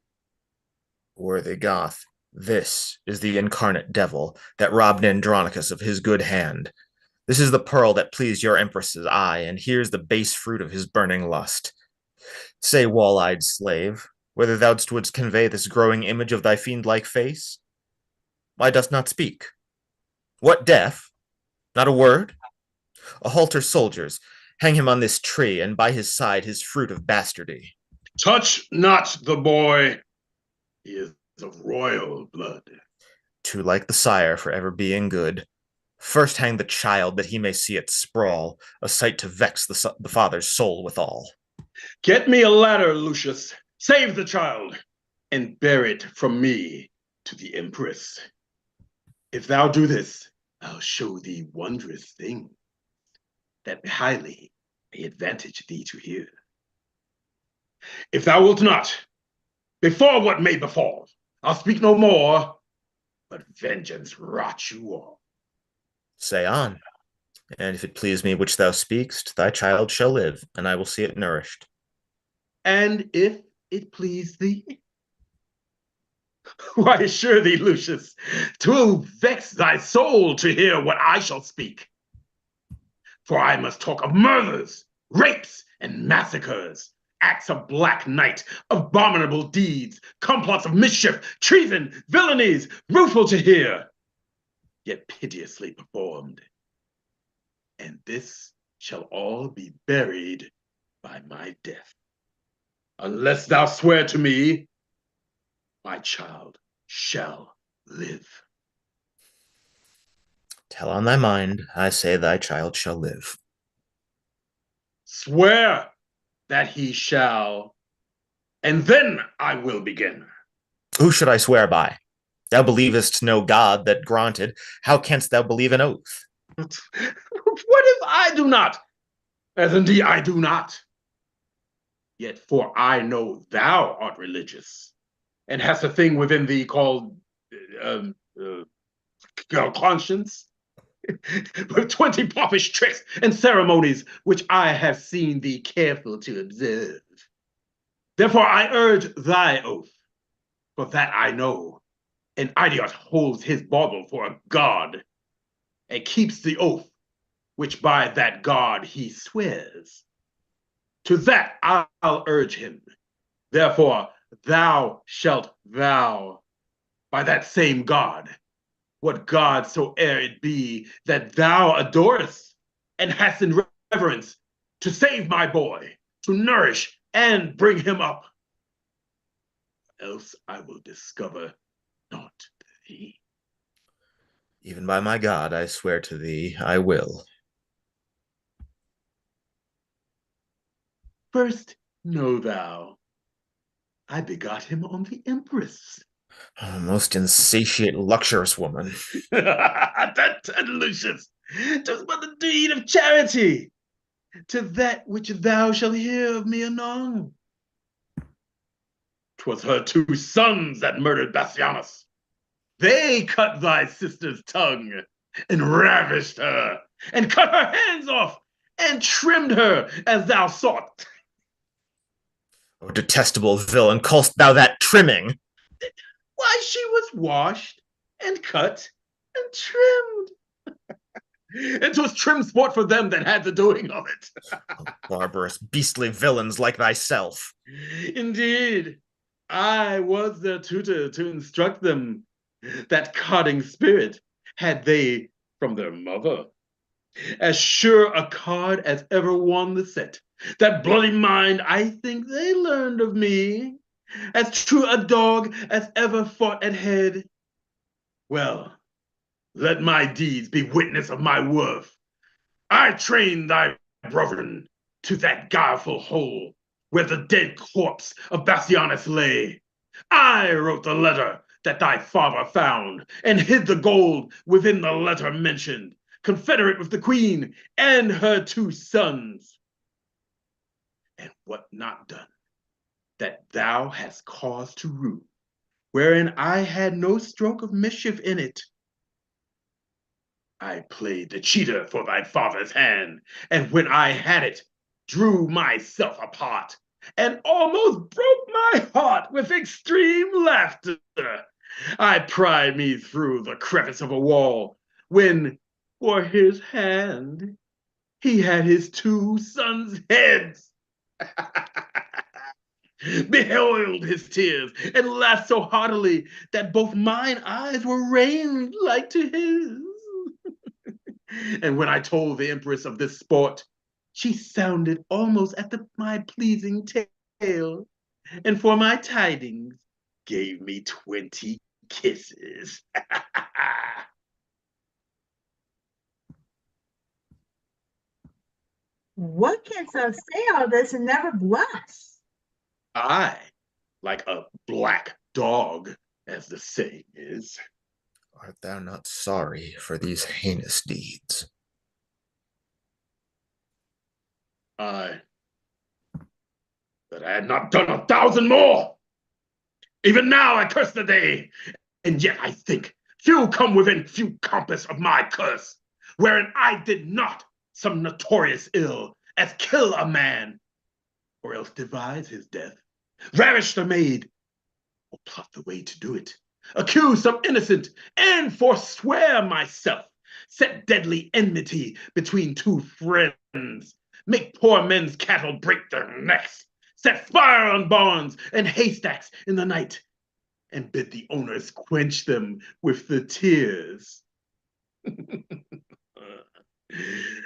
Worthy Goth, this is the incarnate devil that robbed Andronicus of his good hand. This is the pearl that pleased your empress's eye, and here's the base fruit of his burning lust. Say, wall-eyed slave, whether thou wouldst convey this growing image of thy fiend-like face? Why dost not speak? What, deaf? Not a word? A halter, soldiers, hang him on this tree, and by his side his fruit of bastardy. Touch not the boy. He is of royal blood. Too like the sire for ever being good. First hang the child, that he may see it sprawl, a sight to vex the father's soul withal. Get me a ladder, Lucius. Save the child, and bear it from me to the Empress. If thou do this, I'll show thee wondrous things that highly may advantage thee to hear. If thou wilt not, before what may befall, I'll speak no more, but vengeance rot you all. Say on, and if it please me which thou speakst, thy child shall live, and I will see it nourished. And if it please thee? Why, assure thee, Lucius, 'twill vex thy soul to hear what I shall speak. For I must talk of murders, rapes, and massacres, acts of black night, abominable deeds, complots of mischief, treason, villainies, rueful to hear, yet piteously performed. And this shall all be buried by my death. Unless thou swear to me, my child shall live. Tell on thy mind, I say thy child shall live. Swear that he shall, and then I will begin. Who should I swear by? Thou believest no God that granted. How canst thou believe an oath? What if I do not? As indeed I do not. Yet for I know thou art religious, and hast a thing within thee called conscience, with 20 popish tricks and ceremonies which I have seen thee careful to observe. Therefore I urge thy oath, for that I know an idiot holds his bauble for a god, and keeps the oath which by that god he swears. To that I'll urge him. Therefore thou shalt vow by that same God, what God soe'er it be that thou adorest and hast in reverence, to save my boy, to nourish and bring him up. Else I will discover not thee. Even by my God, I swear to thee, I will. First, know thou, I begot him on the Empress. Oh, most insatiate, luxurious woman. That Lucius, 'twas but the deed of charity, to that which thou shalt hear of me anon. 'Twas her 2 sons that murdered Bassianus. They cut thy sister's tongue, and ravished her, and cut her hands off, and trimmed her as thou sought. Oh, detestable villain, call'st thou that trimming? Why, she was washed, and cut, and trimmed. And 'twas trim sport for them that had the doing of it. Oh, barbarous, beastly villains like thyself. Indeed, I was their tutor to instruct them. That coding spirit had they from their mother. As sure a card as ever won the set. That bloody mind, I think they learned of me. As true a dog as ever fought at head. Well, let my deeds be witness of my worth. I trained thy brethren to that guileful hole where the dead corpse of Bassianus lay. I wrote the letter that thy father found, and hid the gold within the letter mentioned, confederate with the queen and her 2 sons. And what not done, that thou hast cause to rue, wherein I had no stroke of mischief in it. I played the cheater for thy father's hand, and when I had it, drew myself apart, and almost broke my heart with extreme laughter. I pried me through the crevice of a wall, when for his hand he had his two sons' heads. Beheld his tears, and laughed so heartily that both mine eyes were rained like to his. And when I told the empress of this sport, she sounded almost at my pleasing tale, and for my tidings gave me 20 kisses. What canst thou say all this and never blush? I, like a black dog, as the saying is. Art thou not sorry for these heinous deeds? I, that I had not done 1,000 more. Even now I curse the day, and yet I think few come within few compass of my curse, wherein I did not some notorious ill, as kill a man, or else devise his death, ravish the maid, or plot the way to do it, accuse some innocent, and forswear myself, set deadly enmity between two friends, make poor men's cattle break their necks, set fire on barns and haystacks in the night, and bid the owners quench them with the tears.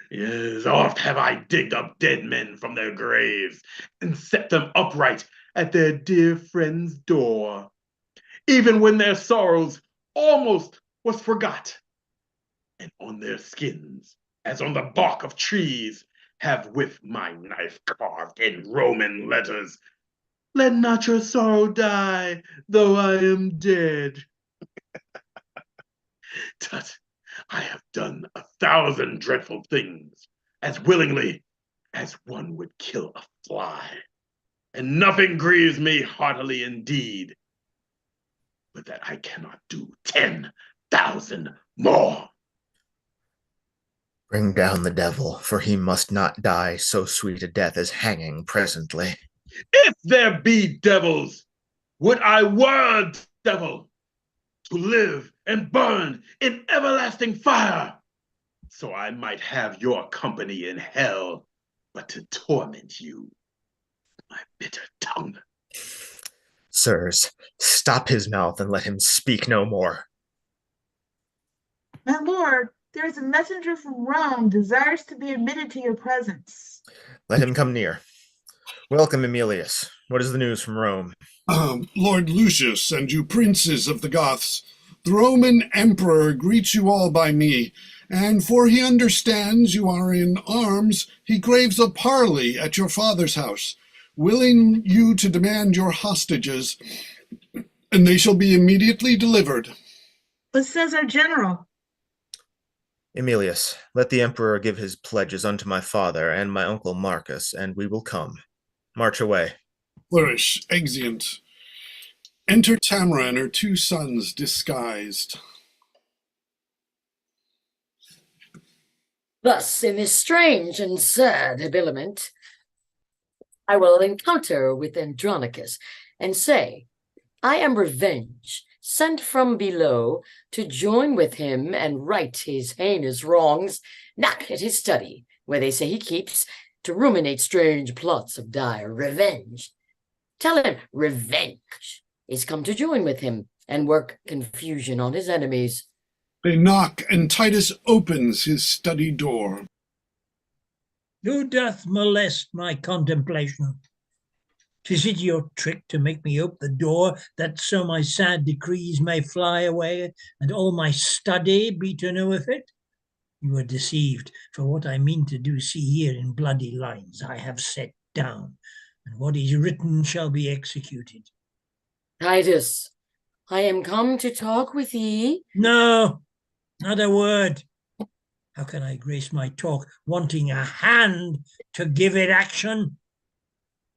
Yes, oft have I digged up dead men from their graves and set them upright at their dear friend's door, even when their sorrows almost was forgot, and on their skins, as on the bark of trees, have with my knife carved in Roman letters, "Let not your sorrow die, though I am dead." Tut, I have done 1,000 dreadful things, as willingly as one would kill a fly, and nothing grieves me heartily indeed, but that I cannot do 10,000 more. Bring down the devil, for he must not die so sweet a death as hanging presently. If there be devils, would I were a devil, to live and burn in everlasting fire, so I might have your company in hell, but to torment you, my bitter tongue. Sirs, stop his mouth and let him speak no more. My lord, there is a messenger from Rome desires to be admitted to your presence. Let him come near. Welcome, Emilius. What is the news from Rome? Lord Lucius and you princes of the Goths, the Roman emperor greets you all by me, and for he understands you are in arms, he craves a parley at your father's house, willing you to demand your hostages, and they shall be immediately delivered. What says our general? Emilius, let the emperor give his pledges unto my father and my uncle Marcus, and we will come. March away. Flourish, exeunt. Enter Tamara and her 2 sons disguised. Thus, in this strange and sad habiliment, I will encounter with Andronicus and say, I am Revenge, sent from below to join with him and right his heinous wrongs, knock at his study, where they say he keeps, to ruminate strange plots of dire revenge. Tell him Revenge is come to join with him and work confusion on his enemies. They knock, and Titus opens his study door. Who doth molest my contemplation? 'Tis it your trick to make me ope the door, that so my sad decrees may fly away, and all my study be to no effect? You are deceived, for what I mean to do, see here in bloody lines I have set down, and what is written shall be executed. Titus, I am come to talk with thee. No, not a word. How can I grace my talk, wanting a hand to give it action?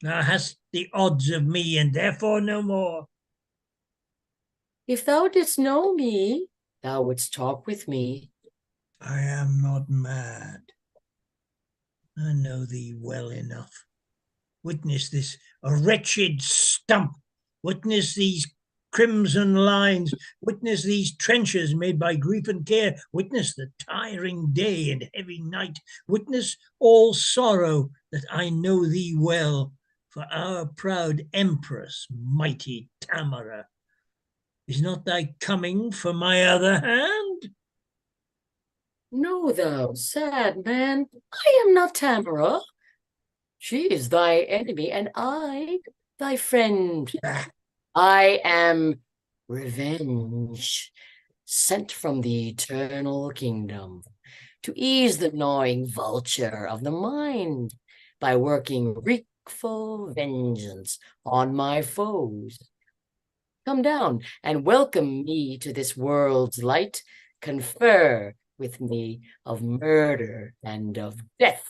Thou hast the odds of me, and therefore no more. If thou didst know me, thou wouldst talk with me. I am not mad. I know thee well enough. Witness this wretched stump. Witness these crimson lines. Witness these trenches made by grief and care. Witness the tiring day and heavy night. Witness all sorrow, that I know thee well, for our proud empress, mighty Tamara. Is not thy coming for my other hand? Know thou, sad man, I am not Tamara. She is thy enemy, and I thy friend. I am Revenge, sent from the eternal kingdom to ease the gnawing vulture of the mind by working wreakful vengeance on my foes. Come down and welcome me to this world's light. Confer with me of murder and of death.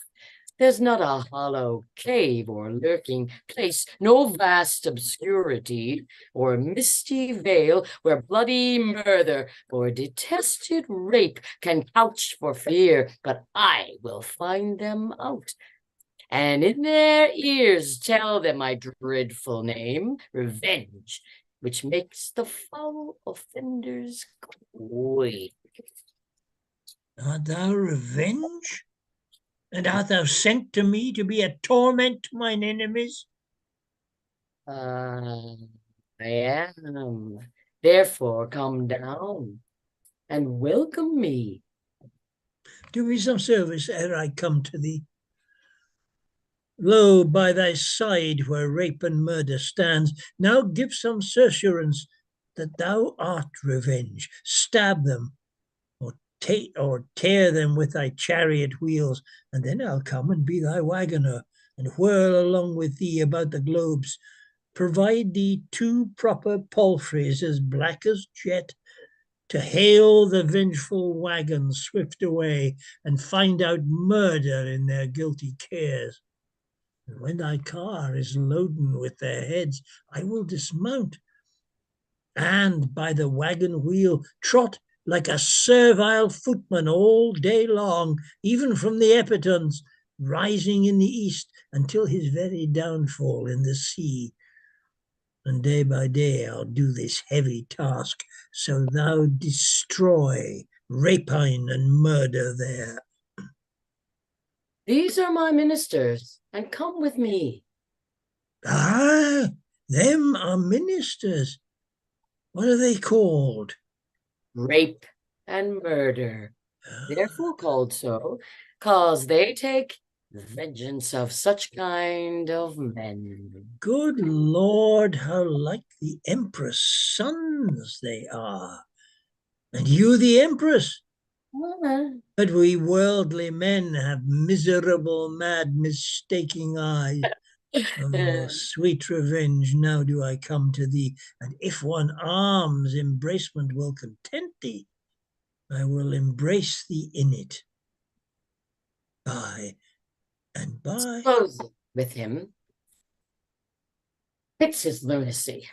There's not a hollow cave or lurking place, no vast obscurity or misty veil where bloody murder or detested rape can couch for fear, but I will find them out. And in their ears tell them my dreadful name, Revenge, which makes the foul offenders quake. Art thou Revenge? And art thou sent to me to be a torment to mine enemies? I am. Therefore, come down and welcome me. Do me some service ere I come to thee. Lo, by thy side where rape and murder stands, now give some certiorance that thou art Revenge. Stab them, or tear them with thy chariot wheels, and then I'll come and be thy wagoner, and whirl along with thee about the globes. Provide thee 2 proper palfreys as black as jet, to hail the vengeful wagons swift away, and find out murder in their guilty cares. And when thy car is loaden with their heads, I will dismount, and by the wagon wheel trot like a servile footman all day long, even from the epitons, rising in the east until his very downfall in the sea. And day by day I'll do this heavy task, so thou destroy rapine and murder there. These are my ministers, and come with me. Ah, them are ministers. What are they called? Rape and murder. Therefore called so, cause they take vengeance of such kind of men. Good Lord, how like the Empress' sons they are. And you the Empress. But we worldly men have miserable, mad, mistaking eyes. Oh, sweet Revenge, now do I come to thee, and if one arm's embracement will content thee, I will embrace thee in it. By and by. Close with him. Fits his lunacy.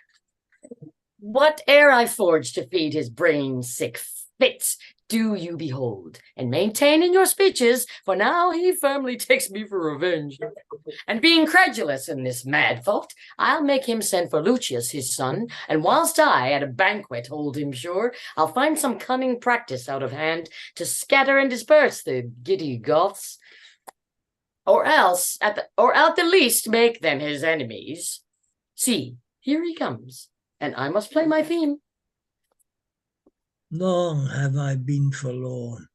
Whate'er I forge to feed his brain sick fits, do you behold and maintain in your speeches, for now he firmly takes me for revenge. And being credulous in this mad thought, I'll make him send for Lucius his son, and whilst I at a banquet hold him sure, I'll find some cunning practice out of hand to scatter and disperse the giddy Goths, or else at the least make them his enemies. See, here he comes, and I must play my theme. Long have I been forlorn,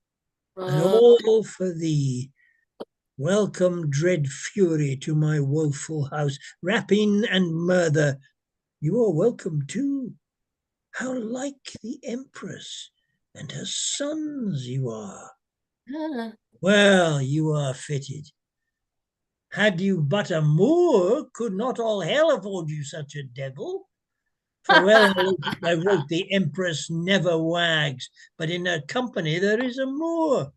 and all for thee. Welcome, dread fury, to my woeful house. Rapine and murder, you are welcome too. How like the Empress and her sons you are. Well, you are fitted. Had you but a Moor, could not all hell afford you such a devil? For well I wrote the Empress never wags, but in her company there is a Moor.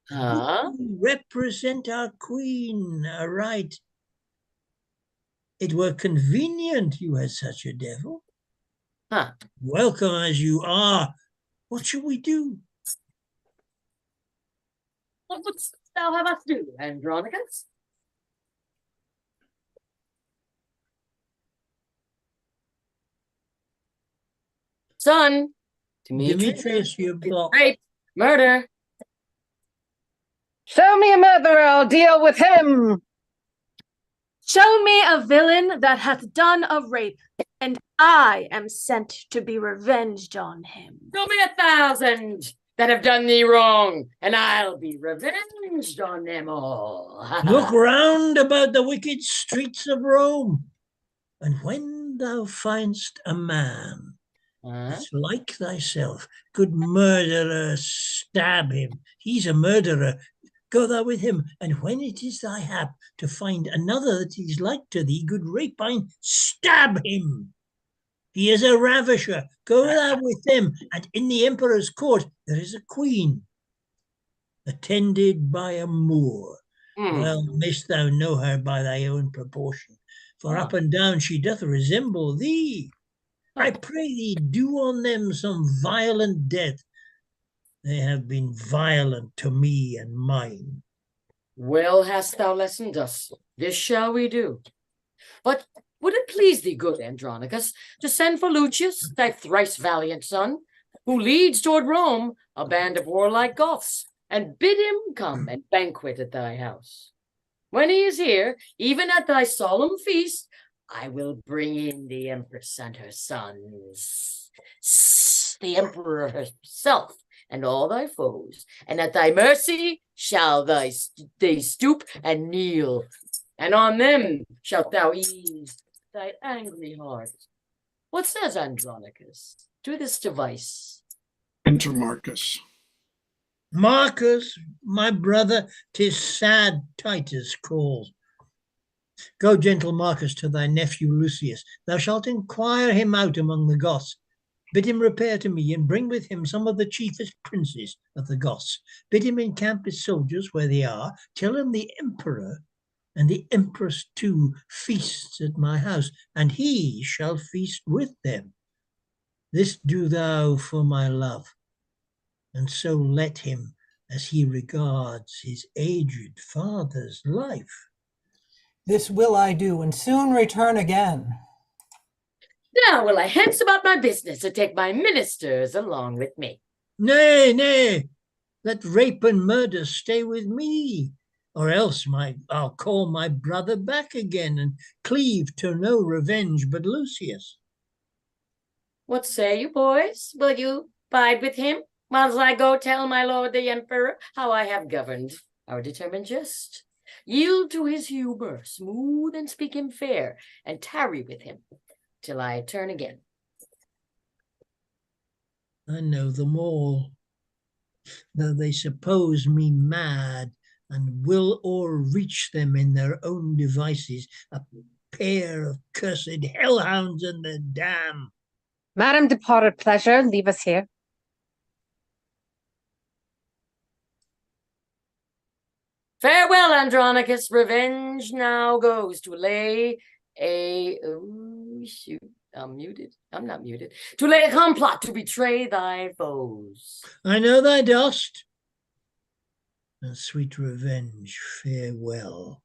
Huh? Who represent our queen aright. It were convenient you had such a devil. Huh. Welcome as you are. What shall we do? What wouldst thou have us do, Andronicus? Son, Demetrius, you block. rape, murder. Show me a murderer, I'll deal with him. Show me a villain that hath done a rape, and I am sent to be revenged on him. Show me 1,000 that have done thee wrong, and I'll be revenged on them all. Look round about the wicked streets of Rome, and when thou find'st a man that's like thyself, good murderer, stab him. He's a murderer. Go thou with him, and when it is thy hap to find another that is like to thee, good rapine, stab him. He is a ravisher. Go thou with him, and in the emperor's court there is a queen, attended by a Moor. Well mayst thou know her by thy own proportion, for up and down she doth resemble thee. I pray thee, do on them some violent death. They have been violent to me and mine. Well hast thou lessoned us. This shall we do. But would it please thee, good Andronicus, to send for Lucius, thy thrice valiant son, who leads toward Rome a band of warlike Goths, and bid him come and banquet at thy house? When he is here, even at thy solemn feast, I will bring in the empress and her sons, the emperor herself, and all thy foes, and at thy mercy shall they stoop and kneel, and on them shalt thou ease thy angry heart. What says Andronicus to this device? Enter Marcus. Marcus, my brother, 'tis sad Titus calls. Go, gentle Marcus, to thy nephew Lucius. Thou shalt inquire him out among the Goths. Bid him repair to me, and bring with him some of the chiefest princes of the Goths. Bid him encamp his soldiers where they are. Tell him the emperor and the empress too feasts at my house, and he shall feast with them. This do thou for my love, and so let him as he regards his aged father's life. This will I do, and soon return again. Now will I hence about my business, and take my ministers along with me. Nay, nay, let rape and murder stay with me, or else I'll call my brother back again, and cleave to no revenge but Lucius. What say you, boys? Will you bide with him, whilst I go tell my lord the emperor how I have governed our determined jest? Yield to his humor, smooth and speak him fair, and tarry with him till I turn again. I know them all, though they suppose me mad, and will o'erreach them in their own devices, a pair of cursed hellhounds and their dam. Madam, depart at pleasure, leave us here. Farewell, Andronicus. Revenge now goes to lay a... Oh, shoot. I'm muted. I'm not muted. To lay a complot to betray thy foes. I know thy dost. And sweet revenge, farewell.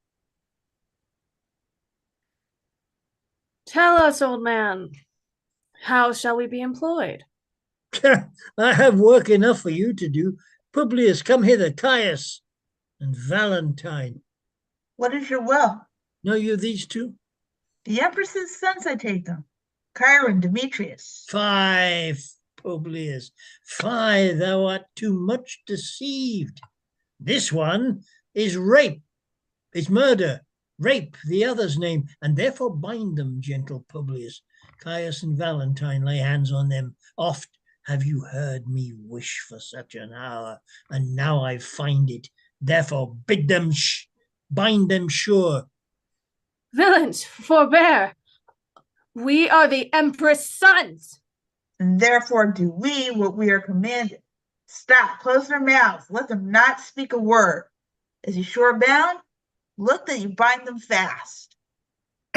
Tell us, old man, how shall we be employed? I have work enough for you to do. Publius, come hither. Caius and Valentine. What is your will? Know you these two? The empress's sons, I take them. Chiron, Demetrius. Fie, Publius. Fie, thou art too much deceived. This one is rape. It's murder. Rape, the other's name, and therefore bind them, gentle Publius. Caius and Valentine, lay hands on them. Oft have you heard me wish for such an hour, and now I find it. Therefore bid them bind them sure. Villains, forbear. We are the empress' sons. And therefore do we what we are commanded. Stop, close their mouths, let them not speak a word. Is he sure bound? Look that you bind them fast.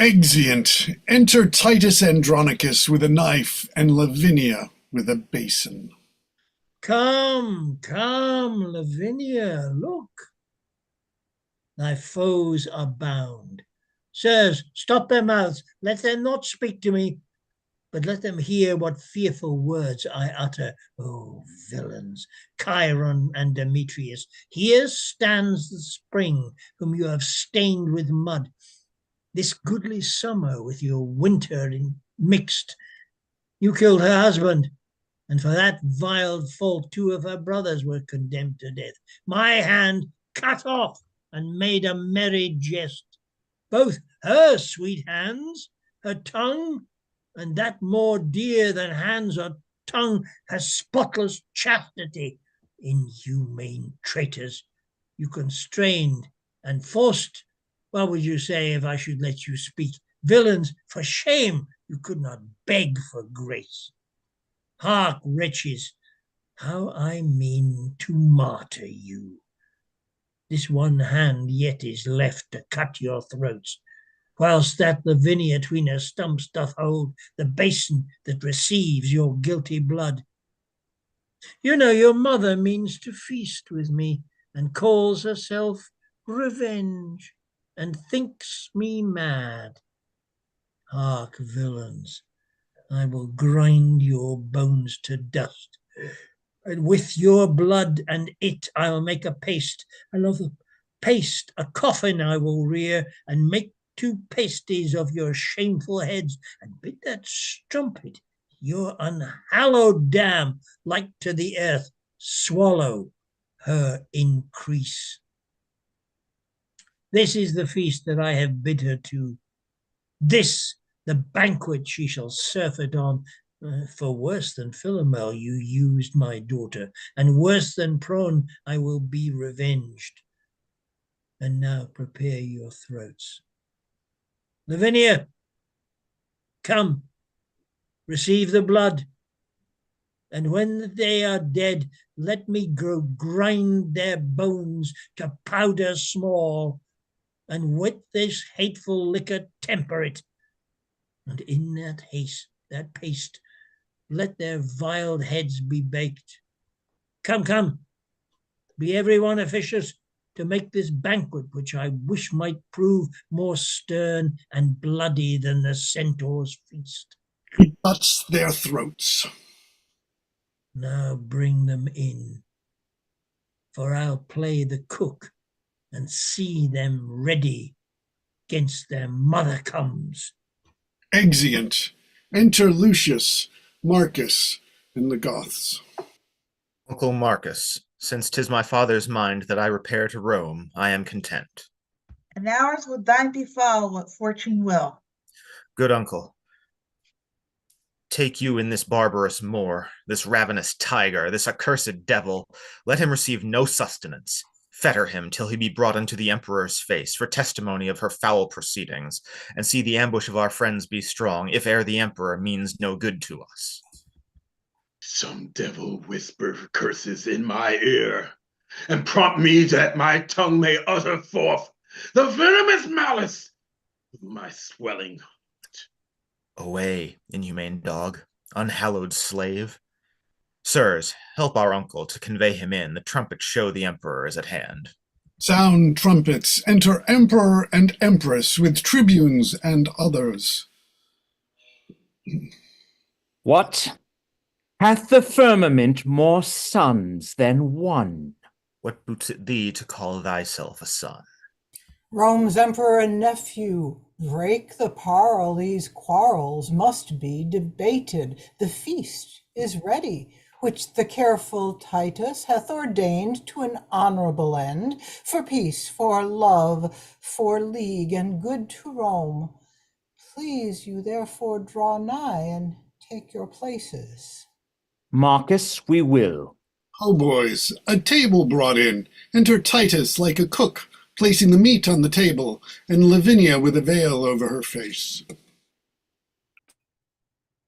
Exeunt. Enter Titus Andronicus with a knife and Lavinia with a basin. Come, come, Lavinia, look. Thy foes are bound. Sirs, stop their mouths. Let them not speak to me, but let them hear what fearful words I utter. O villains, Chiron and Demetrius, here stands the spring whom you have stained with mud. This goodly summer with your winter mixed. You killed her husband, and for that vile fault 2 of her brothers were condemned to death. My hand cut off and made a merry jest. Both her sweet hands, her tongue, and that more dear than hands or tongue, her spotless chastity. Inhumane traitors, you constrained and forced. What would you say if I should let you speak? Villains, for shame, you could not beg for grace. Hark, wretches, how I mean to martyr you. This one hand yet is left to cut your throats, whilst that Lavinia 'tween her stumps doth hold the basin that receives your guilty blood. You know your mother means to feast with me, and calls herself Revenge, and thinks me mad. Hark, villains, I will grind your bones to dust, and with your blood and it I'll make a paste, another paste, a coffin I will rear, and make 2 pasties of your shameful heads, and bid that strumpet, your unhallowed dam, like to the earth, swallow her increase. This is the feast that I have bid her to. This the banquet she shall surfeit on. For worse than Philomel you used my daughter, and worse than Prone I will be revenged. And now prepare your throats. Lavinia, come, receive the blood, and when they are dead, let me grind their bones to powder small, and with this hateful liquor temper it, and in that paste, let their vile heads be baked. Come, come, be every one officious to make this banquet, which I wish might prove more stern and bloody than the centaur's feast. He cuts their throats. Now bring them in, for I'll play the cook and see them ready 'gainst their mother comes. Exeunt. Enter Lucius, Marcus, and the Goths. Uncle Marcus, since 'tis my father's mind that I repair to Rome, I am content. And ours with thine befall what fortune will. Good uncle, take you in this barbarous Moor, this ravenous tiger, this accursed devil, let him receive no sustenance. Fetter him till he be brought unto the emperor's face for testimony of her foul proceedings, and see the ambush of our friends be strong, if e'er the emperor means no good to us. Some devil whisper curses in my ear, and prompt me that my tongue may utter forth the venomous malice of my swelling heart. Away, inhumane dog, unhallowed slave. Sirs, help our uncle to convey him in. The trumpets show the emperor is at hand. Sound trumpets. Enter Emperor and Empress with tribunes and others. What? Hath the firmament more sons than one? What boots it thee to call thyself a son? Rome's emperor and nephew, break the parle, these quarrels must be debated. The feast is ready, which the careful Titus hath ordained to an honorable end, for peace, for love, for league, and good to Rome. Please you therefore draw nigh and take your places. Marcus, we will. Ho, boys, a table brought in. Enter Titus like a cook, placing the meat on the table, and Lavinia with a veil over her face.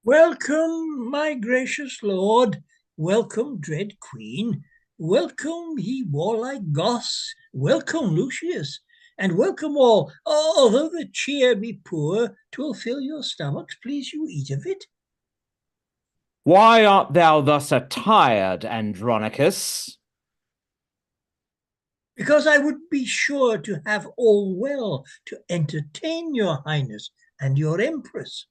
Welcome, my gracious lord. Welcome, dread queen. Welcome, ye warlike Goths. Welcome, Lucius. and welcome all. Although the cheer be poor, 'twill fill your stomachs, please you eat of it. Why art thou thus attired, Andronicus? Because I would be sure to have all well to entertain your highness and your empress.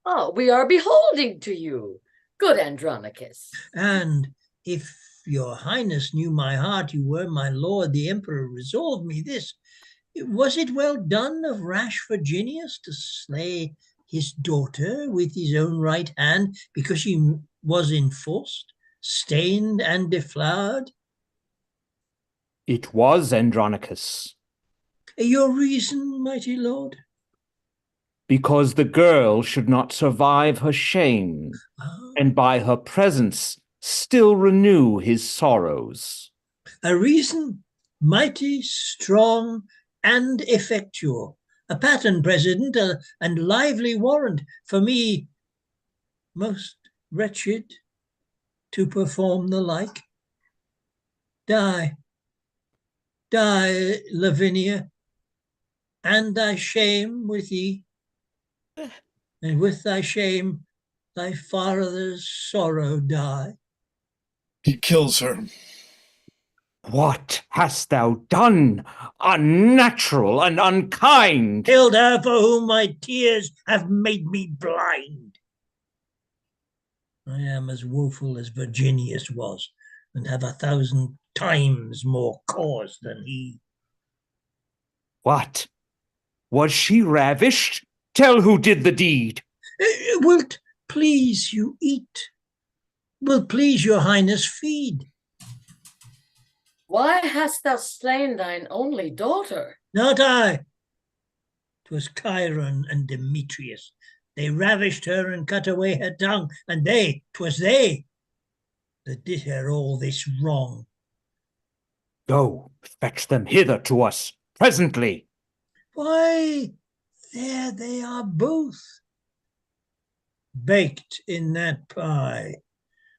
Oh, we are beholding to you, good Andronicus. And if your highness knew my heart, you were my lord the emperor resolved me this. Was it well done of rash Virginius to slay his daughter with his own right hand because she was enforced, stained, and deflowered? It was, Andronicus. Your reason, mighty lord? Because the girl should not survive her shame, and by her presence still renew his sorrows. A reason mighty, strong, and effectual. A pattern precedent and lively warrant for me, most wretched, to perform the like. Die, die, Lavinia, and thy shame with thee, and with thy shame thy father's sorrow die. He kills her. What hast thou done, unnatural and unkind? Killed her for whom my tears have made me blind. I am as woeful as Virginius was, and have 1,000 times more cause than he. What? Was she ravished? Tell who did the deed. Wilt please you eat? Will please your highness feed? Why hast thou slain thine only daughter? Not I. 'Twas Chiron and Demetrius. They ravished her and cut away her tongue, and 'twas they that did her all this wrong. Go, fetch them hither to us, presently. Why, there they are both, baked in that pie,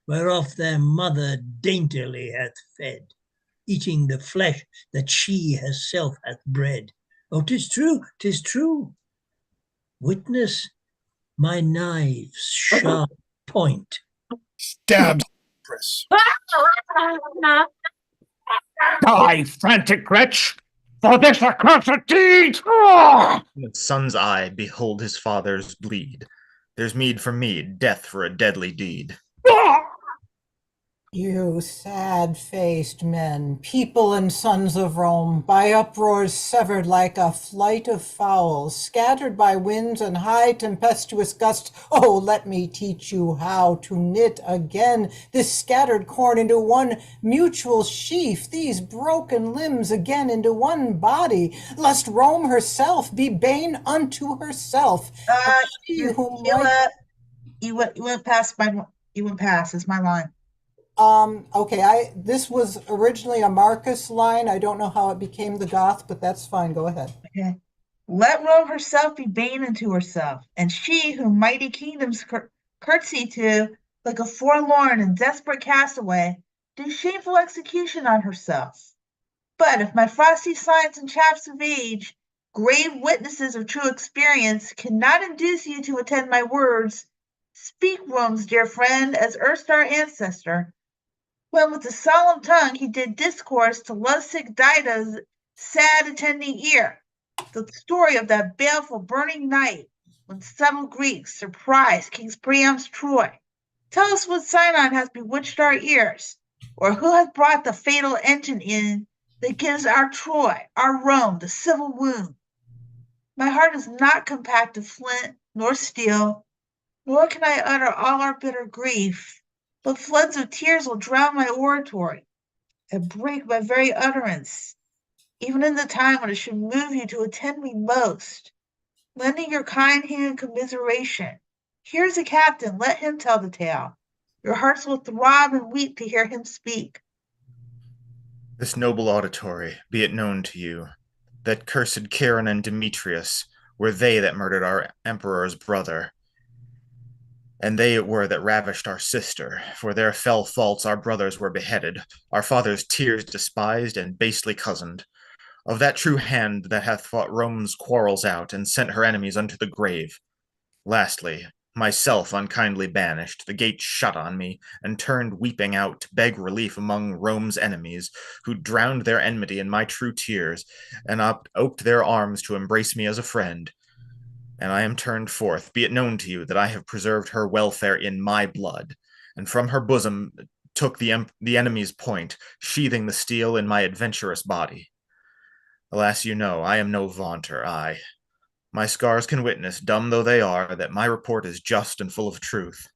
whereof their mother daintily hath fed, eating the flesh that she herself hath bred. Oh, 'tis true, 'tis true. Witness my knive's sharp point. Stabs Empress. Die, frantic wretch, for this accursed deed! The son's eye behold his father's bleed. There's meed for meed, death for a deadly deed. You sad-faced men, people and sons of Rome, by uproars severed like a flight of fowls, scattered by winds and high tempestuous gusts, oh, let me teach you how to knit again this scattered corn into one mutual sheaf, these broken limbs again into one body, lest Rome herself be bane unto herself. You went past my. You went past. It's my line. Okay, this was originally a Marcus line. I don't know how it became the Goth, but that's fine. Go ahead. Okay. Let Rome herself be bane unto herself, and she whom mighty kingdoms curtsy to, like a forlorn and desperate castaway, do shameful execution on herself. But if my frosty signs and chaps of age, grave witnesses of true experience, cannot induce you to attend my words, speak, Rome's dear friend, as erst our ancestor, when with a solemn tongue he did discourse to lovesick Dida's sad attending ear, the story of that baleful burning night when subtle Greeks surprised King Priam's Troy. Tell us what Sinon has bewitched our ears, or who hath brought the fatal engine in that gives our Troy, our Rome, the civil wound. My heart is not compact of flint nor steel, nor can I utter all our bitter grief, but floods of tears will drown my oratory and break my very utterance, even in the time when it should move you to attend me most, lending your kind hand commiseration. Here's a captain, let him tell the tale. Your hearts will throb and weep to hear him speak. This noble auditory, be it known to you, that cursed Chiron and Demetrius were they that murdered our emperor's brother. And they it were that ravished our sister. For their fell faults our brothers were beheaded, our father's tears despised and basely cozened. Of that true hand that hath fought Rome's quarrels out, and sent her enemies unto the grave. Lastly, myself unkindly banished, the gate shut on me, and turned weeping out to beg relief among Rome's enemies, who drowned their enmity in my true tears, and oped their arms to embrace me as a friend. And I am turned forth, be it known to you that I have preserved her welfare in my blood, and from her bosom took the enemy's point, sheathing the steel in my adventurous body. Alas, you know, I am no vaunter, I. My scars can witness, dumb though they are, that my report is just and full of truth.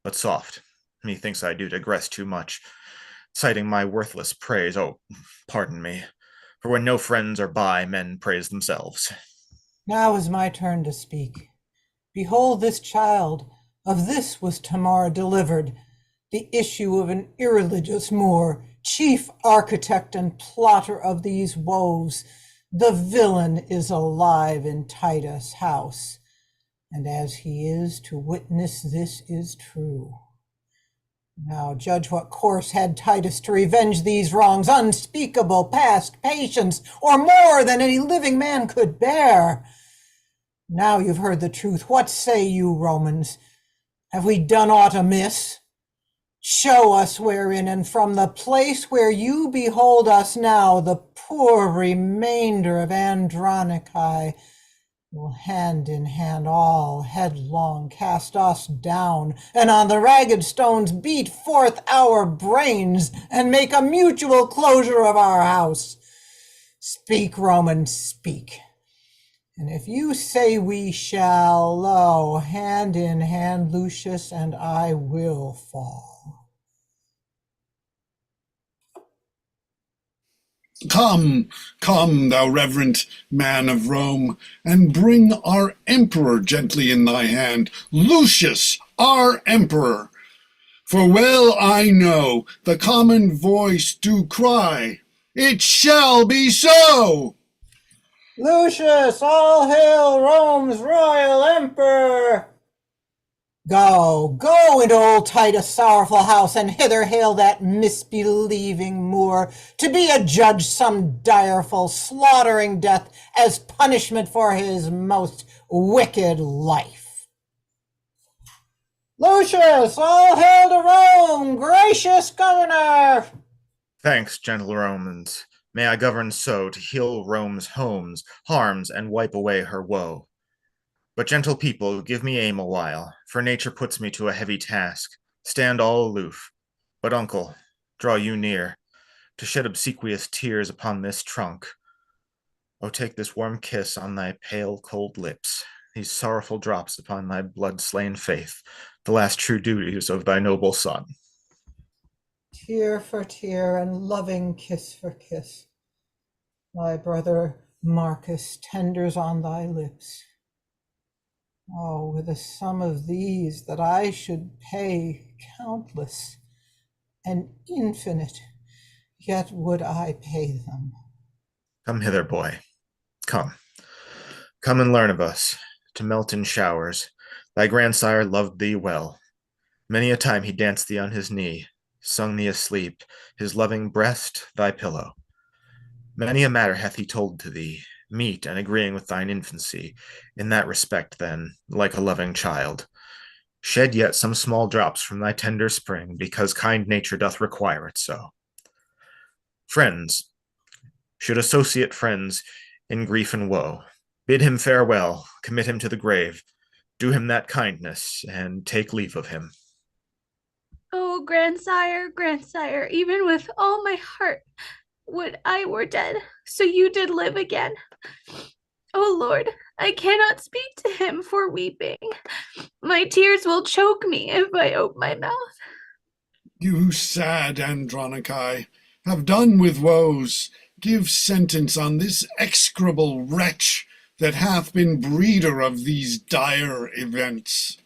But soft, methinks I do digress too much, citing my worthless praise. Oh, pardon me, for when no friends are by, men praise themselves. Now is my turn to speak. Behold this child, of this was Tamar delivered, the issue of an irreligious Moor, chief architect and plotter of these woes. The villain is alive in Titus' house, and as he is to witness this is true. Now judge what course had Titus to revenge these wrongs, unspeakable past patience, or more than any living man could bear. Now you've heard the truth. What say you, Romans? Have we done aught amiss? Show us wherein, and from the place where you behold us now, the poor remainder of Andronici will hand in hand all headlong cast us down, and on the ragged stones beat forth our brains, and make a mutual closure of our house. Speak, Romans, speak. And if you say we shall, lo, hand in hand, Lucius and I will fall. Come, come, thou reverent man of Rome, and bring our emperor gently in thy hand, Lucius, our emperor. For well I know the common voice do cry, it shall be so. Lucius, all hail Rome's royal emperor! Go into old Titus' sorrowful house, and hither hail that misbelieving Moor, to be adjudged some direful slaughtering death as punishment for his most wicked life. Lucius, all hail to Rome, gracious governor! Thanks, gentle Romans. May I govern so to heal Rome's homes, harms, and wipe away her woe. But gentle people, give me aim a while, for nature puts me to a heavy task. Stand all aloof. But uncle, draw you near, to shed obsequious tears upon this trunk. Oh, take this warm kiss on thy pale, cold lips, these sorrowful drops upon thy blood-slain faith, the last true duties of thy noble son. Tear for tear and loving kiss for kiss, thy brother Marcus tenders on thy lips. Oh, with a sum of these that I should pay countless and infinite, yet would I pay them. Come hither, boy. Come. Come and learn of us, to melt in showers. Thy grandsire loved thee well. Many a time he danced thee on his knee, sung thee asleep, his loving breast thy pillow. Many a matter hath he told to thee, meet and agreeing with thine infancy, in that respect, then, like a loving child. Shed yet some small drops from thy tender spring, because kind nature doth require it so. Friends, should associate friends in grief and woe, bid him farewell, commit him to the grave, do him that kindness, and take leave of him. Oh, grandsire, grandsire, even with all my heart would I were dead, so you did live again. Oh Lord, I cannot speak to him for weeping. My tears will choke me if I open my mouth. You sad Andronici, have done with woes. Give sentence on this execrable wretch that hath been breeder of these dire events.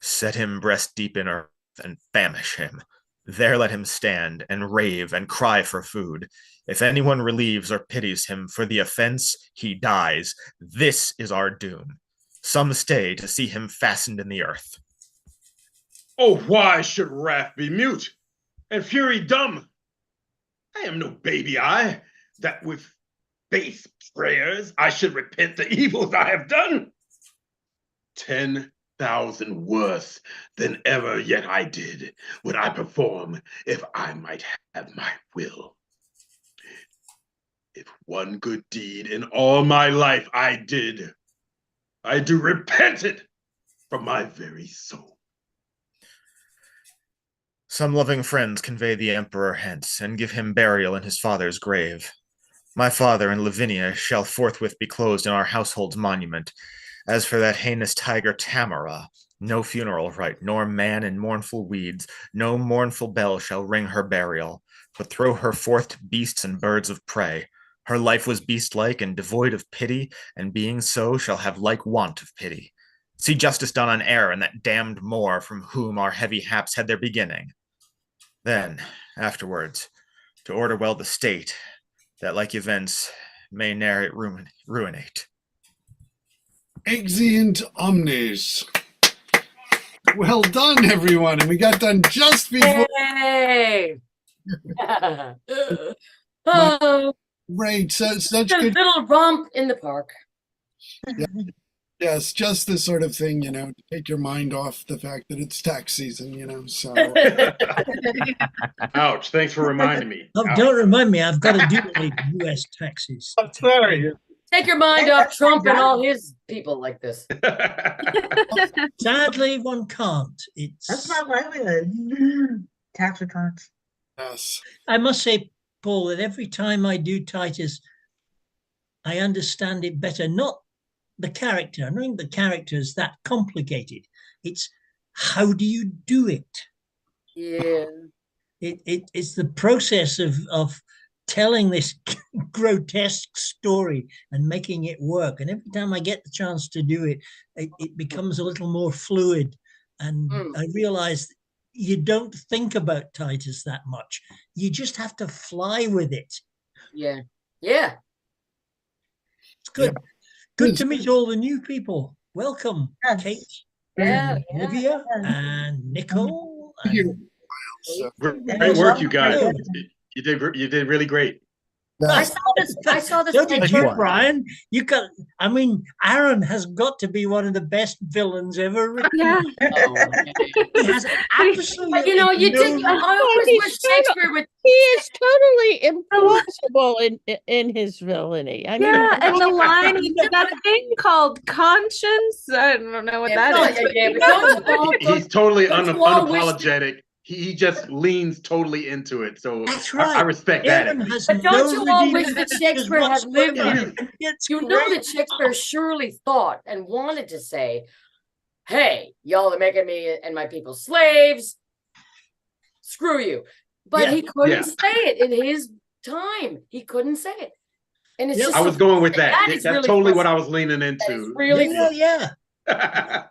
Set him breast deep in earth and famish him. There let him stand and rave and cry for food. If anyone relieves or pities him for the offense, he dies. This is our doom. Some stay to see him fastened in the earth. Oh, why should wrath be mute and fury dumb? I am no baby I, that with base prayers I should repent the evils I have done. 10,000 worse than ever yet I did would I perform if I might have my will. If one good deed in all my life I did, I do repent it from my very soul. Some loving friends convey the emperor hence, and give him burial in his father's grave. My father and Lavinia shall forthwith be closed in our household's monument. As for that heinous tiger Tamara, no funeral rite, nor man in mournful weeds, no mournful bell shall ring her burial, but throw her forth to beasts and birds of prey. Her life was beast-like and devoid of pity, and being so shall have like want of pity. See justice done on Air and that damned Moor from whom our heavy haps had their beginning. Then, afterwards, to order well the state, that like events may ne'er it ruinate. Exeunt omnes. Well done, everyone. And we got done just before. Yay! Oh, Great. Such a good. little romp in the park. Yeah. Yes, just the sort of thing, to take your mind off the fact that it's tax season, so. Ouch, thanks for reminding me. Oh, don't remind me, I've got to do the US taxes. I'm sorry. Take your mind off Trump and all his people like this. Sadly, one can't. That's my livelihood. Tax returns. Yes. I must say, Paul, that every time I do Titus, I understand it better. Not the character. I don't think the character is that complicated. It's how do you do it? Yeah. It's the process of telling this grotesque story and making it work. And every time I get the chance to do it, it becomes a little more fluid. And I realize you don't think about Titus that much. You just have to fly with it. Yeah. Yeah. It's good. Yeah. Good to meet all the new people. Welcome, Yes. Kate, Yeah. and Olivia, and Nicole. And So, Great work, you guys. You did really great. I saw this. So did Thank you, you. Brian. Aaron has got to be one of the best villains ever written. Yeah. He has absolutely But I always he's wish Shakespeare would. He is totally implausible in his villainy. I mean, Yeah, and the line, that thing called conscience. I don't know what that is. Yeah, but don't you all- He's totally don't you all wish- unapologetic. He just leans totally into it. So That's I right. respect that. Aaron has But don't you all wish redeeming that factors Shakespeare had lived in whatsoever. it? It's You know great. that Shakespeare surely thought and wanted to say, hey, y'all are making me and my people slaves. Screw you. But Yeah. he couldn't Yeah. say it in his time. He couldn't say it. And it's Yeah, just I was going with that. That is That's really totally what I frustrating. was leaning That is into. really Yeah.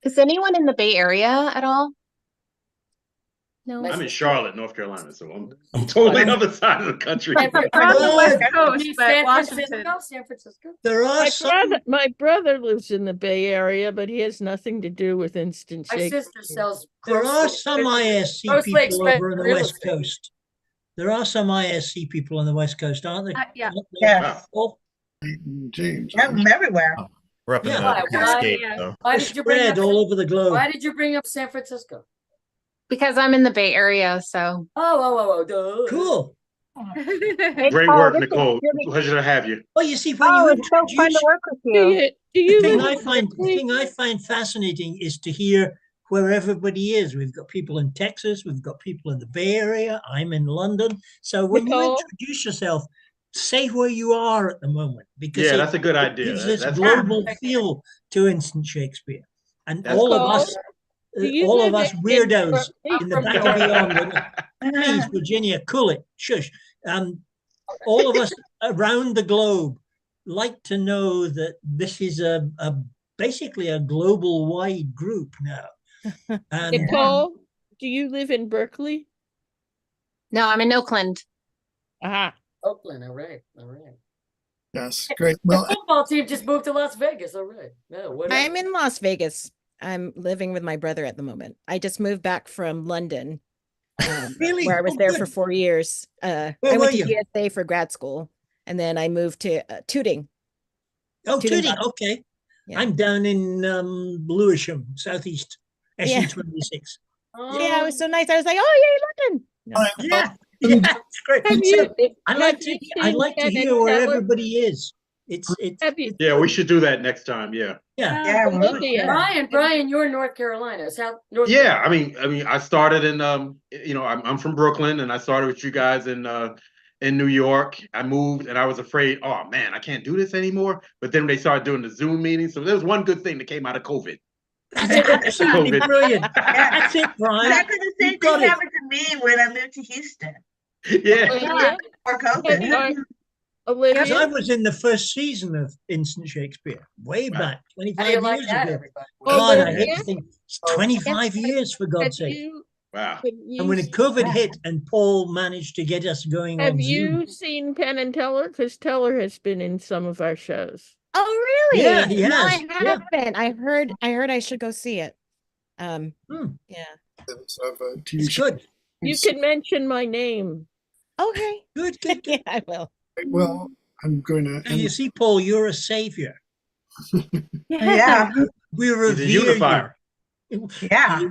Is anyone in the Bay Area at all? No. My I'm in sister. Charlotte, North Carolina, so I'm totally on the other side of the country. San We're on the West Coast, but San Washington. Francisco, San Francisco. There are my brother lives in the Bay Area, but he has nothing to do with instant My Shakespeare. sister sells. There are some ISC grossly people over expensive on the real West estate. Coast. There are some ISC people on the West Coast, aren't there? Yeah. Aren't there? Yeah. Oh, James. Have them everywhere. We're up in Yeah. the Why- Cascade, yeah. though. Why they're did you bring spread up? all over the globe. Why did you bring up San Francisco? Because I'm in the Bay Area, so. Duh. Cool. Great work, Nicole. Pleasure to have you. Well, you see, when you introduce, work with Do you the thing live I find fascinating is to hear where everybody is. We've got people in Texas, we've got people in the Bay Area, I'm in London. So when you Nicole? introduce yourself, say where you are at the moment, because Yeah, it that's a good idea. gives this That's global feel to instant Shakespeare. And That's all cool. of us, Do you all of live us in weirdos Berkeley? in the back of beyond. Please, Virginia, cool it. Shush. All of us around the globe like to know that this is basically a global wide group now. And Nicole, do you live in Berkeley? No, I'm in Oakland. Aha. Oakland, all right. Yes, great. The Well, football team just moved to Las Vegas, all right. No, what I'm in Las Vegas. I'm living with my brother at the moment. I just moved back from London, Really? where I was Oh, there good. for 4 years. Where I were went to you? GSA for grad school, and then I moved to Tooting. Oh, Tooting, Tooting. Okay. Yeah. I'm down in Lewisham, southeast, Yeah. SE26. Yeah, it was so nice. I was like, oh, yay, London. No. Yeah, yeah, it's great. Have So, you, I have like you to seen Penn hear and where Teller? everybody is. It's Yeah, we should do that next time. Yeah. yeah. Yeah, we Olivia. would, yeah. Brian, you're in North Carolina. North Yeah, I started in I'm from Brooklyn, and I started with you guys in New York. I moved, and I was afraid, oh man, I can't do this anymore. But then they started doing the Zoom meetings, so there was one good thing that came out of COVID. That's absolutely COVID. brilliant. Yeah. That's it, Brian. Exactly the same You've got thing it. happened to me when I moved to Houston. Yeah. Olivia, Before have COVID. you, Because I Olivia, was in the first season of Instant Shakespeare, way Wow. back, How do you 25 like years that, ago. everybody? God, I hate Olivia, to think it's 25 years, for have God's sake. you, Wow. have you, And when seen- COVID hit and Paul managed to get us going have on you Zoom. seen Penn and Teller? Because Teller has been in some of our shows. Oh, really? Yeah, he No, has. I Yeah. haven't. I heard I should go see it. Yeah. TV It's show. good. You can mention my name. Okay. Good, good, Yeah, good. I will. Well, I'm going to. And you see, Paul, you're a savior. Yeah. We He's a revere unifier. you. Yeah.